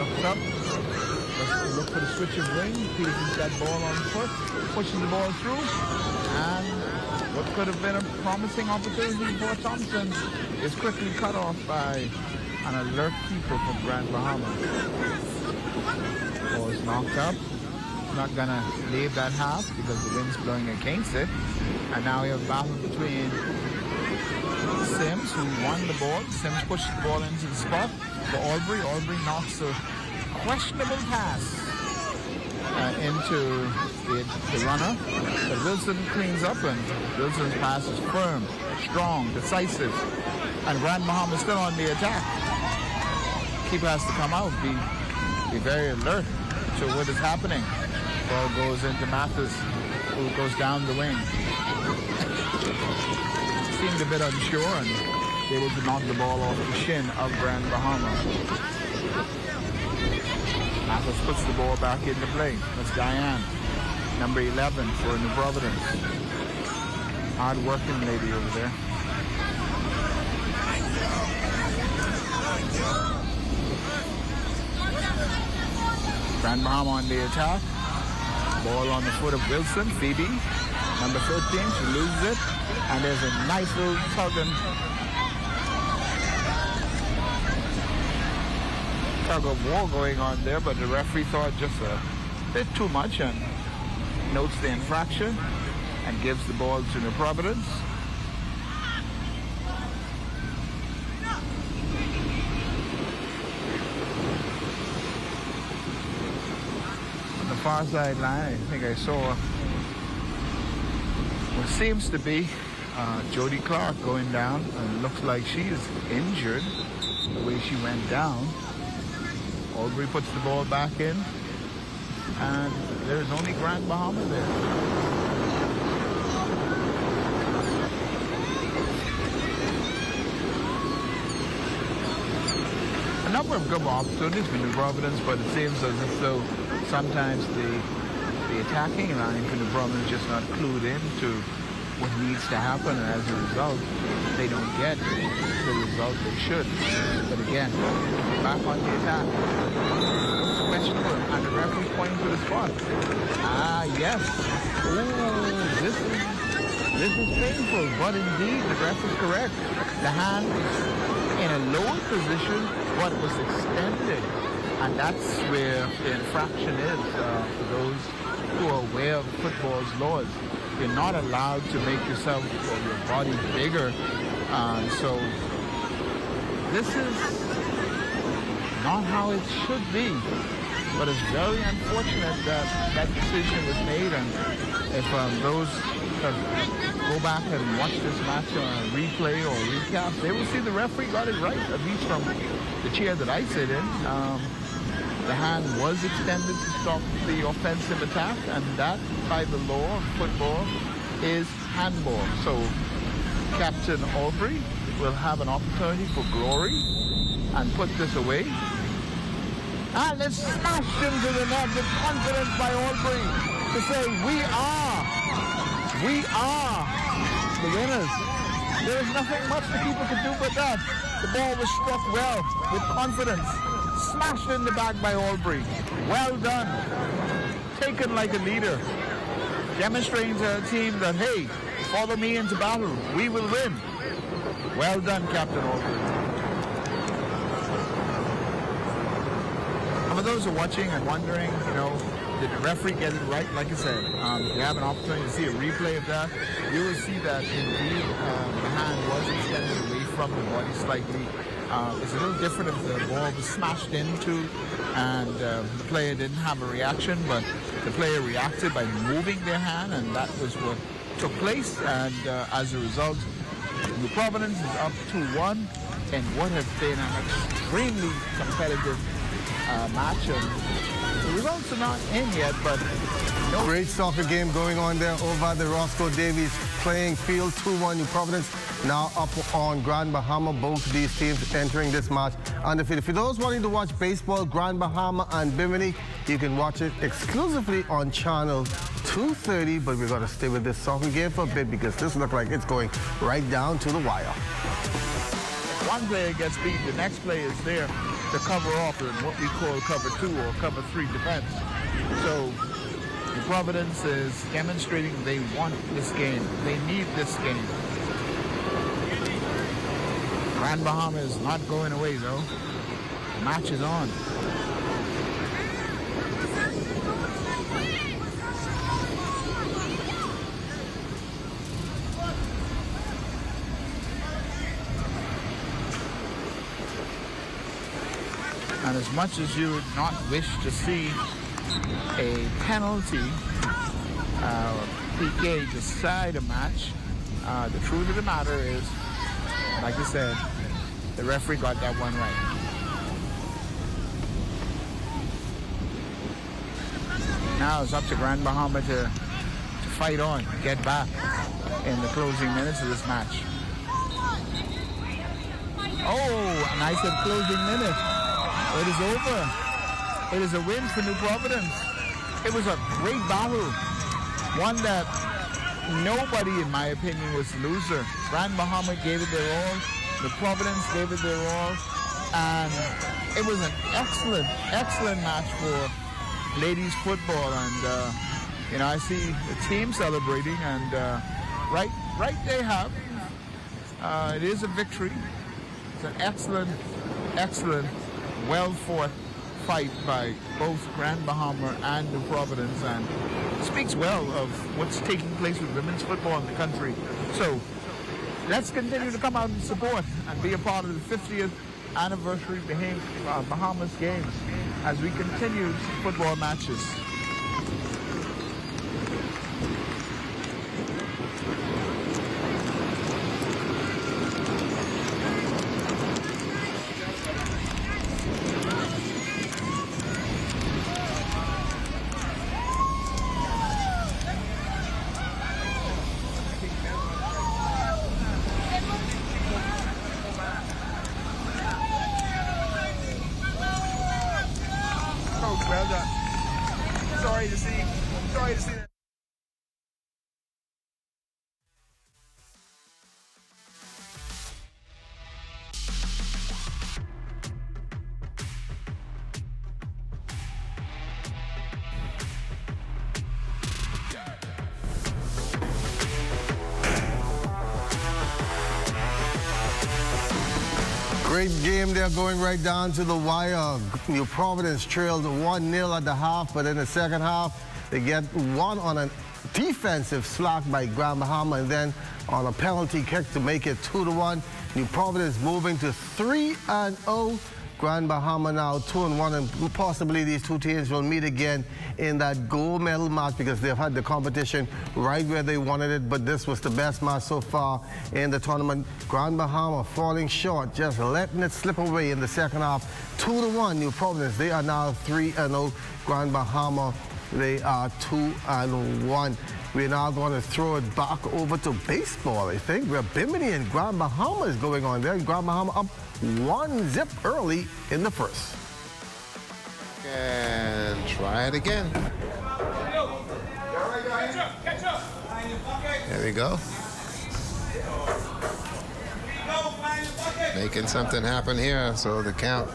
Ball's up. Look for the switch of wing. Peterson's got ball on foot, pushes the ball through, and what could have been a promising opportunity for Thompson is quickly cut off by an alert keeper from Grand Bahama. Ball is knocked up. Not gonna leave that half because the wind's blowing against it. And now we have a battle between Sims, who won the ball. Sims pushed the ball into the spot for Aubrey. Aubrey knocks a questionable pass into the runner. But Wilson cleans up, and Wilson's pass is firm, strong, decisive. And Grand Bahama is still on the attack. Keeper has to come out, be very alert to what is happening. Ball goes into Mathis, who goes down the wing. Seemed a bit unsure and able to knock the ball off the shin of Grand Bahama. Mathis puts the ball back into play. That's Diane, number 11 for New Providence. Hard-working lady over there. Grand Bahama on the attack. Ball on the foot of Wilson. Phoebe, number 13, she loses it. And there's a nice little tug of war going on there, but the referee thought just a bit too much and notes the infraction and gives the ball to New Providence. Far sideline, I think I saw what seems to be Jody Clark going down, and it looks like she is injured the way she went down. Aubrey puts the ball back in, and there's only Grand Bahama there. A number of good opportunities for New Providence, but it seems as if though sometimes the attacking line for New Providence just not clued into what needs to happen, and as a result, they don't get the result they should. But again, back on the attack. Questionable, and the referee pointing to the spot. Ah, yes. Ooh, this is painful, but indeed, the ref is correct. The hand was in a lower position, but was extended. And that's where the infraction is for those who are aware of football's laws. You're not allowed to make yourself or your body bigger. So this is not how it should be. But it's very unfortunate that that decision was made. And if those go back and watch this match on a replay or recap, they will see the referee got it right, at least from the chair that I sit in. The hand was extended to stop the offensive attack, and that, by the law of football, is handball. So Captain Aubrey will have an opportunity for glory and put this away. And it's smashed into the net with confidence by Aubrey to say, we are the winners. There is nothing much the keeper could do but that. The ball was struck well with confidence. Smashed in the back by Aubrey. Well done. Taken like a leader. Demonstrating to the team that, hey, follow me into battle. We will win. Well done, Captain Aubrey. And for those who are watching and wondering, did the referee get it right? Like I said, if you have an opportunity to see a replay of that, you will see that indeed the hand was extended away from the body slightly. It's a little different if the ball was smashed into and the player didn't have a reaction, but the player reacted by moving their hand, and that was what took place. And as a result, New Providence is up 2-1 in what has been an extremely competitive match. And the results are not in yet, but great soccer game going on there over at the Roscoe Davies playing field. 2-1 New Providence now up on Grand Bahama. Both these teams entering this match undefeated. For those wanting to watch baseball, Grand Bahama and Bimini, you can watch it exclusively on channel 230, but we're going to stay with this soccer game for a bit because this looks like it's going right down to the wire. If one player gets beat, the next player is there to cover off in what we call cover 2 or cover 3 defense. So New Providence is demonstrating they want this game. They need this game. Grand Bahama is not going away, though. The match is on. And as much as you would not wish to see a penalty PK decide a match, the truth of the matter is, like I said, the referee got that one right. Now it's up to Grand Bahama to fight on, get back in the closing minutes of this match. Oh, a nice and closing minute. It is over. It is a win for New Providence. It was a great battle. One that nobody, in my opinion, was the loser. Grand Bahama gave it their all. New Providence gave it their all. And it was an excellent, excellent match for ladies football. And, I see the team celebrating. And right they have. It is a victory. It's an excellent, excellent, well-fought fight by both Grand Bahama and New Providence, and speaks well of what's taking place with women's football in the country. So let's continue to come out and support and be a part of the 50th anniversary Bahamas Games as we continue football matches. Well done. Sorry to see that. Great game there, going right down to the wire. New Providence trailed 1-0 at the half, but in the second half, they get one on a defensive slack by Grand Bahama, and then on a penalty kick to make it 2-1. New Providence moving to 3-0. Grand Bahama now 2-1, and possibly these two teams will meet again in that gold medal match because they've had the competition right where they wanted it, but this was the best match so far in the tournament. Grand Bahama falling short, just letting it slip away in the second half. 2-1, New Providence, they are now 3-0. Grand Bahama, they are 2-1. We're now going to throw it back over to baseball, I think, where Bimini and Grand Bahama is going on there. Grand Bahama up 1-0 early in the first. And try it again. There we go. Making something happen here, so the count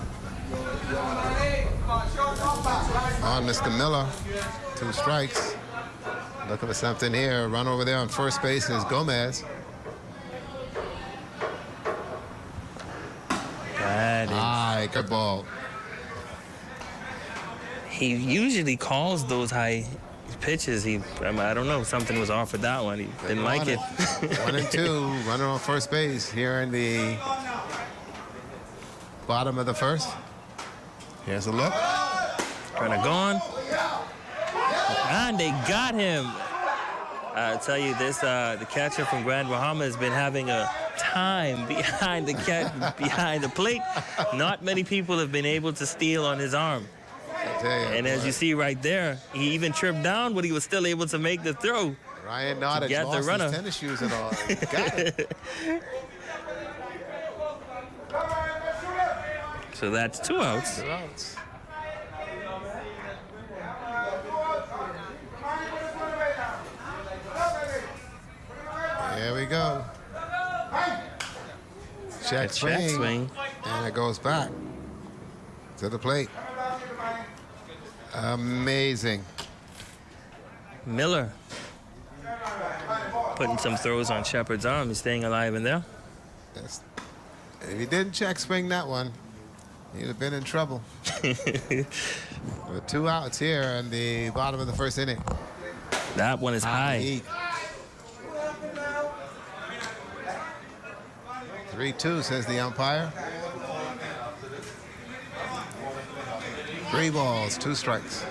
on Mr. Miller. 2 strikes. Looking for something here. Run over there on first base is Gomez. High, good ball. He usually calls those high pitches. I don't know, something was off with that one. He didn't like it. 1-2, runner on first base here in the bottom of the first. Here's a look. Runner gone. And they got him. I'll tell you this, the catcher from Grand Bahama has been having a time behind the plate. Not many people have been able to steal on his arm. And as you see right there, he even tripped down, but he was still able to make the throw. Ryan Nottage lost the runner. his tennis shoes and all. Got it. So that's 2 outs. 2 outs. There we go. Check swing. And it goes back to the plate. Amazing. Miller putting some throws on Shepard's arm. He's staying alive in there. If he didn't check swing that one, he'd have been in trouble. With 2 outs here in the bottom of the first inning. That one is high. 3-2, says the umpire. 3 balls, 2 strikes.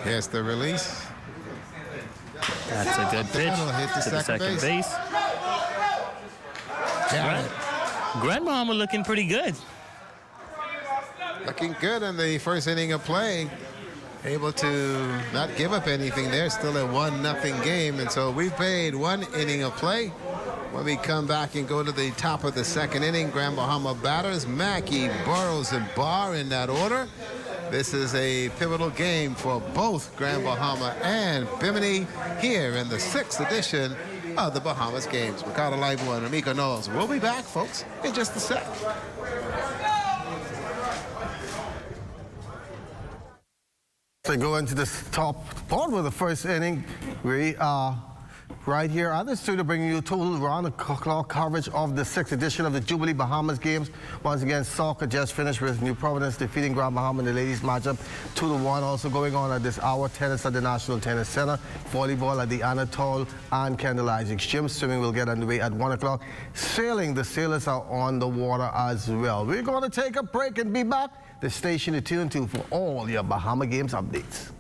Here's the release. That's a good pitch hit to the second base. Grand Bahama looking pretty good. Looking good in the first inning of play. Able to not give up anything there. Still a 1-0 game. And so we've played 1 inning of play. When we come back and go to the top of the second inning, Grand Bahama batters, Mackey, Burrows, and Barr in that order. This is a pivotal game for both Grand Bahama and Bimini here in the 6th edition of the Bahamas Games. Ricardo Leibo and Amico Knowles. We'll be back, folks, in just a sec. To go into this top part of the first inning, we are right here at the studio bringing you total round-the-clock coverage of the 6th edition of the Jubilee Bahamas Games. Once again, soccer just finished with New Providence defeating Grand Bahama in the ladies matchup 2-1. Also going on at this hour, tennis at the National Tennis Center, volleyball at the Anatole and Kendall Isaacs Gym. Swimming will get underway at 1 o'clock. Sailing, the sailors are on the water as well. We're going to take a break and be back. The station to tune to for all your Bahama Games updates.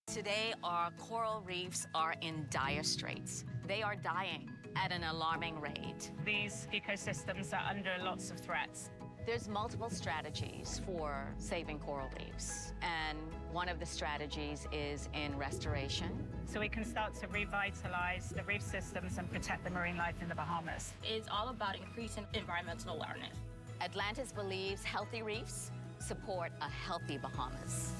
Today, our coral reefs are in dire straits. They are dying at an alarming rate. These ecosystems are under lots of threats. There's multiple strategies for saving coral reefs, and one of the strategies is in restoration. So we can start to revitalize the reef systems and protect the marine life in the Bahamas. It's all about increasing environmental awareness. Atlantis believes healthy reefs support a healthy Bahamas.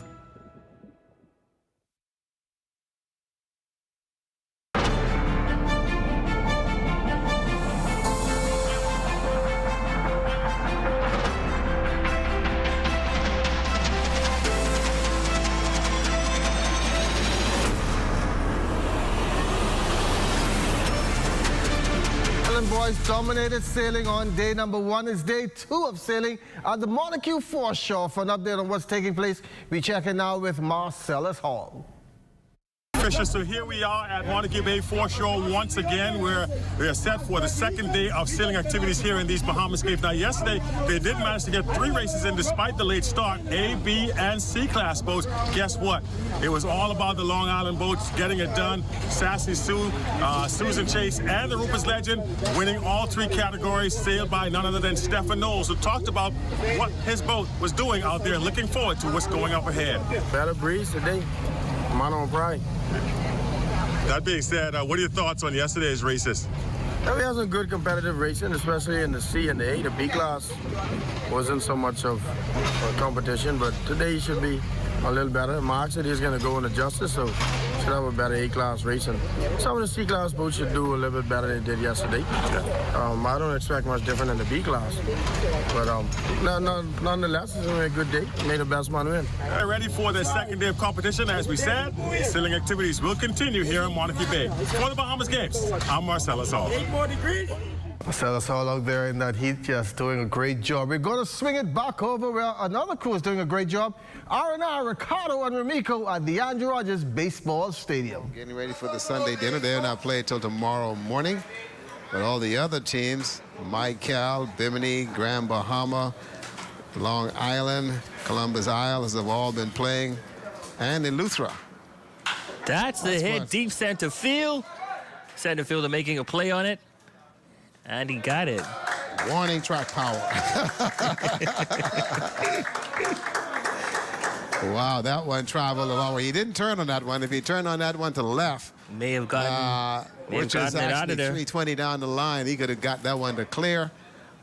Boys dominated sailing on day number 1. It's day 2 of sailing at the Montague foreshore. For an update on what's taking place, we check in now with Marcellus Hall. So here we are at Montague Bay foreshore once again, where we are set for the second day of sailing activities here in these Bahamas Games. Now, yesterday, they did manage to get 3 races in despite the late start, A, B, and C class boats. Guess what? It was all about the Long Island boats getting it done. Sassy Sue, Susan Chase, and the Rupert's Legend winning all 3 categories, sailed by none other than Stephen Knowles, who talked about what his boat was doing out there and looking forward to what's going up ahead. Better breeze today. Mono pride. That being said, what are your thoughts on yesterday's races? Yeah, we had some good competitive racing, especially in the C and the A. The B class wasn't so much of a competition, but today should be a little better. Mark said he's going to go into justice, so should have a better A class racing. Some of the C class boats should do a little bit better than they did yesterday. I don't expect much different in the B class, but nonetheless, it's going to be a good day. May the best man win. Ready for the second day of competition. As we said, sailing activities will continue here in Montague Bay. For the Bahamas Games, I'm Marcellus Hall. 8 more degrees. Marcellus Hall out there in that heat, just doing a great job. We're going to swing it back over where another crew is doing a great job. R&R, Ricardo, and Ramico at the Andrew Rogers Baseball Stadium. Getting ready for the Sunday dinner. They're not playing till tomorrow morning. But all the other teams, Mical, Bimini, Grand Bahama, Long Island, Columbus Isles have all been playing, and Eleuthera. That's the hit, deep center field. Center fielder making a play on it. And he got it. Warning track power. Wow, that one traveled a long way. He didn't turn on that one. If he turned on that one to the left, may have gotten which is it out actually of there. 320 down the line, he could have got that one to clear.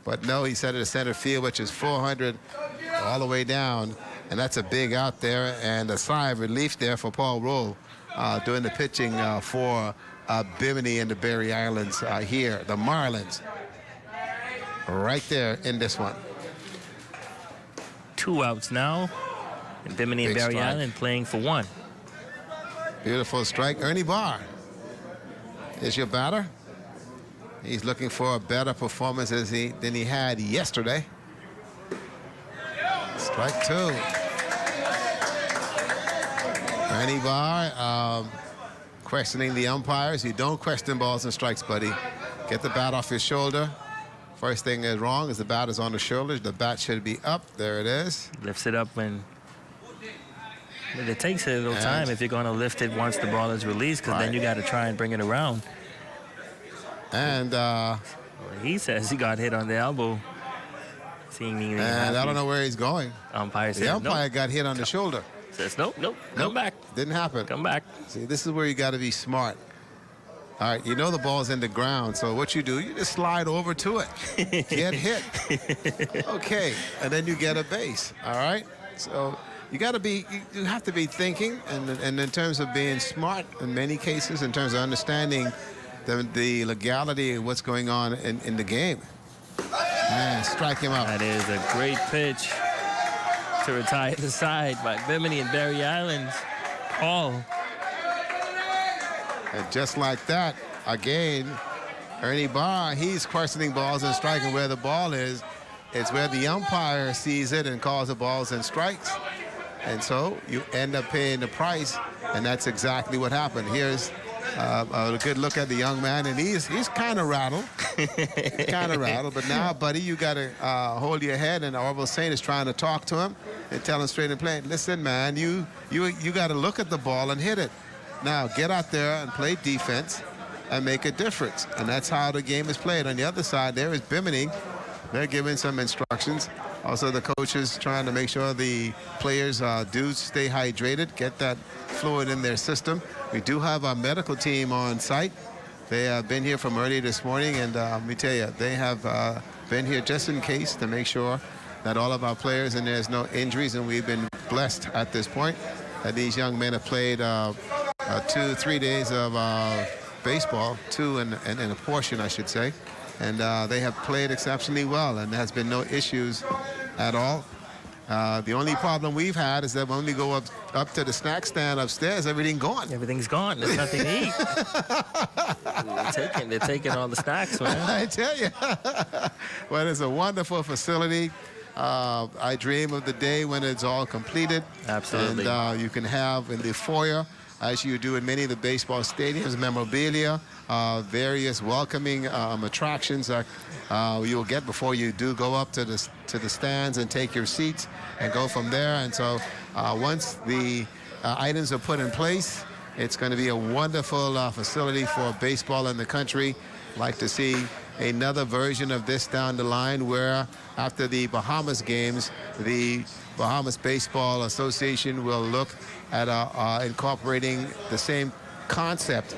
But no, he set it to center field, which is 400 all the way down. And that's a big out there, and a sigh of relief there for Paul Rowe doing the pitching for Bimini and the Berry Islands here, the Marlins, right there in this one. 2 outs now. And Bimini and Big Barry strike. Island playing for 1. Beautiful strike. Ernie Barr is your batter. He's looking for a better performance than he had yesterday. Strike 2. Ernie Barr questioning the umpires. You don't question balls and strikes, buddy. Get the bat off your shoulder. First thing is wrong is the bat is on the shoulders. The bat should be up. There it is. Lifts it up when... It takes a little time if you're going to lift it once the ball is released, because then you got to try and bring it around. And he says he got hit on the elbow. And I don't know where he's going. Umpire says, the umpire got hit on the shoulder. Says, nope, come back. Didn't happen. Come back. See, this is where you got to be smart. All right, you know the ball's in the ground, so what you do, you just slide over to it. Get hit. Okay, and then you get a base, all right? So you got to be, you have to be thinking, and in terms of being smart in many cases, in terms of understanding the legality of what's going on in the game. Man, strike him out. That is a great pitch to retire the side by Bimini and Barry Islands. Paul. And just like that, again, Ernie Barr, he's questioning balls and striking where the ball is. It's where the umpire sees it and calls the balls and strikes. And so you end up paying the price, and that's exactly what happened. Here's a good look at the young man, and he's kind of rattled. Kind of rattled, but now, buddy, you got to hold your head, and Orville Saint is trying to talk to him and tell him straight and plain, listen, man, you got to look at the ball and hit it. Now, get out there and play defense and make a difference. And that's how the game is played. On the other side, there is Bimini. They're giving some instructions. Also, the coaches trying to make sure the players do stay hydrated, get that fluid in their system. We do have our medical team on site. They have been here from early this morning, and let me tell you, they have been here just in case to make sure that all of our players and there's no injuries, and we've been blessed at this point that these young men have played 2-3 days of baseball, two and a portion, I should say. And they have played exceptionally well, and there has been no issues at all. The only problem we've had is that when we go up to the snack stand upstairs, everything's gone. Everything's gone. There's nothing to eat. They're taking all the snacks, man. I tell you. Well, it's a wonderful facility. I dream of the day when it's all completed. Absolutely. And you can have in the foyer, as you do in many of the baseball stadiums, memorabilia, various welcoming attractions that you'll get before you do go up to the stands and take your seats and go from there. And so once the items are put in place, it's going to be a wonderful facility for baseball in the country. Like to see another version of this down the line, where after the Bahamas games, the Bahamas Baseball Association will look at incorporating the same concept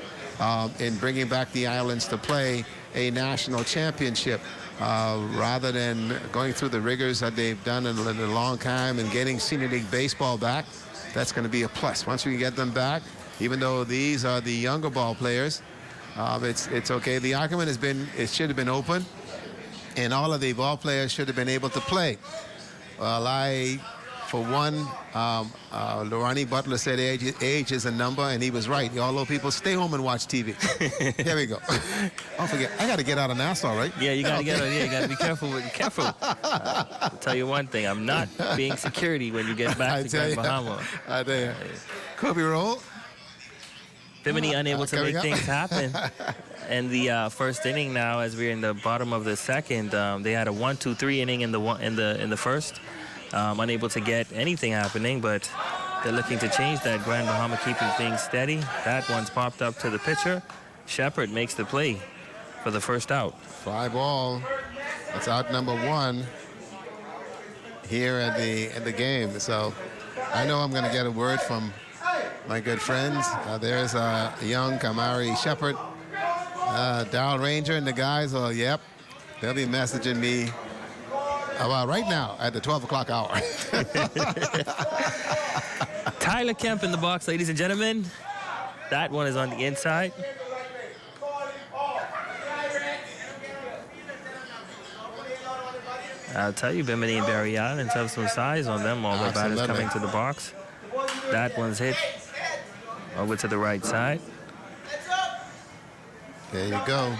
in bringing back the islands to play a national championship, rather than going through the rigors that they've done in a long time and getting senior league baseball back. That's going to be a plus. Once we get them back, even though these are the younger ball players, it's okay. The argument has been it should have been open, and all of the ball players should have been able to play. Well, for one, Lorani Butler said age is a number, and he was right. All those people stay home and watch TV. Here we go. Don't forget, I got to get out of Nassau, right? Yeah, you got to get out. Yeah, you got to be careful. I'll tell you one thing. I'm not being security when you get back to Grand Bahama. I tell you. Kobe roll. Bimini unable to make things happen. And the first inning now, as we're in the bottom of the second, they had a 1-2-3 inning in the first. Unable to get anything happening, but they're looking to change that. Grand Bahama keeping things steady. That one's popped up to the pitcher. Shepard makes the play for the first out. Fly ball. That's out number 1 here at the game. So I know I'm going to get a word from my good friends. There's a young Kamari Shepard, Dow Ranger, and the guys. Yep, they'll be messaging me about right now at the 12 o'clock hour. Tyler Kemp in the box, ladies and gentlemen. That one is on the inside. I'll tell you, Bimini and Barry Islands have some size on them. All the batters coming to the box. That one's hit over to the right side. There you go.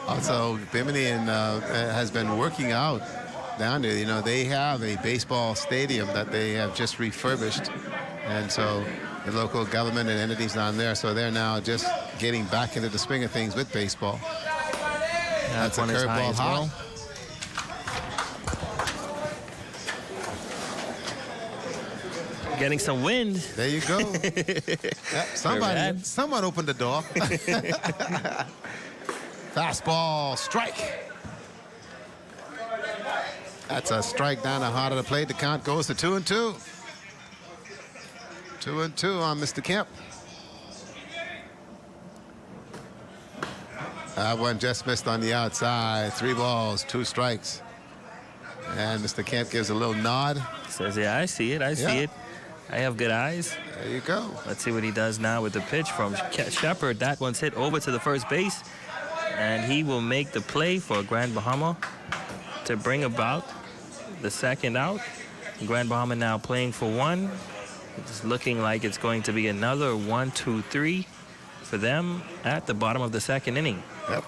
Also, Bimini has been working out down there. You know, they have a baseball stadium that they have just refurbished. And so the local government and entities down there, so they're now just getting back into the swing of things with baseball. That's a curveball high. Getting some wind. There you go. Someone opened the door. Fastball, strike. That's a strike down the heart of the plate. The count goes to 2-2. 2-2 on Mr. Kemp. That one just missed on the outside. 3 balls, 2 strikes. And Mr. Kemp gives a little nod. Says, yeah, I see it. I see it. I have good eyes. There you go. Let's see what he does now with the pitch from Shepard. That one's hit over to the first base. And he will make the play for Grand Bahama to bring about the second out. Grand Bahama now playing for 1. It's looking like it's going to be another 1-2-3 for them at the bottom of the second inning. Yep.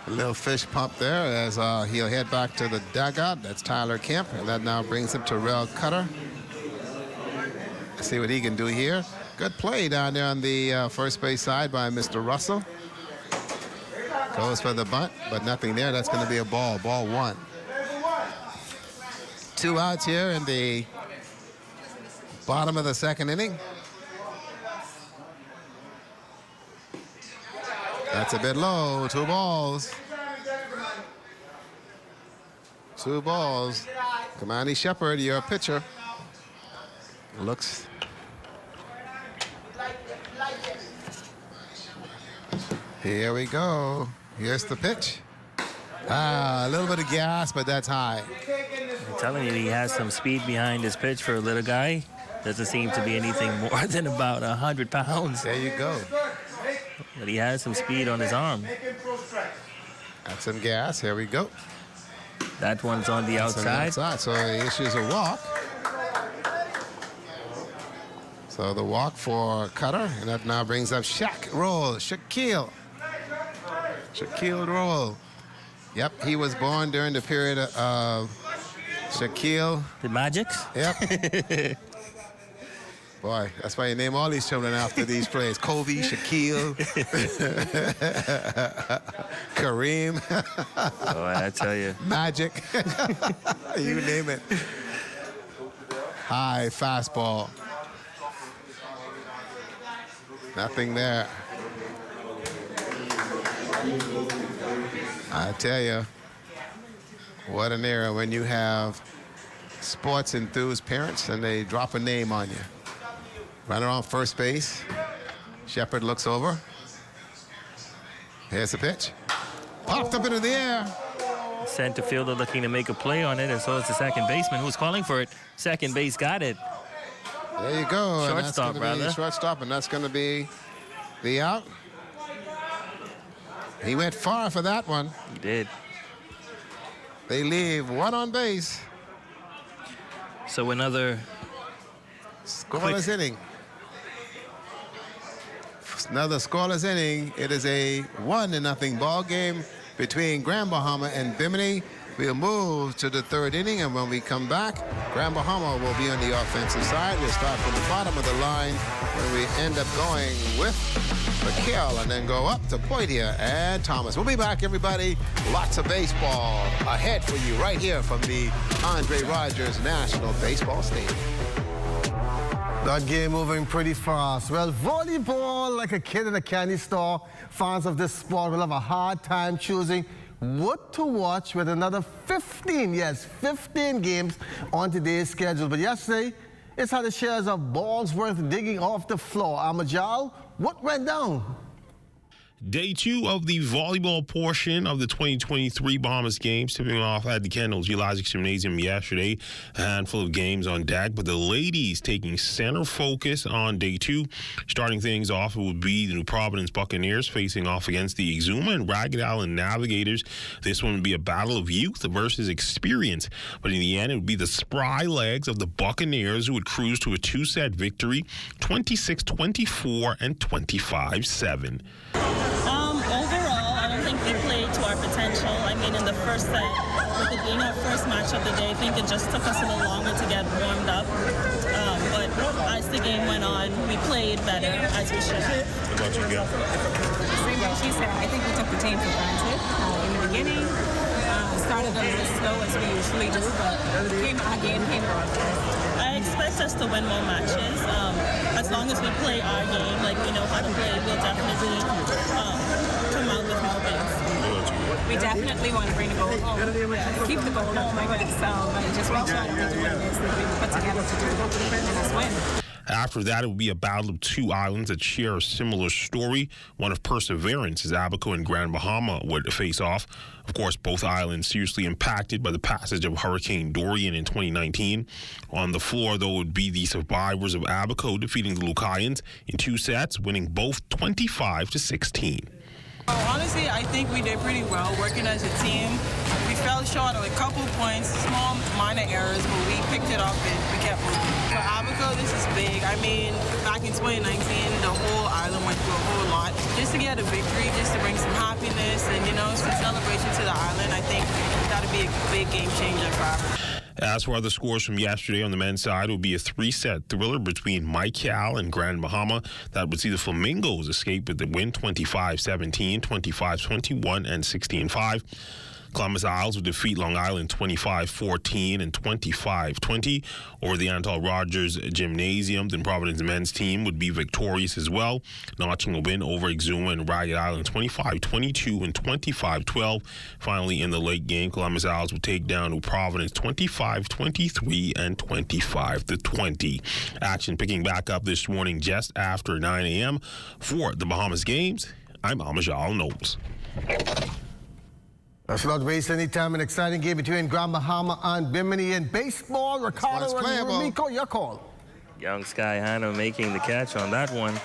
A little fish pump there as he'll head back to the dugout. That's Tyler Kemp. And that now brings him to Rel Cutter. Let's see what he can do here. Good play down there on the first base side by Mr. Russell. Goes for the bunt, but nothing there. That's going to be a ball. Ball 1. 2 outs here in the bottom of the second inning. That's a bit low. 2 balls. 2 balls. Kamani Shepard, your pitcher. Looks. Here we go. Here's the pitch. A little bit of gas, but that's high. I'm telling you, he has some speed behind his pitch for a little guy. Doesn't seem to be anything more than about 100 pounds. There you go. But he has some speed on his arm. Got some gas. Here we go. That one's on the outside. So he issues a walk. So the walk for Cutter, and that now brings up Shaquille Roll. Yep, he was born during the period of Shaquille. The Magics? Yep. Boy, that's why you name all these children after these players. Kobe, Shaquille, Kareem. Boy, I tell you. Magic. You name it. High fastball. Nothing there. I tell you, what an era when you have sports enthused parents and they drop a name on you. Runner on first base. Shepard looks over. Here's the pitch. Popped up into the air. Center fielder looking to make a play on it, and so is the second baseman who's calling for it. Second base got it. There you go. Shortstop, brother. Shortstop, and that's going to be the out. He went far for that one. He did. They leave 1 on base. So another scoreless inning. Another scoreless inning. It is a 1-0 ball game between Grand Bahama and Bimini. We'll move to the 3rd inning, and when we come back, Grand Bahama will be on the offensive side. We'll start from the bottom of the line, where we end up going with McHale and then go up to Poitier and Thomas. We'll be back, everybody. Lots of baseball ahead for you right here from the Andre Rogers National Baseball Stadium. That game moving pretty fast. Well, volleyball, like a kid in a candy store, fans of this sport will have a hard time choosing what to watch with another 15 games on today's schedule. But yesterday, it's had the shares of balls worth digging off the floor. Amajal, what went down? Day 2 of the volleyball portion of the 2023 Bahamas games, tipping off at the Kendall's Geologic Gymnasium yesterday. A handful of games on deck, but the ladies taking center focus on Day 2. Starting things off, it would be the New Providence Buccaneers facing off against the Exuma and Ragged Island Navigators. This one would be a battle of youth versus experience, but in the end, it would be the spry legs of the Buccaneers who would cruise to a 2-set victory, 26-24 and 25-7. Overall, I don't think we played to our potential. I mean, in the first set, with it being our first match of the day, I think it just took us a little longer to get warmed up. But as the game went on, we played better, as we should have. What about you, Gail? Same what she said. I think we took the team for granted in the beginning. Started a little slow as we usually do, but our game came on. I expect us to win more matches. As long as we play our game like we know how to play, we'll definitely come out with more wins. We definitely want to bring the goal home. Keep the goal home, I guess. And just make sure that we're doing this that we put together to do and let's win. After that, it will be a battle of two islands that share a similar story. One of perseverance, as Abaco and Grand Bahama would face off. Of course, both islands seriously impacted by the passage of Hurricane Dorian in 2019. On the floor, though, would be the survivors of Abaco defeating the Lucayans in 2 sets, winning both 25-16. Honestly, I think we did pretty well working as a team. We fell short of a couple points, small minor errors, but we picked it up and we kept moving. For Abaco, this is big. I mean, back in 2019, the whole island went through a whole lot. Just to get a victory, just to bring some happiness and, some celebration to the island, I think that'd be a big game changer for Abaco. As for other scores from yesterday on the men's side, it would be a 3-set thriller between Michael and Grand Bahama that would see the Flamingos escape with the win 25-17, 25-21, and 16-5. Columbus Isles would defeat Long Island 25-14 and 25-20 over the Antal Rogers Gymnasium. Then Providence men's team would be victorious as well, notching a win over Exuma and Ragged Island 25-22 and 25-12. Finally, in the late game, Columbus Isles would take down New Providence 25-23 and 25-20. Action picking back up this morning just after 9 a.m. For the Bahamas games, I'm Amajal Knowles. Let's not waste any time. An exciting game between Grand Bahama and Bimini in baseball. Ricardo and Ramiko, your call. Young Sky Hanna making the catch on that one.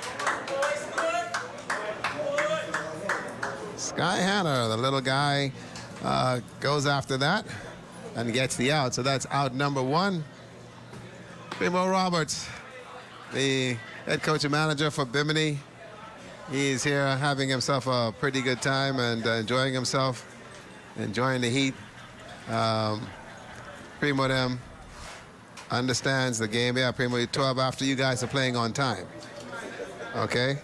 Sky Hanna, the little guy, goes after that and gets the out. So that's out number 1. Primo Roberts, the head coach and manager for Bimini. He's here having himself a pretty good time and enjoying himself. Enjoying the heat. Primo them understands the game. Yeah, Primo, 12 after you guys are playing on time. Okay?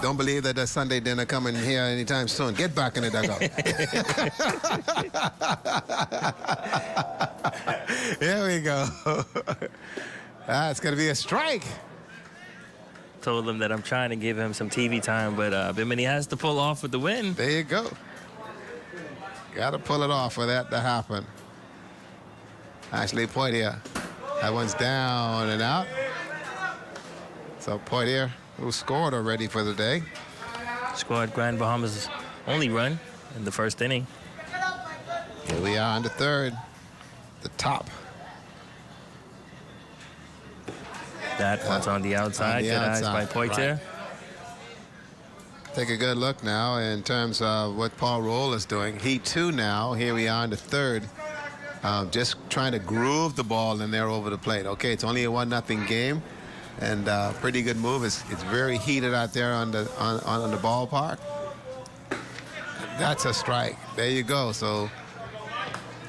Don't believe that there's Sunday dinner coming here anytime soon. Get back in the dugout. Here we go. That's going to be a strike. Told him that I'm trying to give him some TV time, but Bimini has to pull off with the win. There you go. Got to pull it off for that to happen. Ashley Poitier. That one's down and out. So Poitier, who scored already for the day. Scored Grand Bahama's only run in the first inning. Here we are on the 3rd. The top. That one's on the outside. Good eyes by Poitier. Right. Take a good look now in terms of what Paul Roll is doing. He too now, here we are in the 3rd, just trying to groove the ball in there over the plate. Okay, it's only a 1-0 game, and pretty good move. It's very heated out there on the ballpark. That's a strike. There you go. So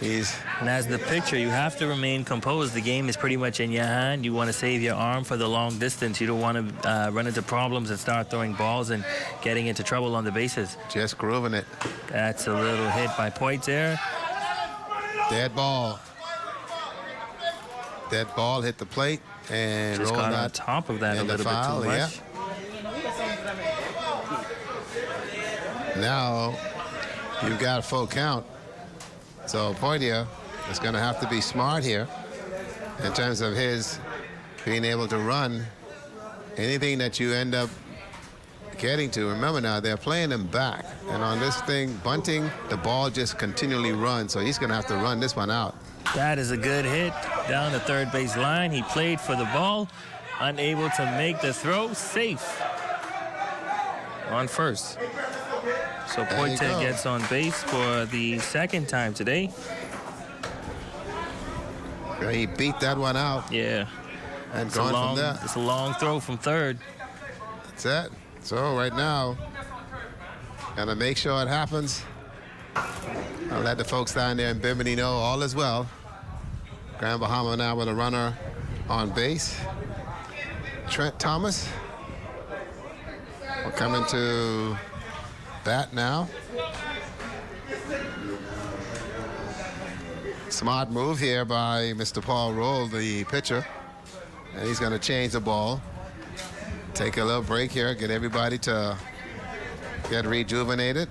And as the pitcher, you have to remain composed. The game is pretty much in your hand. You want to save your arm for the long distance. You don't want to run into problems and start throwing balls and getting into trouble on the bases. Just grooving it. That's a little hit by Poitier. Dead ball. Dead ball hit the plate and just rolled got out on top of that a little bit too much. Yeah. Now you've got a full count. So Poitier is going to have to be smart here in terms of his being able to run. Anything that you end up getting to. Remember now, they're playing him back. And on this thing, bunting, the ball just continually runs. So he's going to have to run this one out. That is a good hit down the third base line. He played for the ball, unable to make the throw. Safe on first. So Pointe gets on base for the second time today. He beat that one out. Yeah. And it's going from there. It's a long throw from third. That's it. So right now, gotta make sure it happens. I'll let the folks down there in Bimini know all is well. Grand Bahama now with a runner on base. Trent Thomas. We're coming to bat now. Smart move here by Mr. Paul Roll, the pitcher. And he's going to change the ball. Take a little break here, get everybody to get rejuvenated.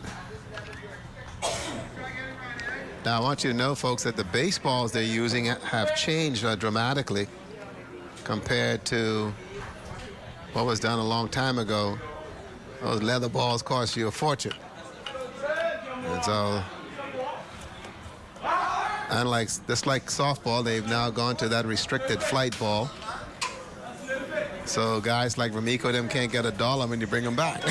Now, I want you to know, folks, that the baseballs they're using have changed dramatically compared to what was done a long time ago. Those leather balls cost you a fortune. And so, just like softball, they've now gone to that restricted flight ball. So guys like Ramiko them can't get $1 when you bring them back.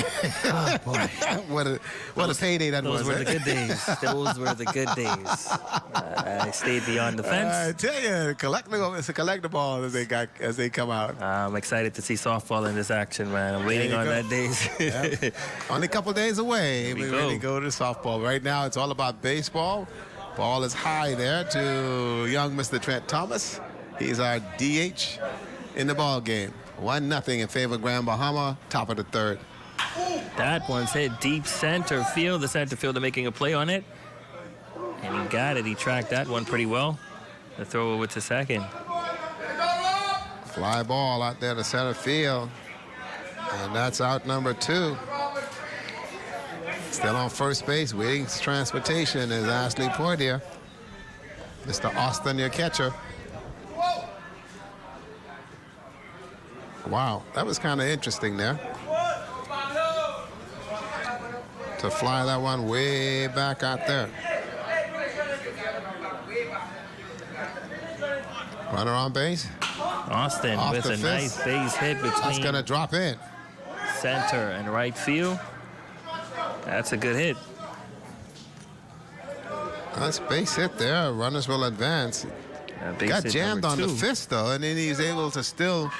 Oh, boy. what a payday that was. Those were the good days. Those were the good days. I stayed beyond the fence. I tell you, it's a collectible as they come out. I'm excited to see softball in this action, man. I'm waiting on that days. Yep. Only a couple days away. We really go to softball. Right now, it's all about baseball. Ball is high there to young Mr. Trent Thomas. He's our DH in the ball game. 1-0 in favor of Grand Bahama, top of the third. That one's hit deep center field. The center fielder making a play on it. And he got it. He tracked that one pretty well. The throw over to second. Fly ball out there to center field. And that's out number 2. Still on first base, waiting for transportation is Ashley Portier. Mr. Austin, your catcher. Wow, that was kind of interesting there. To fly that one way back out there. Runner on base. Austin with a nice base hit between. That's going to drop in. Center and right field. That's a good hit. Nice base hit there. Runners will advance. Got jammed on the fist, though, and then he's able to still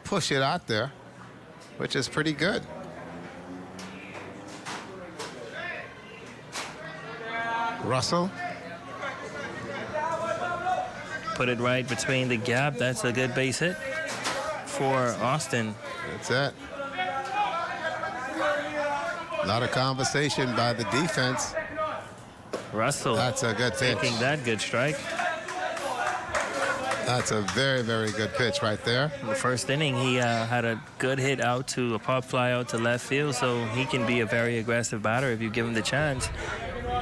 push it out there, which is pretty good. Russell. Put it right between the gap. That's a good base hit for Austin. That's it. A lot of conversation by the defense. Russell. That's a good pitch. Taking that good strike. That's a very, very good pitch right there. In the first inning, he had a good hit out to a pop fly out to left field, so he can be a very aggressive batter if you give him the chance.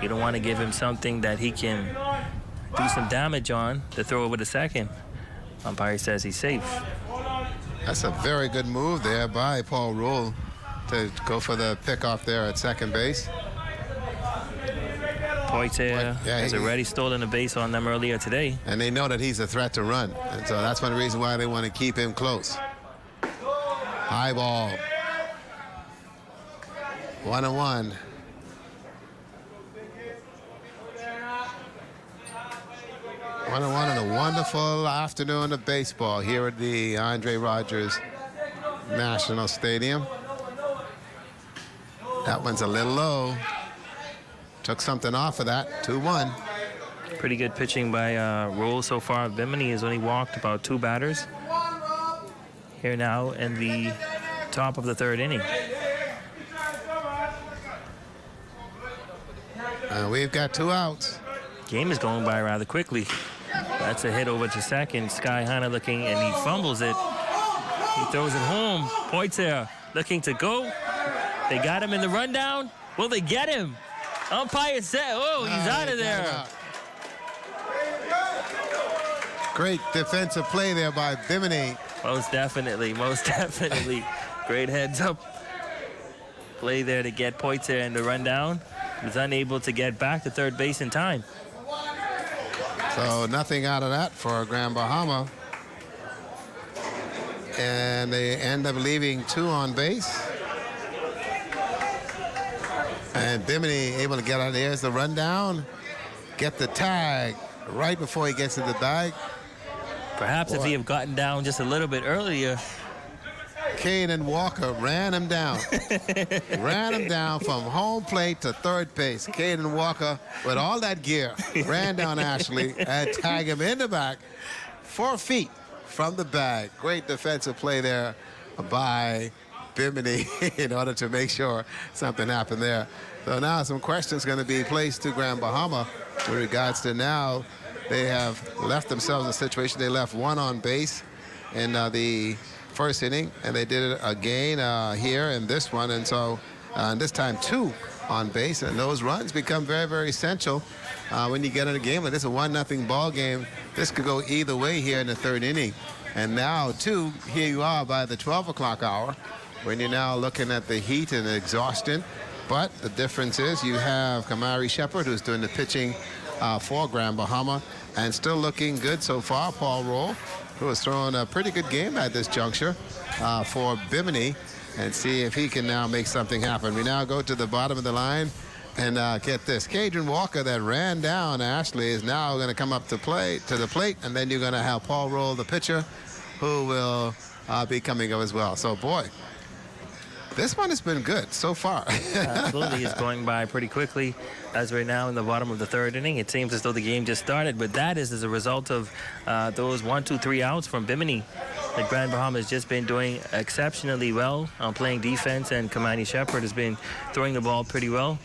You don't want to give him something that he can do some damage on to throw over to second. Umpire says he's safe. That's a very good move there by Paul Rule to go for the pickoff there at second base. Poitier has already stolen a base on them earlier today. And they know that he's a threat to run. And so that's one reason why they want to keep him close. High ball. 1-1. And a wonderful afternoon of baseball here at the Andre Rogers National Stadium. That one's a little low. Took something off of that. 2-1. Pretty good pitching by Roll so far. Bimini has only walked about 2 batters. Here now in the top of the third inning. And we've got 2 outs. Game is going by rather quickly. That's a hit over to second. Sky Hanna looking, and he fumbles it. He throws it home. Poitier looking to go. They got him in the rundown. Will they get him? Umpire said, oh, he's out of there. Great defensive play there by Bimini. Most definitely, most definitely. Great heads up play there to get points there in the rundown. Was unable to get back to third base in time. So nothing out of that for Grand Bahama. And they end up leaving 2 on base. And Bimini able to get out. There's the rundown. Get the tag right before he gets to the bag. Perhaps if he had gotten down just a little bit earlier. Caden Walker ran him down. Ran him down from home plate to third base. Caden Walker, with all that gear, ran down Ashley and tagged him in the back 4 feet from the bag. Great defensive play there by Bimini in order to make sure something happened there. So now some questions going to be placed to Grand Bahama with regards to now they have left themselves in a situation. They left 1 on base in the first inning, and they did it again here in this one, and so this time 2 on base, and those runs become very, very essential when you get in a game like this, a 1-0 ball game. This could go either way here in the 3rd inning. And now, too, here you are by the 12 o'clock hour when you're now looking at the heat and the exhaustion. But the difference is you have Kamari Shepard, who's doing the pitching for Grand Bahama, and still looking good so far, Paul Roll, who has thrown a pretty good game at this juncture for Bimini, and see if he can now make something happen. We now go to the bottom of the line, and get this. Caden Walker that ran down Ashley is now going to come up to the plate, and then you're going to have Paul Roll, the pitcher, who will be coming up as well. So, boy, this one has been good so far. Absolutely. It's going by pretty quickly. As we're now in the bottom of the 3rd inning, it seems as though the game just started, but that is as a result of those 1, 2, 3 outs from Bimini. The Grand Bahama has just been doing exceptionally well on playing defense, and Kamani Shepard has been throwing the ball pretty well.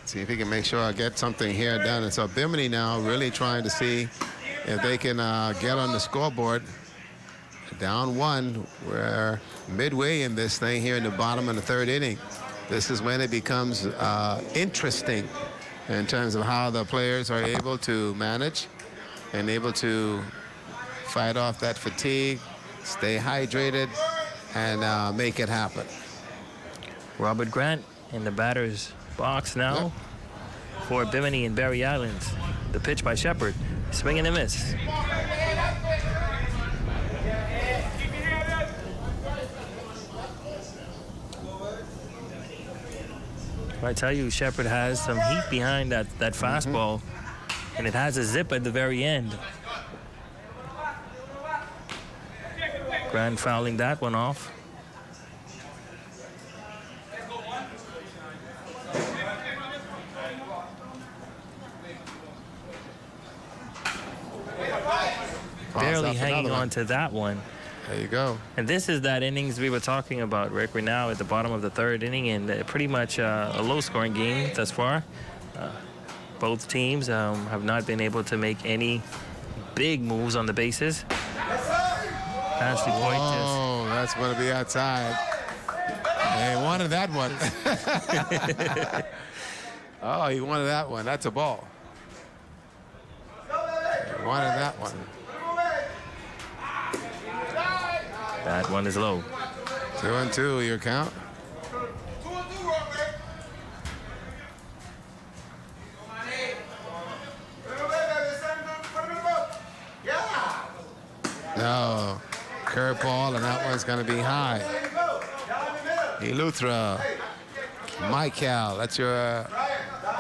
See if he can make sure I get something here done. And so Bimini now really trying to see if they can get on the scoreboard. Down 1, we're midway in this thing here in the bottom of the 3rd inning. This is when it becomes interesting in terms of how the players are able to manage and able to fight off that fatigue, stay hydrated, and make it happen. Robert Grant in the batter's box now for Bimini and Barry Islands. The pitch by Shepard. Swing and a miss. I tell you, Shepard has some heat behind that fastball, and it has a zip at the very end. Grant fouling that one off. Barely hanging on to that one. There you go. And this is that innings we were talking about, Rick. We're now at the bottom of the 3rd inning, and pretty much a low-scoring game thus far. Both teams have not been able to make any big moves on the bases. Ashley Point just... that's going to be outside. He wanted that one. Oh, he wanted that one. That's a ball. He wanted that one. That one is low. 2-2, your count. No, curveball, and that one's going to be high. Eleuthera, Michael, that's your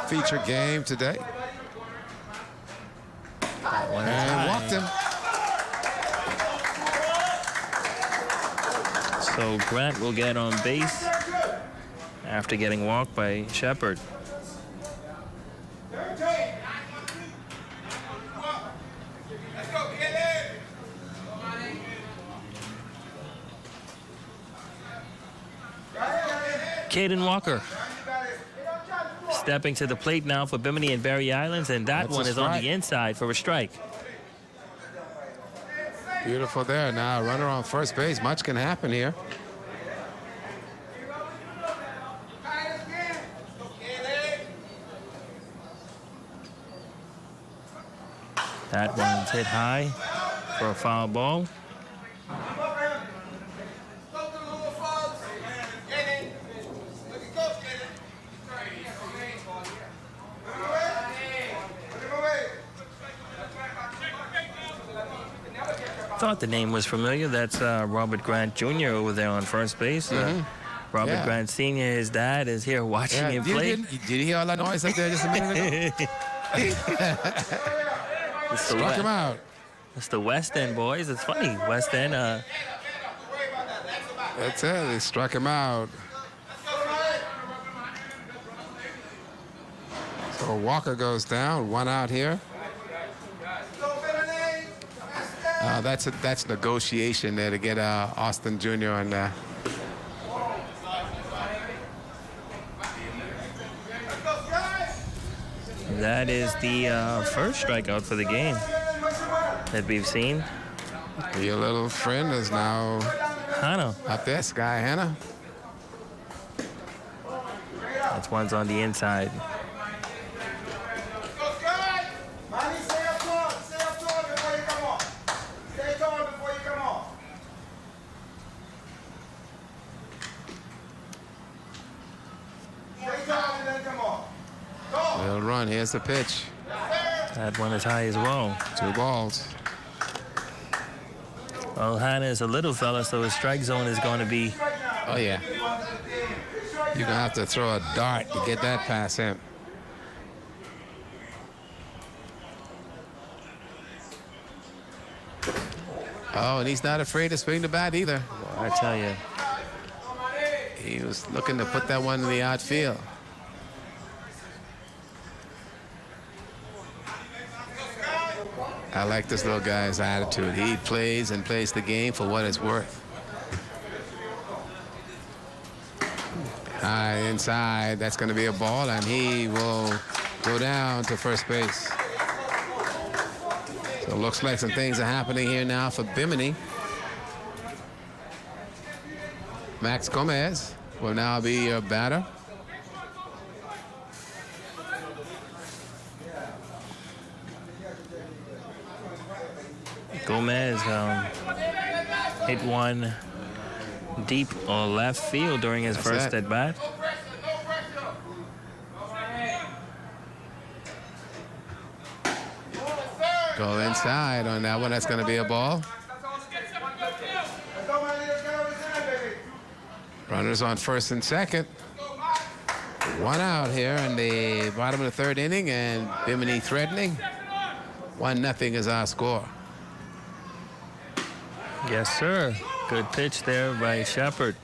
feature game today. And walked him. So Grant will get on base after getting walked by Shepard. Caden Walker stepping to the plate now for Bimini and Barry Islands, and that one is on the inside for a strike. Beautiful there. Now runner on first base. Much can happen here. That one's hit high for a foul ball. Thought the name was familiar. That's Robert Grant Jr. over there on first base. Robert Grant Sr., his dad, is here watching him play. Did you hear all that noise up there just a minute ago? Struck him out. It's the West End boys. It's funny. West End. That's it. They struck him out. So Walker goes down. 1 out here. That's negotiation there to get Austin Jr. on there. That is the first strikeout for the game that we've seen. Your little friend is now Hannah. Up there, Sky Hannah. That's one's on the inside. Little run. Here's the pitch. That one is high as well. 2 balls. Well, Hannah is a little fella, so his strike zone is going to be... Oh, yeah. You're going to have to throw a dart to get that past him. Oh, and he's not afraid to swing the bat either. Well, I tell you. He was looking to put that one in the outfield. I like this little guy's attitude. He plays and plays the game for what it's worth. High inside, that's going to be a ball, and he will go down to first base. So it looks like some things are happening here now for Bimini. Max Gomez will now be your batter. Gomez hit one deep or left field during his first at bat. Go inside on that one. That's going to be a ball. Runners on first and second. 1 out here in the bottom of the 3rd inning, and Bimini threatening. 1-0 is our score. Yes, sir. Good pitch there by Shepard.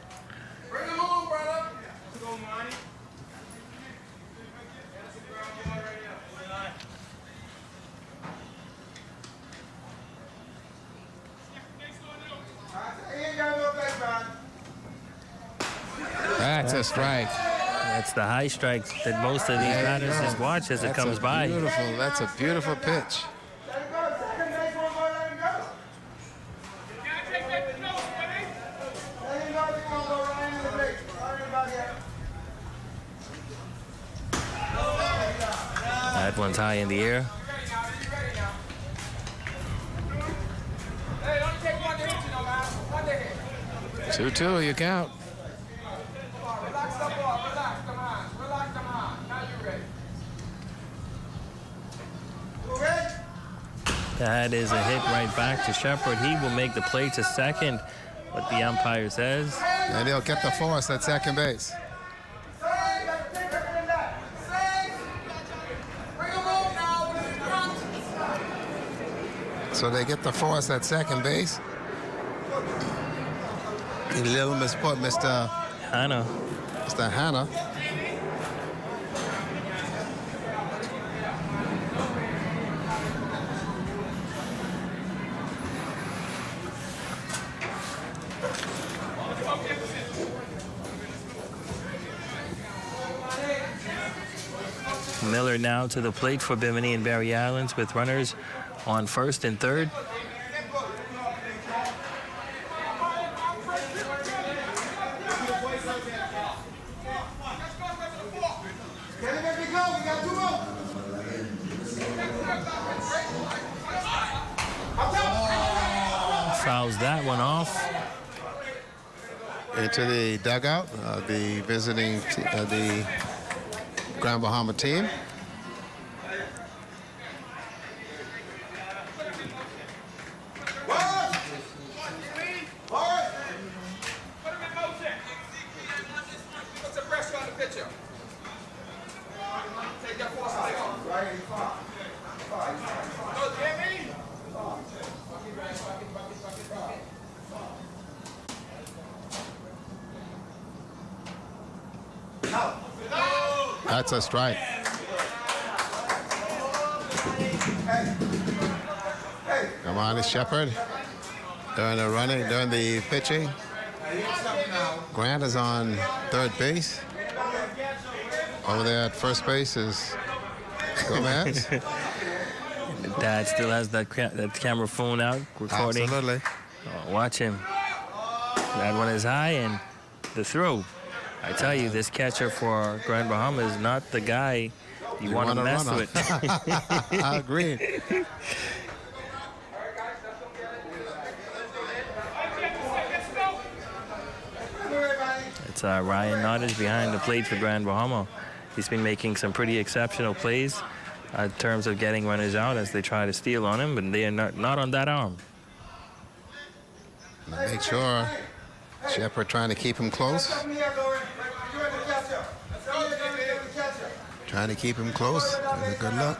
That's a strike. That's the high strike that most of these batters just watch as it comes by. That's a beautiful pitch. That one's high in the air. Hey, 2-2, you count. That is a hit right back to Shepard. He will make the play to second, what the umpire says. And he'll get the force at second base. So they get the force at second base. A little misput, Mr. Hannah. Mr. Hannah. Miller now to the plate for Bimini and Barry Islands with runners on first and third. Fouls that one off. Into the dugout, the visiting, the Grand Bahama team. That's a strike. Come on, it's Shepard. Doing the running, doing the pitching. Grant is on third base. Over there at first base is Gomez. Dad still has that camera phone out, recording. Absolutely. Oh, watch him. That one is high, and the throw. I tell you, this catcher for Grand Bahama is not the guy you want to mess with. I agree. It's Ryan Nottage behind the plate for Grand Bahama. He's been making some pretty exceptional plays in terms of getting runners out as they try to steal on him, but they are not on that arm. Make sure Shepard trying to keep him close. Trying to keep him close. That's a good look.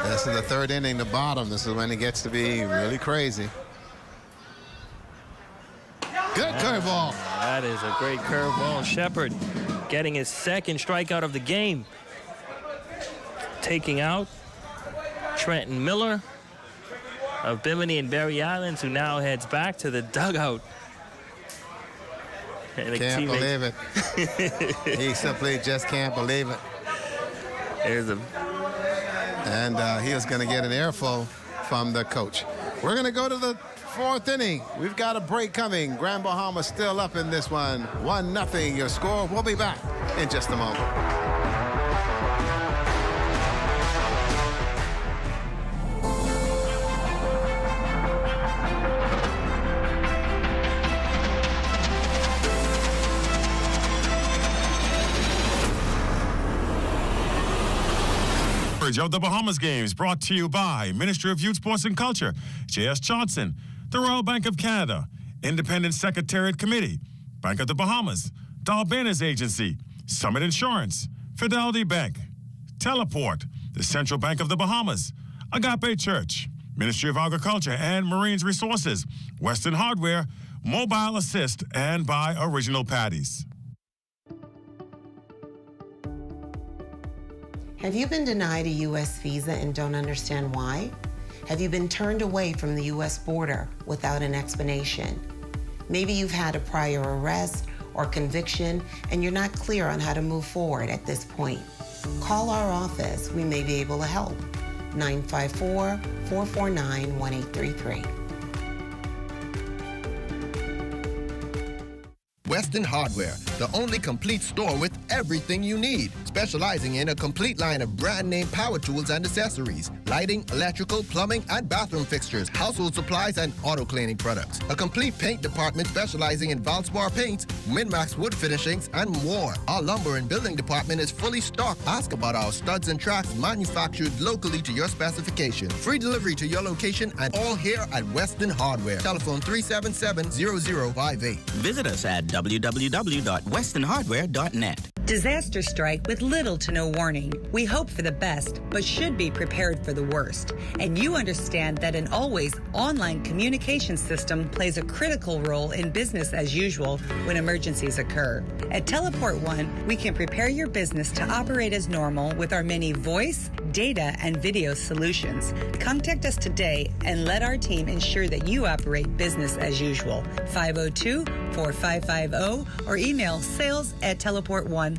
This is the third inning, the bottom. This is when it gets to be really crazy. Good curveball. That is a great curveball. Shepard getting his second strikeout of the game. Taking out Trenton Miller of Bimini and Berry Islands, who now heads back to the dugout. And can't believe it. He simply just can't believe it. And he is going to get an earful from the coach. We're going to go to the fourth inning. We've got a break coming. Grand Bahama still up in this one. 1-0 your score. We'll be back in just a moment. Of the Bahamas Games brought to you by Ministry of Youth, Sports and Culture, J.S. Johnson, the Royal Bank of Canada, Independent Secretariat Committee, Bank of the Bahamas, Dalbenas Agency, Summit Insurance, Fidelity Bank, Teleport, the Central Bank of the Bahamas, Agape Church, Ministry of Agriculture and Marines Resources, Western Hardware, Mobile Assist, and by Original Patties. Have you been denied a U.S. visa and don't understand why? Have you been turned away from the U.S. border without an explanation? Maybe you've had a prior arrest or conviction and you're not clear on how to move forward at this point. Call our office. We may be able to help. 954-449-1833. Western Hardware, the only complete store with everything you need, specializing in a complete line of brand name power tools and accessories, lighting, electrical, plumbing, and bathroom fixtures, household supplies, and auto cleaning products. A complete paint department specializing in Valspar paints, Minmax wood finishings, and more. Our lumber and building department is fully stocked. Ask about our studs and tracks manufactured locally to your specification. Free delivery to your location and all here at Western Hardware. Telephone 377-0058. Visit us at www.westernhardware.net. Disaster strike with little to no warning. We hope for the best, but should be prepared for the worst. And you understand that an always online communication system plays a critical role in business as usual when emergencies occur. At Teleport One, we can prepare your business to operate as normal with our many voice, data, and video solutions. Contact us today and let our team ensure that you operate business as usual. 502-4550 or email sales@teleportone.com.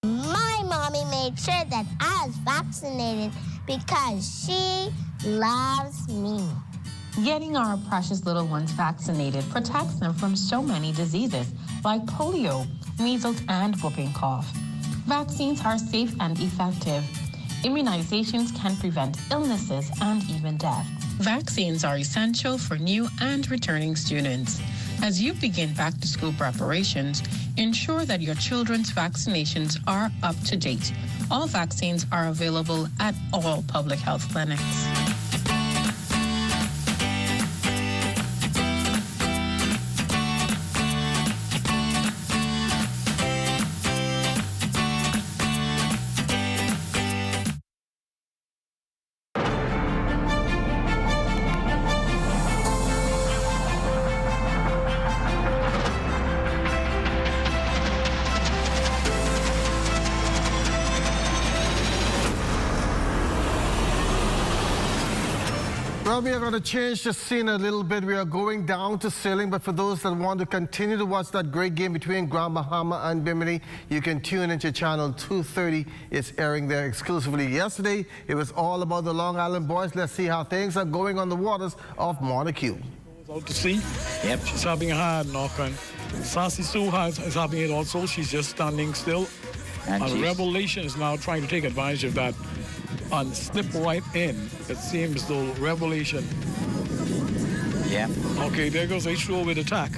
My mommy made sure that I was vaccinated because she loves me. Getting our precious little ones vaccinated protects them from so many diseases like polio, measles, and whooping cough. Vaccines are safe and effective. Immunizations can prevent illnesses and even death. Vaccines are essential for new and returning students. As you begin back-to-school preparations, ensure that your children's vaccinations are up to date. All vaccines are available at all public health clinics. Well, we are going to change the scene a little bit. We are going down to sailing, but for those that want to continue to watch that great game between Grand Bahama and Bimini, you can tune into channel 230. It's airing there exclusively. Yesterday, it was all about the Long Island boys. Let's see how things are going on the waters of Montague. Out to sea. Yep. She's having a hard knock, and Sassy Sue is having it also. She's just standing still. And Revelation is now trying to take advantage of that and slip right in. It seems though Revelation. Yeah. Okay, there goes H2O with attack.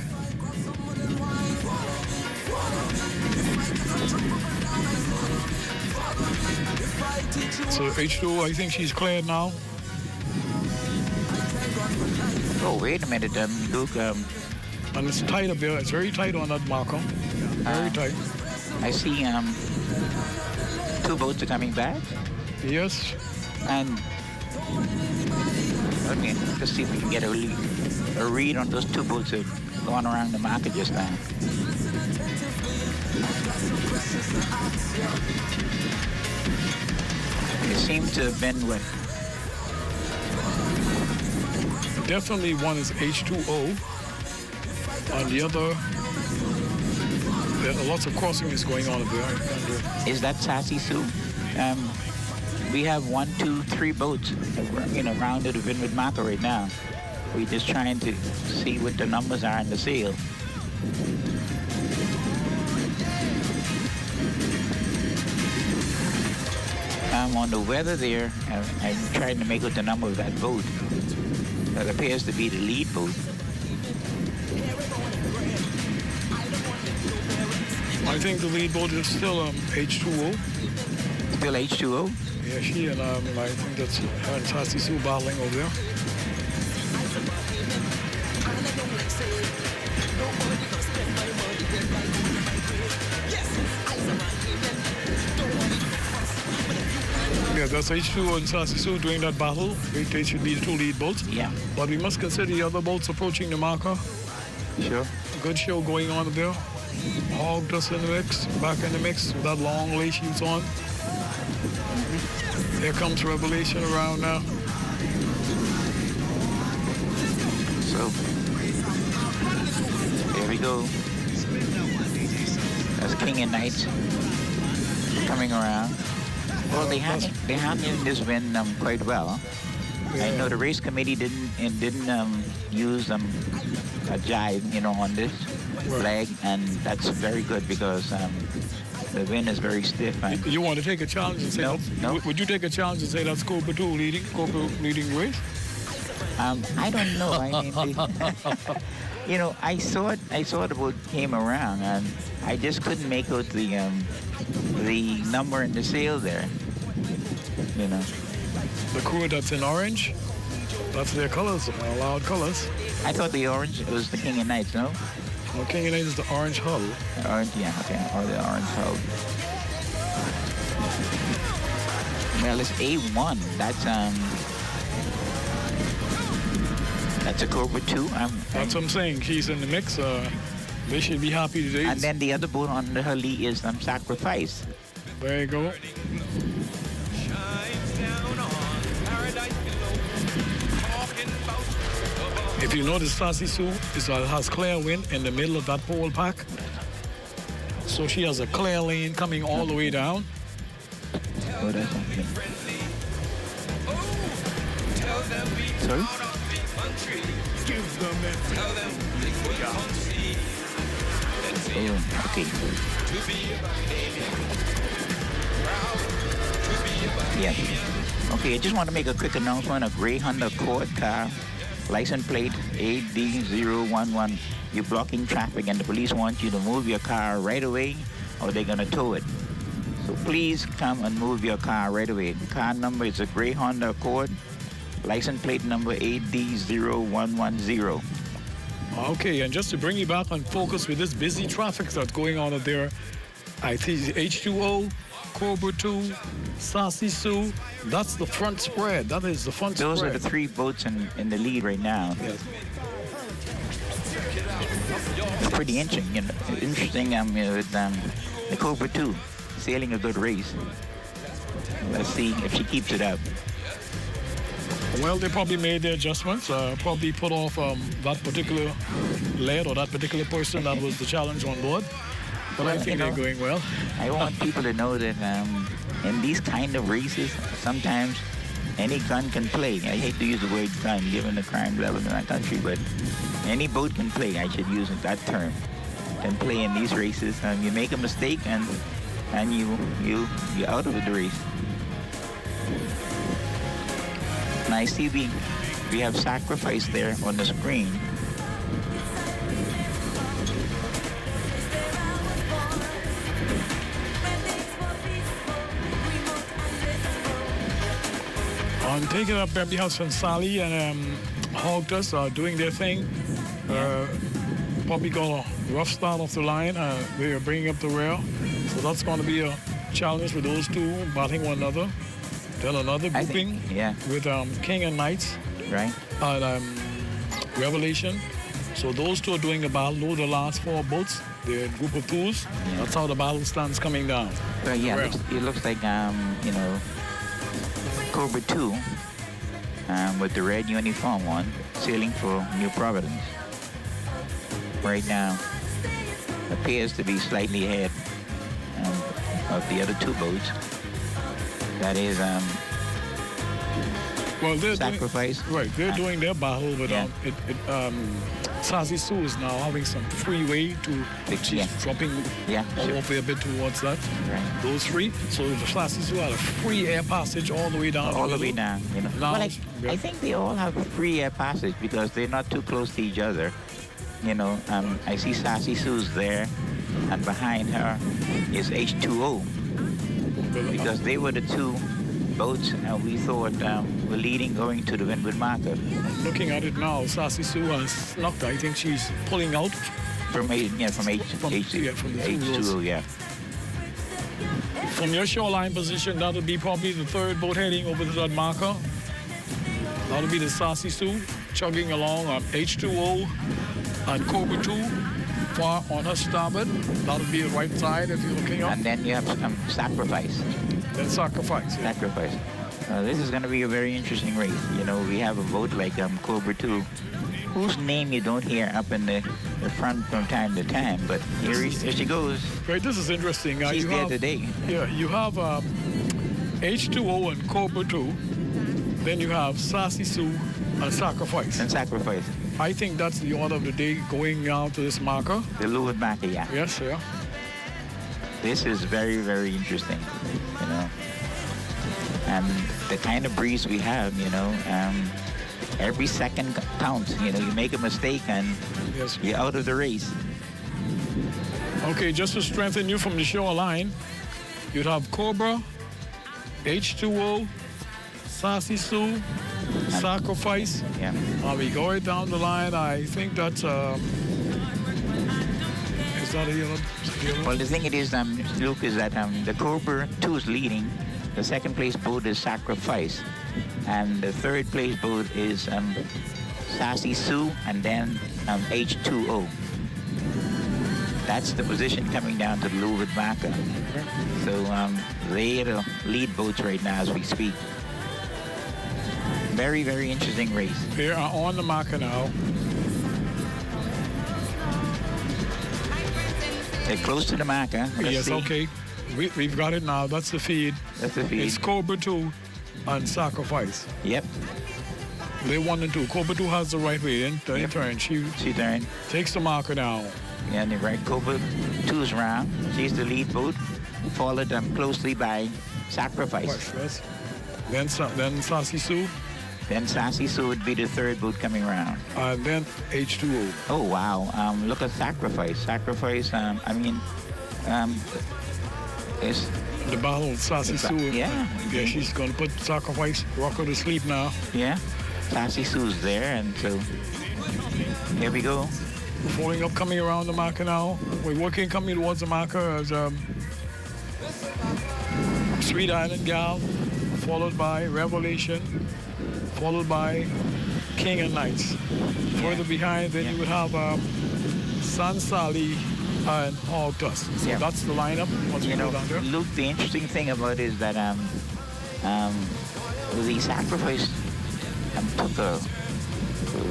So H2O, I think she's cleared now. Oh, wait a minute, Luke. And it's tight up there. It's very tight on that marker. Very tight. I see 2 boats are coming back. Yes. And let me just see if we can get a read on those 2 boats that are going around the market just now. It seems to have been what? Definitely one is H2O. And the other, there are lots of crossings going on up there. Is that Sassy Sue? We have 1, 2, 3 boats, rounded a Vineyard marker right now. We're just trying to see what the numbers are in the sail. On the weather there, I'm trying to make out the number of that boat. That appears to be the lead boat. I think the lead boat is still H2O. Still H2O? Yeah, she and I think that's Sassy Sue battling over there. Yeah, that's H2O and Sassy Sue doing that battle. They should be the 2 lead boats. Yeah. But we must consider the other boats approaching the marker. Sure. Good show going on there. Hog just in the mix, back in the mix with that long lay sheets on. Here comes Revelation around now. So, here we go. That's King and Knight coming around. Well, they handled this win quite well. Yeah. I know the race committee didn't use a jive, on this flag, and that's very good because the wind is very stiff. And you want to take a challenge and say no. Would you take a challenge and say that's Cobra 2 leading race? I don't know. I mean, I saw the boat came around, and I just couldn't make out the number in the sail there. The crew that's in orange, that's their colors, allowed colors. I thought the orange was the King and Knights, no? Well, King and Knights is the orange hull. Orange, yeah, okay, or the orange hull. Well, it's A1. That's a Cobra 2. That's what I'm saying. She's in the mix. They should be happy today. And then the other boat on her lee is Sacrifice. There you go. If you notice, Sassy Sue has clear wind in the middle of that pole pack. So she has a clear lane coming all the way down. Oh, that's something. Sorry? Oh, okay. Yeah. Okay, I just want to make a quick announcement. A gray Honda Accord car, license plate AD011. You're blocking traffic and the police want you to move your car right away or they're going to tow it. So please come and move your car right away. The car number is a gray Honda Accord, license plate number AD0110. Okay, and just to bring you back on focus with this busy traffic that's going on up there, I think H2O, Cobra 2, Sassy Sue, that's the front spread. That is the front Those spread. are the 3 boats in the lead right now. Yes. It's pretty interesting, with the Cobra 2 sailing a good race. Let's see if she keeps it up. Well, they probably made their adjustments, probably put off that particular lead or that particular person that was the challenge on board. But I think they're going well. I want people to know that in these kind of races, sometimes any gun can play. I hate to use the word gun given the crime level in our country, but any boat can play. I should use that term. Can play in these races. You make a mistake and you're out of the race. And I see we have sacrifice there on the screen. On taking up Beverly House and Sally and Hogtus are doing their thing. Probably got a rough start off the line. They are bringing up the rear. So that's going to be a challenge for those two battling one another. Then another grouping with King and Knights. Right. And Revelation. So those two are doing a battle. Those are the last four boats. They're a group of twos. Yeah. That's how the battle stands coming down. Well, yeah, it looks like, you know, Cobra 2 with the red uniform one sailing for New Providence. Right now, appears to be slightly ahead of the other two boats. That is well, they're Sacrifice. They're doing their battle, but Sassy Sue is now having some freeway to she's dropping halfway a bit towards that. Right. Those three. So the Sassy Sue had a free air passage all the way down. All the way down. You know. Now, well, I think they all have free air passage because they're not too close to each other. You know, I see Sassy Sue's there, and behind her is H2O. Because they were the two boats we thought were leading going to the windward marker. Looking at it now, Sassy Sue has snuck. I think she's pulling out from H2O, yeah. From your shoreline position, that'll be probably the third boat heading over to that marker. That'll be the Sassy Sue chugging along on H2O and Cobra 2 far on her starboard. That'll be the right side if you're looking up. And then you have Sacrifice. Then Sacrifice. Yeah. Sacrifice. This is going to be a very interesting race. You know, we have a boat like Cobra 2, whose name you don't hear up in the front from time to time, but here she goes. Right, this is interesting. She's there today. Yeah, you have H2O and Cobra 2. Then you have Sassy Sue and Sacrifice. And Sacrifice. I think that's the order of the day going out to this marker. The leeward marker, yeah. Yes, sir. This is very, very interesting, you know. And the kind of breeze we have, you know, every second counts. You know, you make a mistake and you're out of the race. Okay, just to strengthen you from the shoreline, you'd have Cobra, H2O, Sassy Sue, Sacrifice. Yeah. We go right down the line. I think that's is that a yellow? Well, the thing it is, Luke, is that the Cobra 2 is leading. The second place boat is Sacrifice, and the third place boat is Sassy Sue, and then H2O. That's the position coming down to the leeward marker. So they are the lead boats right now as we speak. Very, very interesting race. They are on the marker now. They're close to the marker. Yes, okay. We've got it now. That's the feed. That's the feed. It's Cobra 2 and Sacrifice. Yep. They 1 and 2. Cobra 2 has the right way in. Turn. She turns. Takes the marker now. Yeah, and the right Cobra 2's round. She's the lead boat, followed closely by Sacrifice. Yes. Then Sassy Sue. Then Sassy Sue would be the third boat coming around. And then H2O. Oh, wow. Look at Sacrifice. Sacrifice, is the battle with Sassy Sue. Yeah. Yeah, she's going to put Sacrifice, rock her to sleep now. Yeah. Sassy Sue's there, and so here we go. Falling up, coming around the marker now. We're working, coming towards the marker as Sweet Island Gal, followed by Revelation, followed by King and Knights. Further behind, then you would have San Sally and Hog Dust. So that's the lineup. You know, Luke, the interesting thing about it is that the Sacrifice took a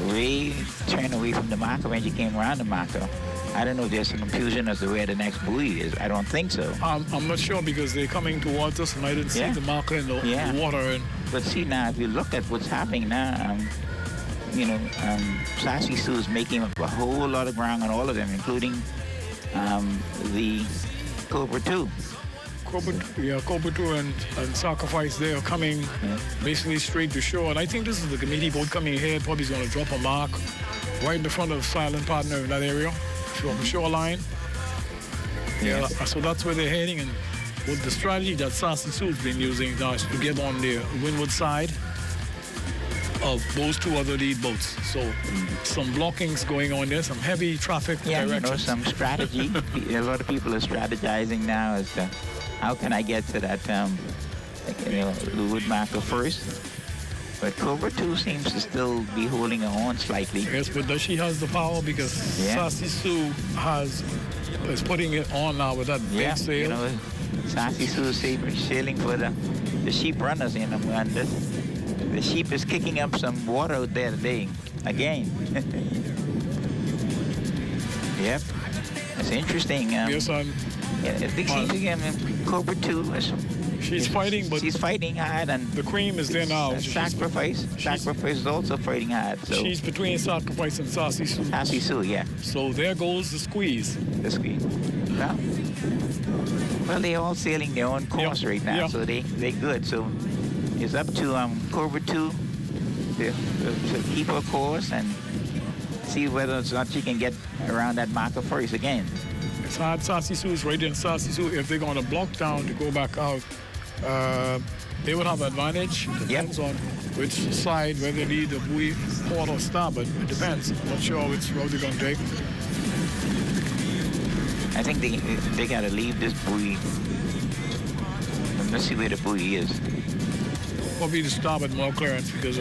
way turn away from the marker when she came around the marker. I don't know if there's some confusion as to where the next buoy is. I don't think so. I'm not sure because they're coming towards us and I didn't see the marker in the water. And but see now, if you look at what's happening now, Sassy Sue is making up a whole lot of ground on all of them, including the Cobra 2. Cobra 2 and Sacrifice, they are coming basically straight to shore. And I think this is the committee boat coming ahead. Probably is going to drop a mark right in the front of silent partner in that area, from the shoreline. Yeah, so that's where they're heading. And with the strategy that Sassy Sue's been using now is to get on the windward side of those two other lead boats. So some blockings going on there, some heavy traffic directions. Some strategy. A lot of people are strategizing now as to how can I get to that leeward marker first. But Cobra 2 seems to still be holding her on slightly. Yes, but does she has the power? Because Sassy Sue is putting it on now with that big sail. Sassy Sue is sailing for the sheep runners, and the sheep is kicking up some water out there today, again. Yep, it's interesting. Yes, Cobra 2 is... She's fighting, but... She's fighting hard, and... The cream is there now. Sacrifice is also fighting hard, so... She's between Sacrifice and Sassy Sue. Sassy Sue, yeah. So there goes the squeeze. The squeeze. Well, they're all sailing their own course right now, so they're good. So it's up to Cobra 2 to keep her course and see whether or not she can get around that marker first again. It's hard. Sassy Sue's right in. Sassy Sue, if they're going to block down to go back out, they would have advantage. Depends on which side, whether they need the buoy, port or starboard. It depends. I'm not sure which road they're going to take. I think they got to leave this buoy. Let's see where the buoy is. Probably the starboard more clearance because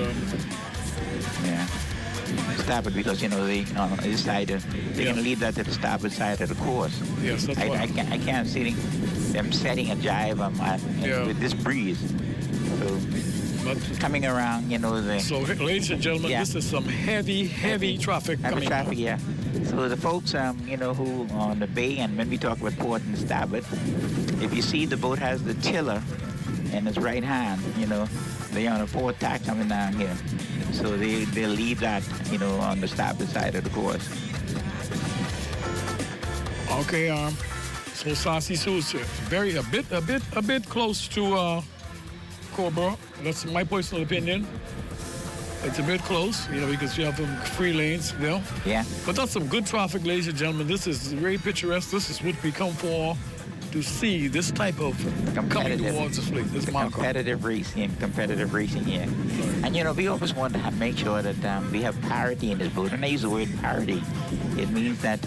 starboard because they on this side they're going to leave that to the starboard side of the course. Yes, that's I can't see them setting a jibe with this breeze. So coming around, So, ladies and gentlemen, this is some heavy traffic coming. Traffic, So the folks, who on the bay, and when we talk about port and starboard, if you see the boat has the tiller in its right hand, they're on a port tack coming down here. So they'll leave that, on the starboard side of the course. Okay, so Sassy Sue is a bit close to Cobra. That's my personal opinion. It's a bit close, because you have them free lanes there. Yeah. But that's some good traffic, ladies and gentlemen. This is very picturesque. This is what we come for, to see this type of coming towards this marker. Competitive racing, yeah. And, we always want to make sure that we have parity in this boat. And I use the word parity. It means that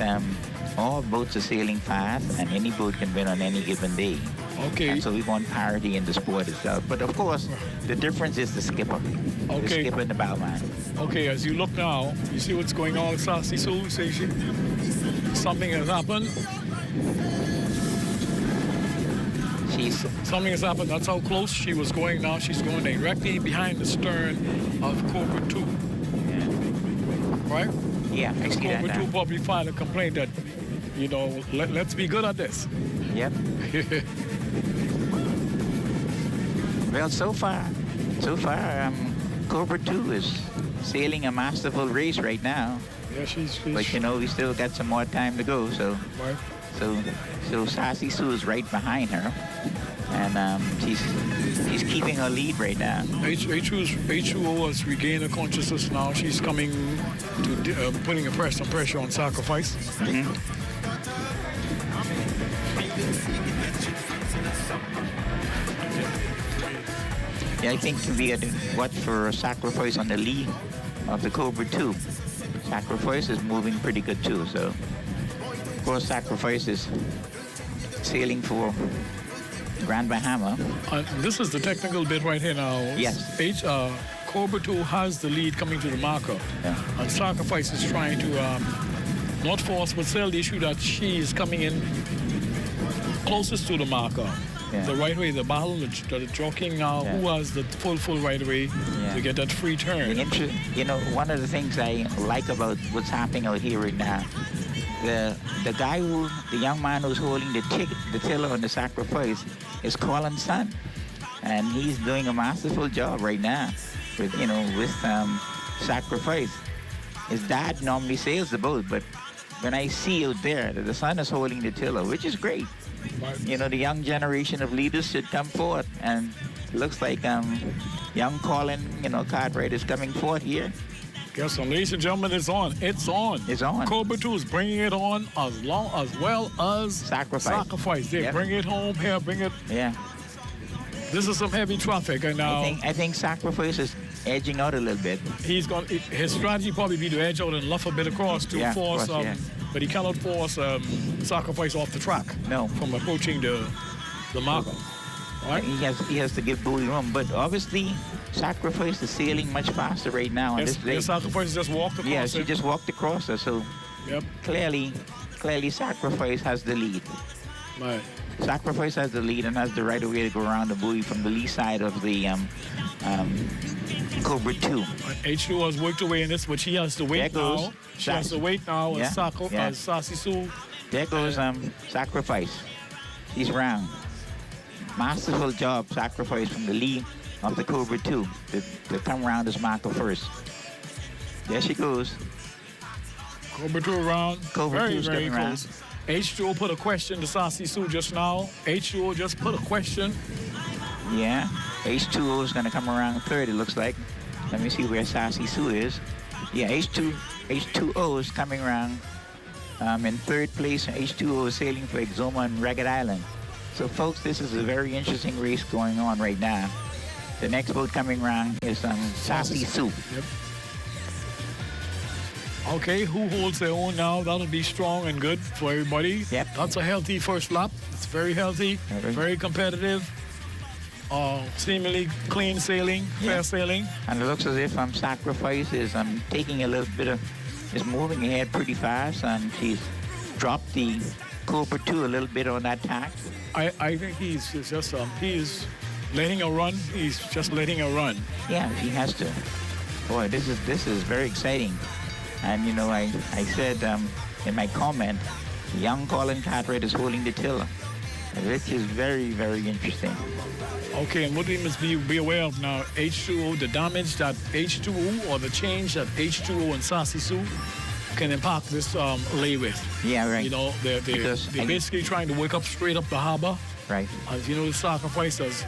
all boats are sailing fast, and any boat can win on any given day. Okay. And so we want parity in the sport itself. But of course, the difference is the skipper. Okay. The skipper and the bowman. Okay, as you look now, you see what's going on with Sassy Sue? Something has happened. Something has happened. That's how close she was going now. She's going directly behind the stern of Cobra 2. Yeah. Right? Yeah, I see that. Cobra 2 probably filed a complaint that, let's be good at this. Yep. Well, so far, Cobra 2 is sailing a masterful race right now. Yeah, she's... But we still got some more time to go. So, right. So Sassy Sue is right behind her, and she's keeping her lead right now. H2O has regained her consciousness now. She's coming to putting some pressure on Sacrifice. Mm-hmm. Yeah, I think we had watch for Sacrifice on the lead of the Cobra 2. Sacrifice is moving pretty good too, so of course Sacrifice is sailing for Grand Bahama. This is the technical bit right here now. Yes. Cobra 2 has the lead coming to the marker. Yeah. And Sacrifice is trying to not force but sell the issue that she is coming in closest to the marker. the right way, the battle, the jockeying now, who has the full right way to get that free turn. You know, one of the things I like about what's happening out here right now, the young man who's holding the tiller on the sacrifice is Colin's son. And he's doing a masterful job right now with sacrifice. His dad normally sails the boat, but when I see out there that the son is holding the tiller, which is great. You know, the young generation of leaders should come forward, and it looks like young Colin, Cartwright is coming forth here. Yes, so ladies and gentlemen, it's on. It's on. It's on. Cobra 2 is bringing it on as well as sacrifice. They bring it home here, bring it. Yeah. This is some heavy traffic, and now I think sacrifice is edging out a little bit. His strategy probably be to edge out and luff a bit across to force. But he cannot force sacrifice off the track. No. From approaching the marker. Right? He has to give buoy room, but obviously sacrifice is sailing much faster right now. Yes, sacrifice just walked across. Yeah, she just walked across her. So clearly sacrifice has the lead. Right. Sacrifice has the lead and has the right way to go around the buoy from the lee side of the Cobra 2. H2 has worked away in this, but she has to wait now. She has to wait now as Sassy Sue. There goes sacrifice. He's round. Masterful job, sacrifice from the lee of the Cobra 2 to come around this marker first. There she goes. Cobra 2 around. Cobra 2 is very coming close. around. H2O put a question to Sassy Sue just now. H2O just put a question. Yeah, H2O is going to come around third, it looks like. Let me see where Sassy Sue is. Yeah, H2O is coming around in third place. H2O is sailing for Exuma and Ragged Island. So, folks, this is a very interesting race going on right now. The next boat coming around is Sassy Sue. Yep. Okay, who holds their own now? That'll be strong and good for everybody. Yep. That's a healthy first lap. It's very healthy, very competitive, seemingly clean sailing, fair sailing. And it looks as if Sacrifice is taking a little bit is moving ahead pretty fast, and she's dropped the Cobra 2 a little bit on that tack. I think he's just he's letting her run. He's just letting her run. Yeah, he has to. Boy, this is very exciting. And I said in my comment, young Colin Cartwright is holding the tiller, which is very, very interesting. Okay, and what we must be aware of now, H2O, the damage that H2O or the change that H2O and Sassy Sue can impact this lay with. Yeah, right. They're basically trying to work up straight up the harbor. Right. As the sacrifice has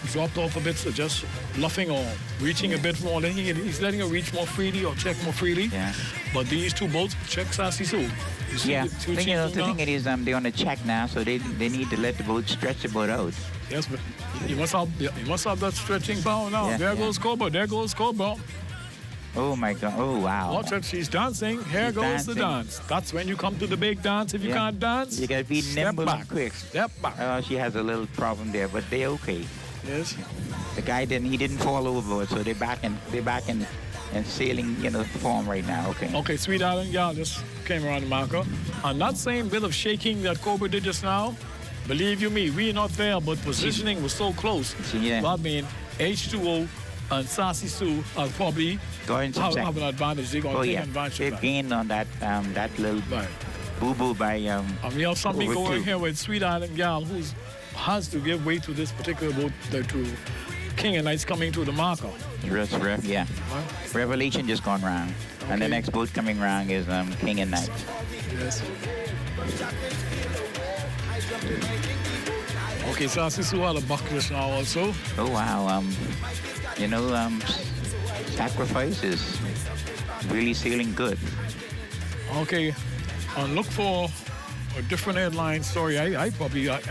dropped off a bit, so just luffing or reaching a bit more. He's letting her reach more freely or check more freely. Yeah. But these two boats check Sassy Sue. Yeah. The thing is, they're on a check now, so they need to let the boat stretch the boat out. Yes, but you must have that stretching power now. Yeah, there goes Cobra. There goes Cobra. Oh my God! Oh wow! Watch it. She's dancing. Here goes the dance. That's when you come to the big dance. If you can't dance, you gotta be nimble back. and quick. Step back. She has a little problem there, but they're okay. Yes. The guy didn't fall overboard, so they're back in sailing form right now. Okay. Okay, Sweet Island Gal just came around the marker. On that same bit of shaking that Cobra did just now, believe you me, we're not there, but positioning was so close. Yeah. That means H2O and Sassy Sue are probably have an advantage. They're going to take advantage of that. They've gained on that little boo-boo by and we have something going here with Sweet Island Gal who has to give way to this particular boat to King and Knights coming to the marker. Yeah. Revelation just gone round. Okay. And the next boat coming round is King and Knights. Yes. Okay, Sassy Sue had a bucklish now also. Oh wow. Sacrifice is really sailing good. Okay. Look for a different headline story. I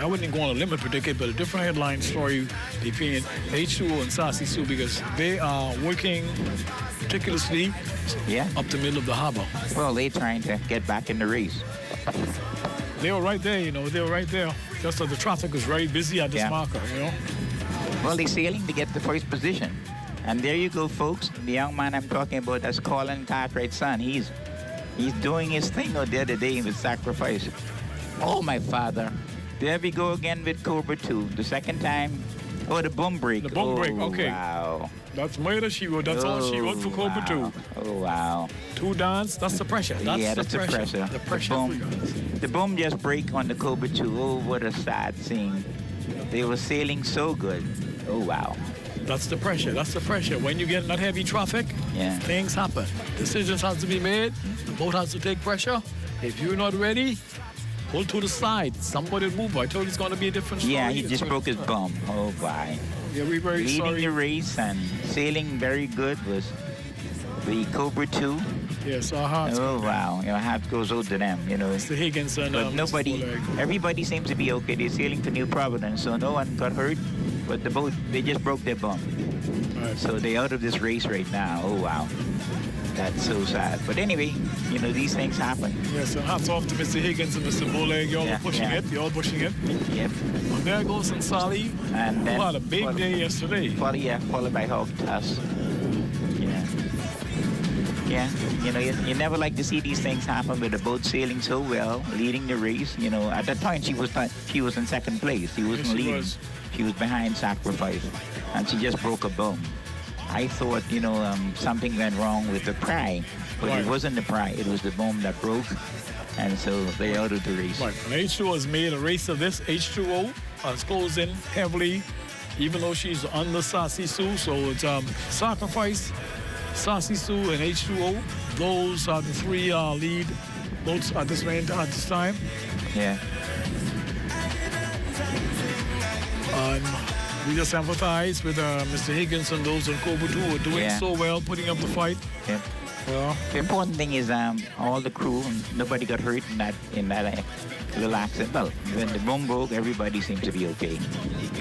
wouldn't go on a limit particular, but a different headline story between H2O and Sassy Sue because they are working meticulously up the middle of the harbor. Well, they're trying to get back in the race. They were right there, they were right there. Just that the traffic was very busy at this marker, Well, they're sailing to get the first position. And there you go, folks. The young man I'm talking about, that's Colin Cartwright's son. He's doing his thing out there today with Sacrifice. Oh, my father. There we go again with Cobra 2. The second time. Oh, the boom break. The boom break, okay. Wow. That's murder she wrote. That's all she wrote for Cobra 2. Oh, wow. 2 dance, that's the pressure. That's the pressure. The pressure. The boom just break on the Cobra 2. Oh, what a sad scene. They were sailing so good. Oh, wow. That's the pressure. That's the pressure. When you get in that heavy traffic, things happen. Decisions have to be made. The boat has to take pressure. If you're not ready, pull to the side. Somebody move. I told you it's going to be a different story. Yeah, he just broke his bum. Oh, my. Yeah, we're very Leading sorry. the race and sailing very good was the Cobra 2. Yes, our hearts. Oh, wow. Your heart goes out to them, you know. Mr. Higgins and but nobody, everybody seems to be okay. They're sailing to New Providence, so no one got hurt. But the boat, they just broke their bum. Right. So they're out of this race right now. Oh, wow. That's so sad. But anyway, you know, these things happen. Yes, and hats off to Mr. Higgins and Mr. Boleg. Y'all are pushing it. Y'all pushing it. Yep. And there goes Sally, and who had a big day yesterday. Followed by Hawk Tuss. Yeah, you know, you never like to see these things happen with the boat sailing so well, leading the race. You know, at that point she was in second place. She wasn't leading. She was behind Sacrifice, and she just broke a bone. I thought, you know, something went wrong with the pry, but it wasn't the pry. It was the bone that broke, and so they out of the race. Right. And H2O has made a race of this. H2O has closed in heavily, even though she's under Sassy Sue. So it's Sacrifice, Sassy Sue, and H2O. Those are the 3 lead boats at this time. Yeah. We just empathize with Mr. Higgins and those on Cobra 2 who are doing so well, putting up the fight. Yeah. Yeah. The important thing is all the crew, nobody got hurt in that little accident. Well, when the boom broke, everybody seemed to be okay.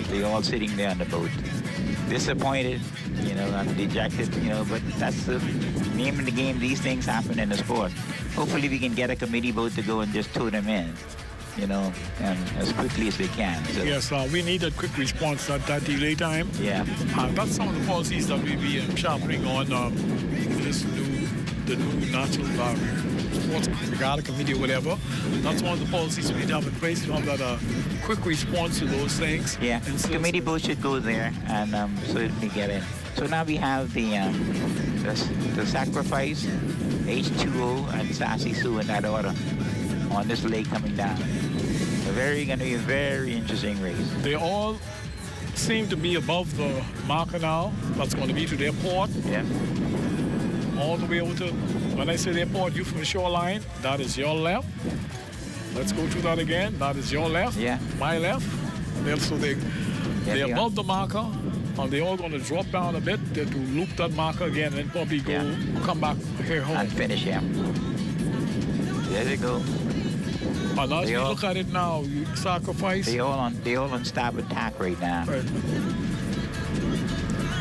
They're all sitting there on the boat. Disappointed, you know, and dejected, you know, but that's the name of the game. These things happen in the sport. Hopefully we can get a committee boat to go and just tow them in, you know, and as quickly as they can. So. Yes, we need a quick response, that delay time. Yeah. That's some of the policies that we'll be sharpening on the new national sports regatta committee or whatever. That's one of the policies we need to have in place to have that quick response to those things. Yeah, the committee boat should go there and certainly get in. So now we have the Sacrifice, H2O, and Sassy Sue in that order on this lake coming down. Going to be a very interesting race. They all seem to be above the marker now. That's going to be to their port. Yeah. All the way over to, when I say their port, you from the shoreline, that is your left. Let's go through that again. That is your left. Yeah. My left. So they're above the marker, and they're all going to drop down a bit to loop that marker again, and then probably come back here home. And finish him. There they go. And as we look at it now, you Sacrifice. They all on starboard tack right now. Right.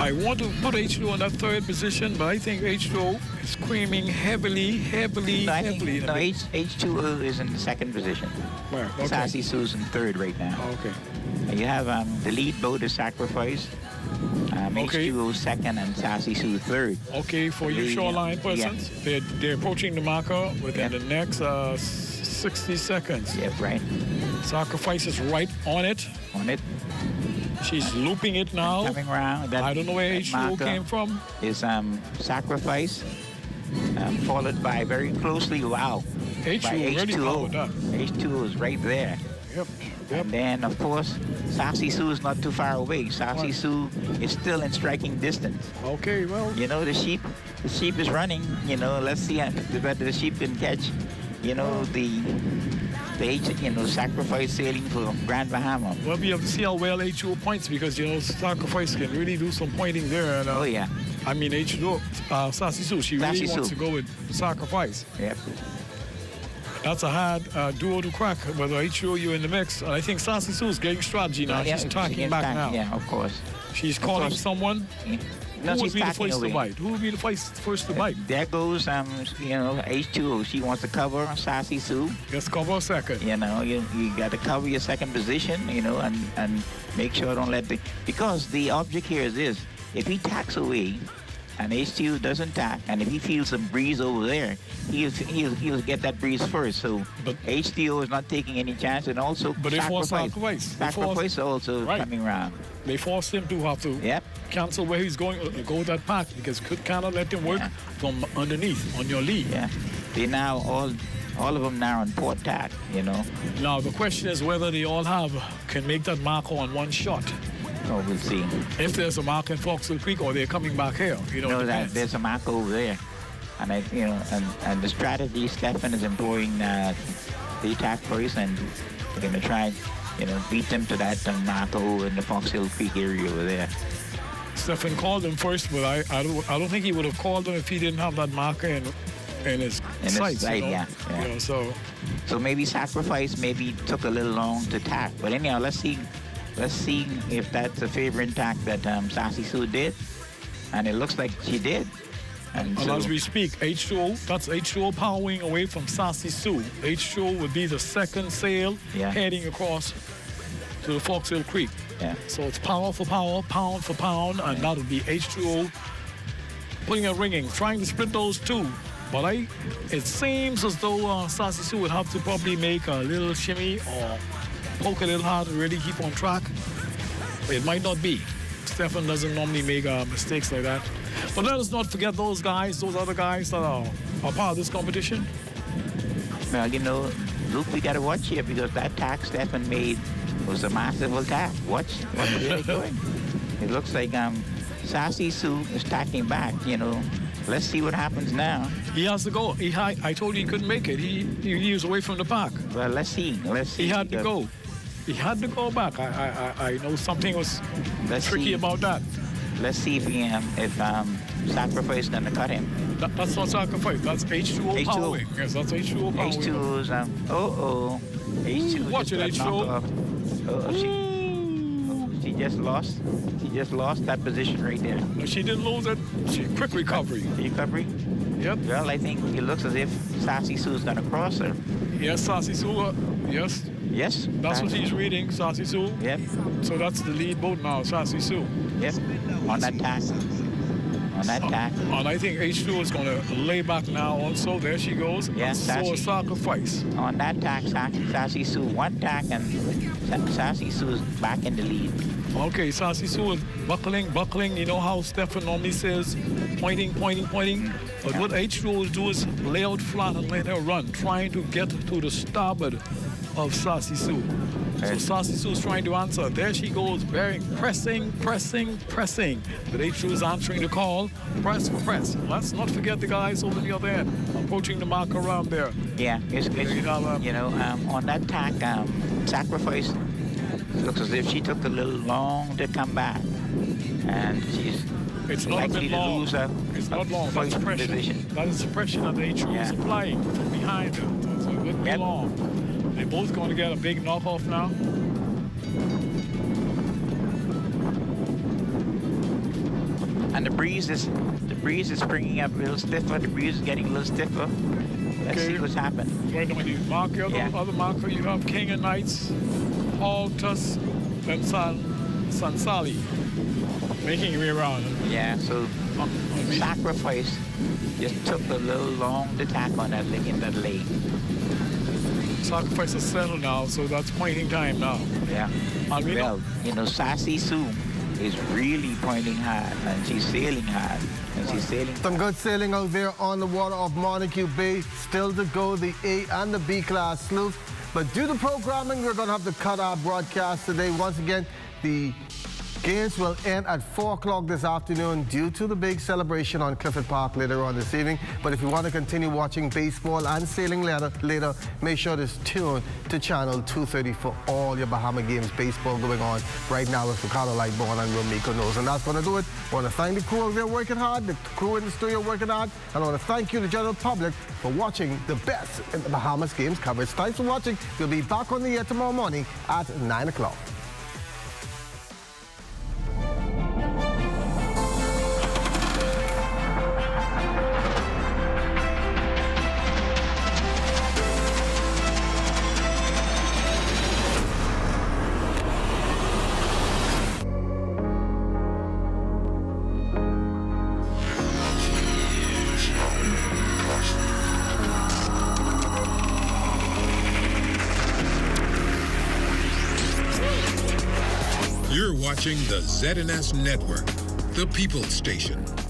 I want to put H2O in that 3rd position, but I think H2O is screaming heavily. No, H2O is in the 2nd position. Right, okay. Sassy Sue's in 3rd right now. Okay. You have the lead boat is Sacrifice. H2O 2nd and Sassy Sue 3rd. Okay, for you shoreline persons, they're approaching the marker within the next 60 seconds. Yep, right. Sacrifice is right on it. She's looping it now. Coming around. I don't know where H2O came from. Is Sacrifice, followed by very closely, by H2O. H2O is right there. Yep. And then, of course, Sassy Sue is not too far away. Sassy Sue is still in striking distance. Okay, well. You know, the sheep is running. You know, let's see whether the sheep can catch, you know, Sacrifice sailing for Grand Bahama. Well, we have to see how well H2O points because, you know, Sacrifice can really do some pointing there. And, oh, yeah. I mean, H2O, Sassy Sue, she really wants to go with Sacrifice. Yep. That's a hard duo to crack, whether H2O you in the mix. And I think Sassy Sue is getting strategy now. She's tracking back now. Yeah, of course. She's calling someone. No, who would be the first to bite? Who would be the first to bite? There goes, H2O. She wants to cover Sassy Sue. Just cover 2nd. You know, you got to cover your 2nd position, you know, and make sure don't let because the object here is this. If he tacks away and HTU doesn't tack, and if he feels some breeze over there, he'll get that breeze first. So HTO is not taking any chance, and also but they force sacrifice. Sacrifice also coming around. They forced him to have to cancel where he's going, go that pack, because cannot let him work from underneath on your lead. Yeah, they now all of them now on port tack, you know. Now the question is whether they all can make that marker on one shot. Oh, we'll see. If there's a mark in Foxhill Creek, or they're coming back here, you know. That there's a mark over there, and and the strategy Stefan is employing, they attack first, and they're gonna try, beat them to that mark over in the Foxhill Creek area over there. Stefan called him first, but I don't think he would have called him if he didn't have that marker in his sights. So maybe sacrifice maybe took a little long to tack, but anyhow, let's see if that's a favorite tack that Sassy Sue did, and it looks like she did. And as we speak, H2O, that's H2O powering away from Sassy Sue. H2O would be the second sail heading across to the Foxhill Creek. Yeah. So it's power for power, pound for pound, and that would be H2O putting a ringing, trying to split those two. But it seems as though Sassy Sue would have to probably make a little shimmy or poke a little hard to really keep on track. It might not be. Stefan doesn't normally make mistakes like that. But let us not forget those other guys that are part of this competition. Well, Luke, we got to watch here, because that tack Stefan made was a massive attack. Watch where they're going. It looks like Sassy Sue is tacking back, Let's see what happens now. He has to go. I told you he couldn't make it. He was away from the park. Well, let's see. He had to go. He had to go back. I know something was tricky about that. Let's see if Sacrifice going to cut him. That's not Sacrifice. That's H2O powering. Yes, that's H2O powering. H2O's H2O. Watch it, H2O. She just lost that position right there. No, she didn't lose it. Quick recovery. Recovery? Yep. Well, I think it looks as if Sassy Sue's going to cross her. Yes, Sassy Sue. Yes. Yes. That's what he's reading, Sassy Sue. Yep. So that's the lead boat now, Sassy Sue. Yep. On that tack. And I think H2 is going to lay back now also. There she goes. Yes, so a Sacrifice. On that tack, Sassy Sue, one tack, and Sassy Sue is back in the lead. Okay, Sassy Sue is buckling. You know how Stefan normally says, pointing. But what H2 will do is lay out flat and let her run, trying to get to the starboard of Sassy Sue. So Sassy Sue is trying to answer. There she goes, pressing. But H2 is answering the call. Press. Let's not forget the guys over the other end, approaching the mark around there. Yeah, on that tack, Sacrifice looks as if she took a little long to come back, and she's likely to lose her. It's not long. That's pressure. That is the pressure that H2 is applying from behind her. So it wouldn't be long. They're both going to get a big knockoff now. And the breeze is springing up a little stiffer. The breeze is getting a little stiffer. Let's see what's happened. Right on the marker, other marker, you have King and Knights, Altus, then Sansali, making your way around. Yeah, so Sacrifice just took a little long to tack on that in that lane. Sacrifice is settled now, so that's pointing time now. Yeah. Well, Sassy Sue is really pointing hard, and she's sailing hard. Some good sailing out there on the water of Montague Bay. Still to go, the A and the B class sloops. But due to programming, we're going to have to cut our broadcast today. Once again, the games will end at 4 o'clock this afternoon due to the big celebration on Clifford Park later on this evening. But if you want to continue watching baseball and sailing later, make sure to tune to channel 230 for all your Bahama games baseball going on right now with Ricardo Lightborn and Romiko Knows. And that's going to do it. I want to thank the crew out there working hard, the crew in the studio working hard, and I want to thank you, the general public, for watching the best in the Bahamas games coverage. Thanks for watching. We'll be back on the air tomorrow morning at 9 o'clock. watching the ZNS Network, the People's Station.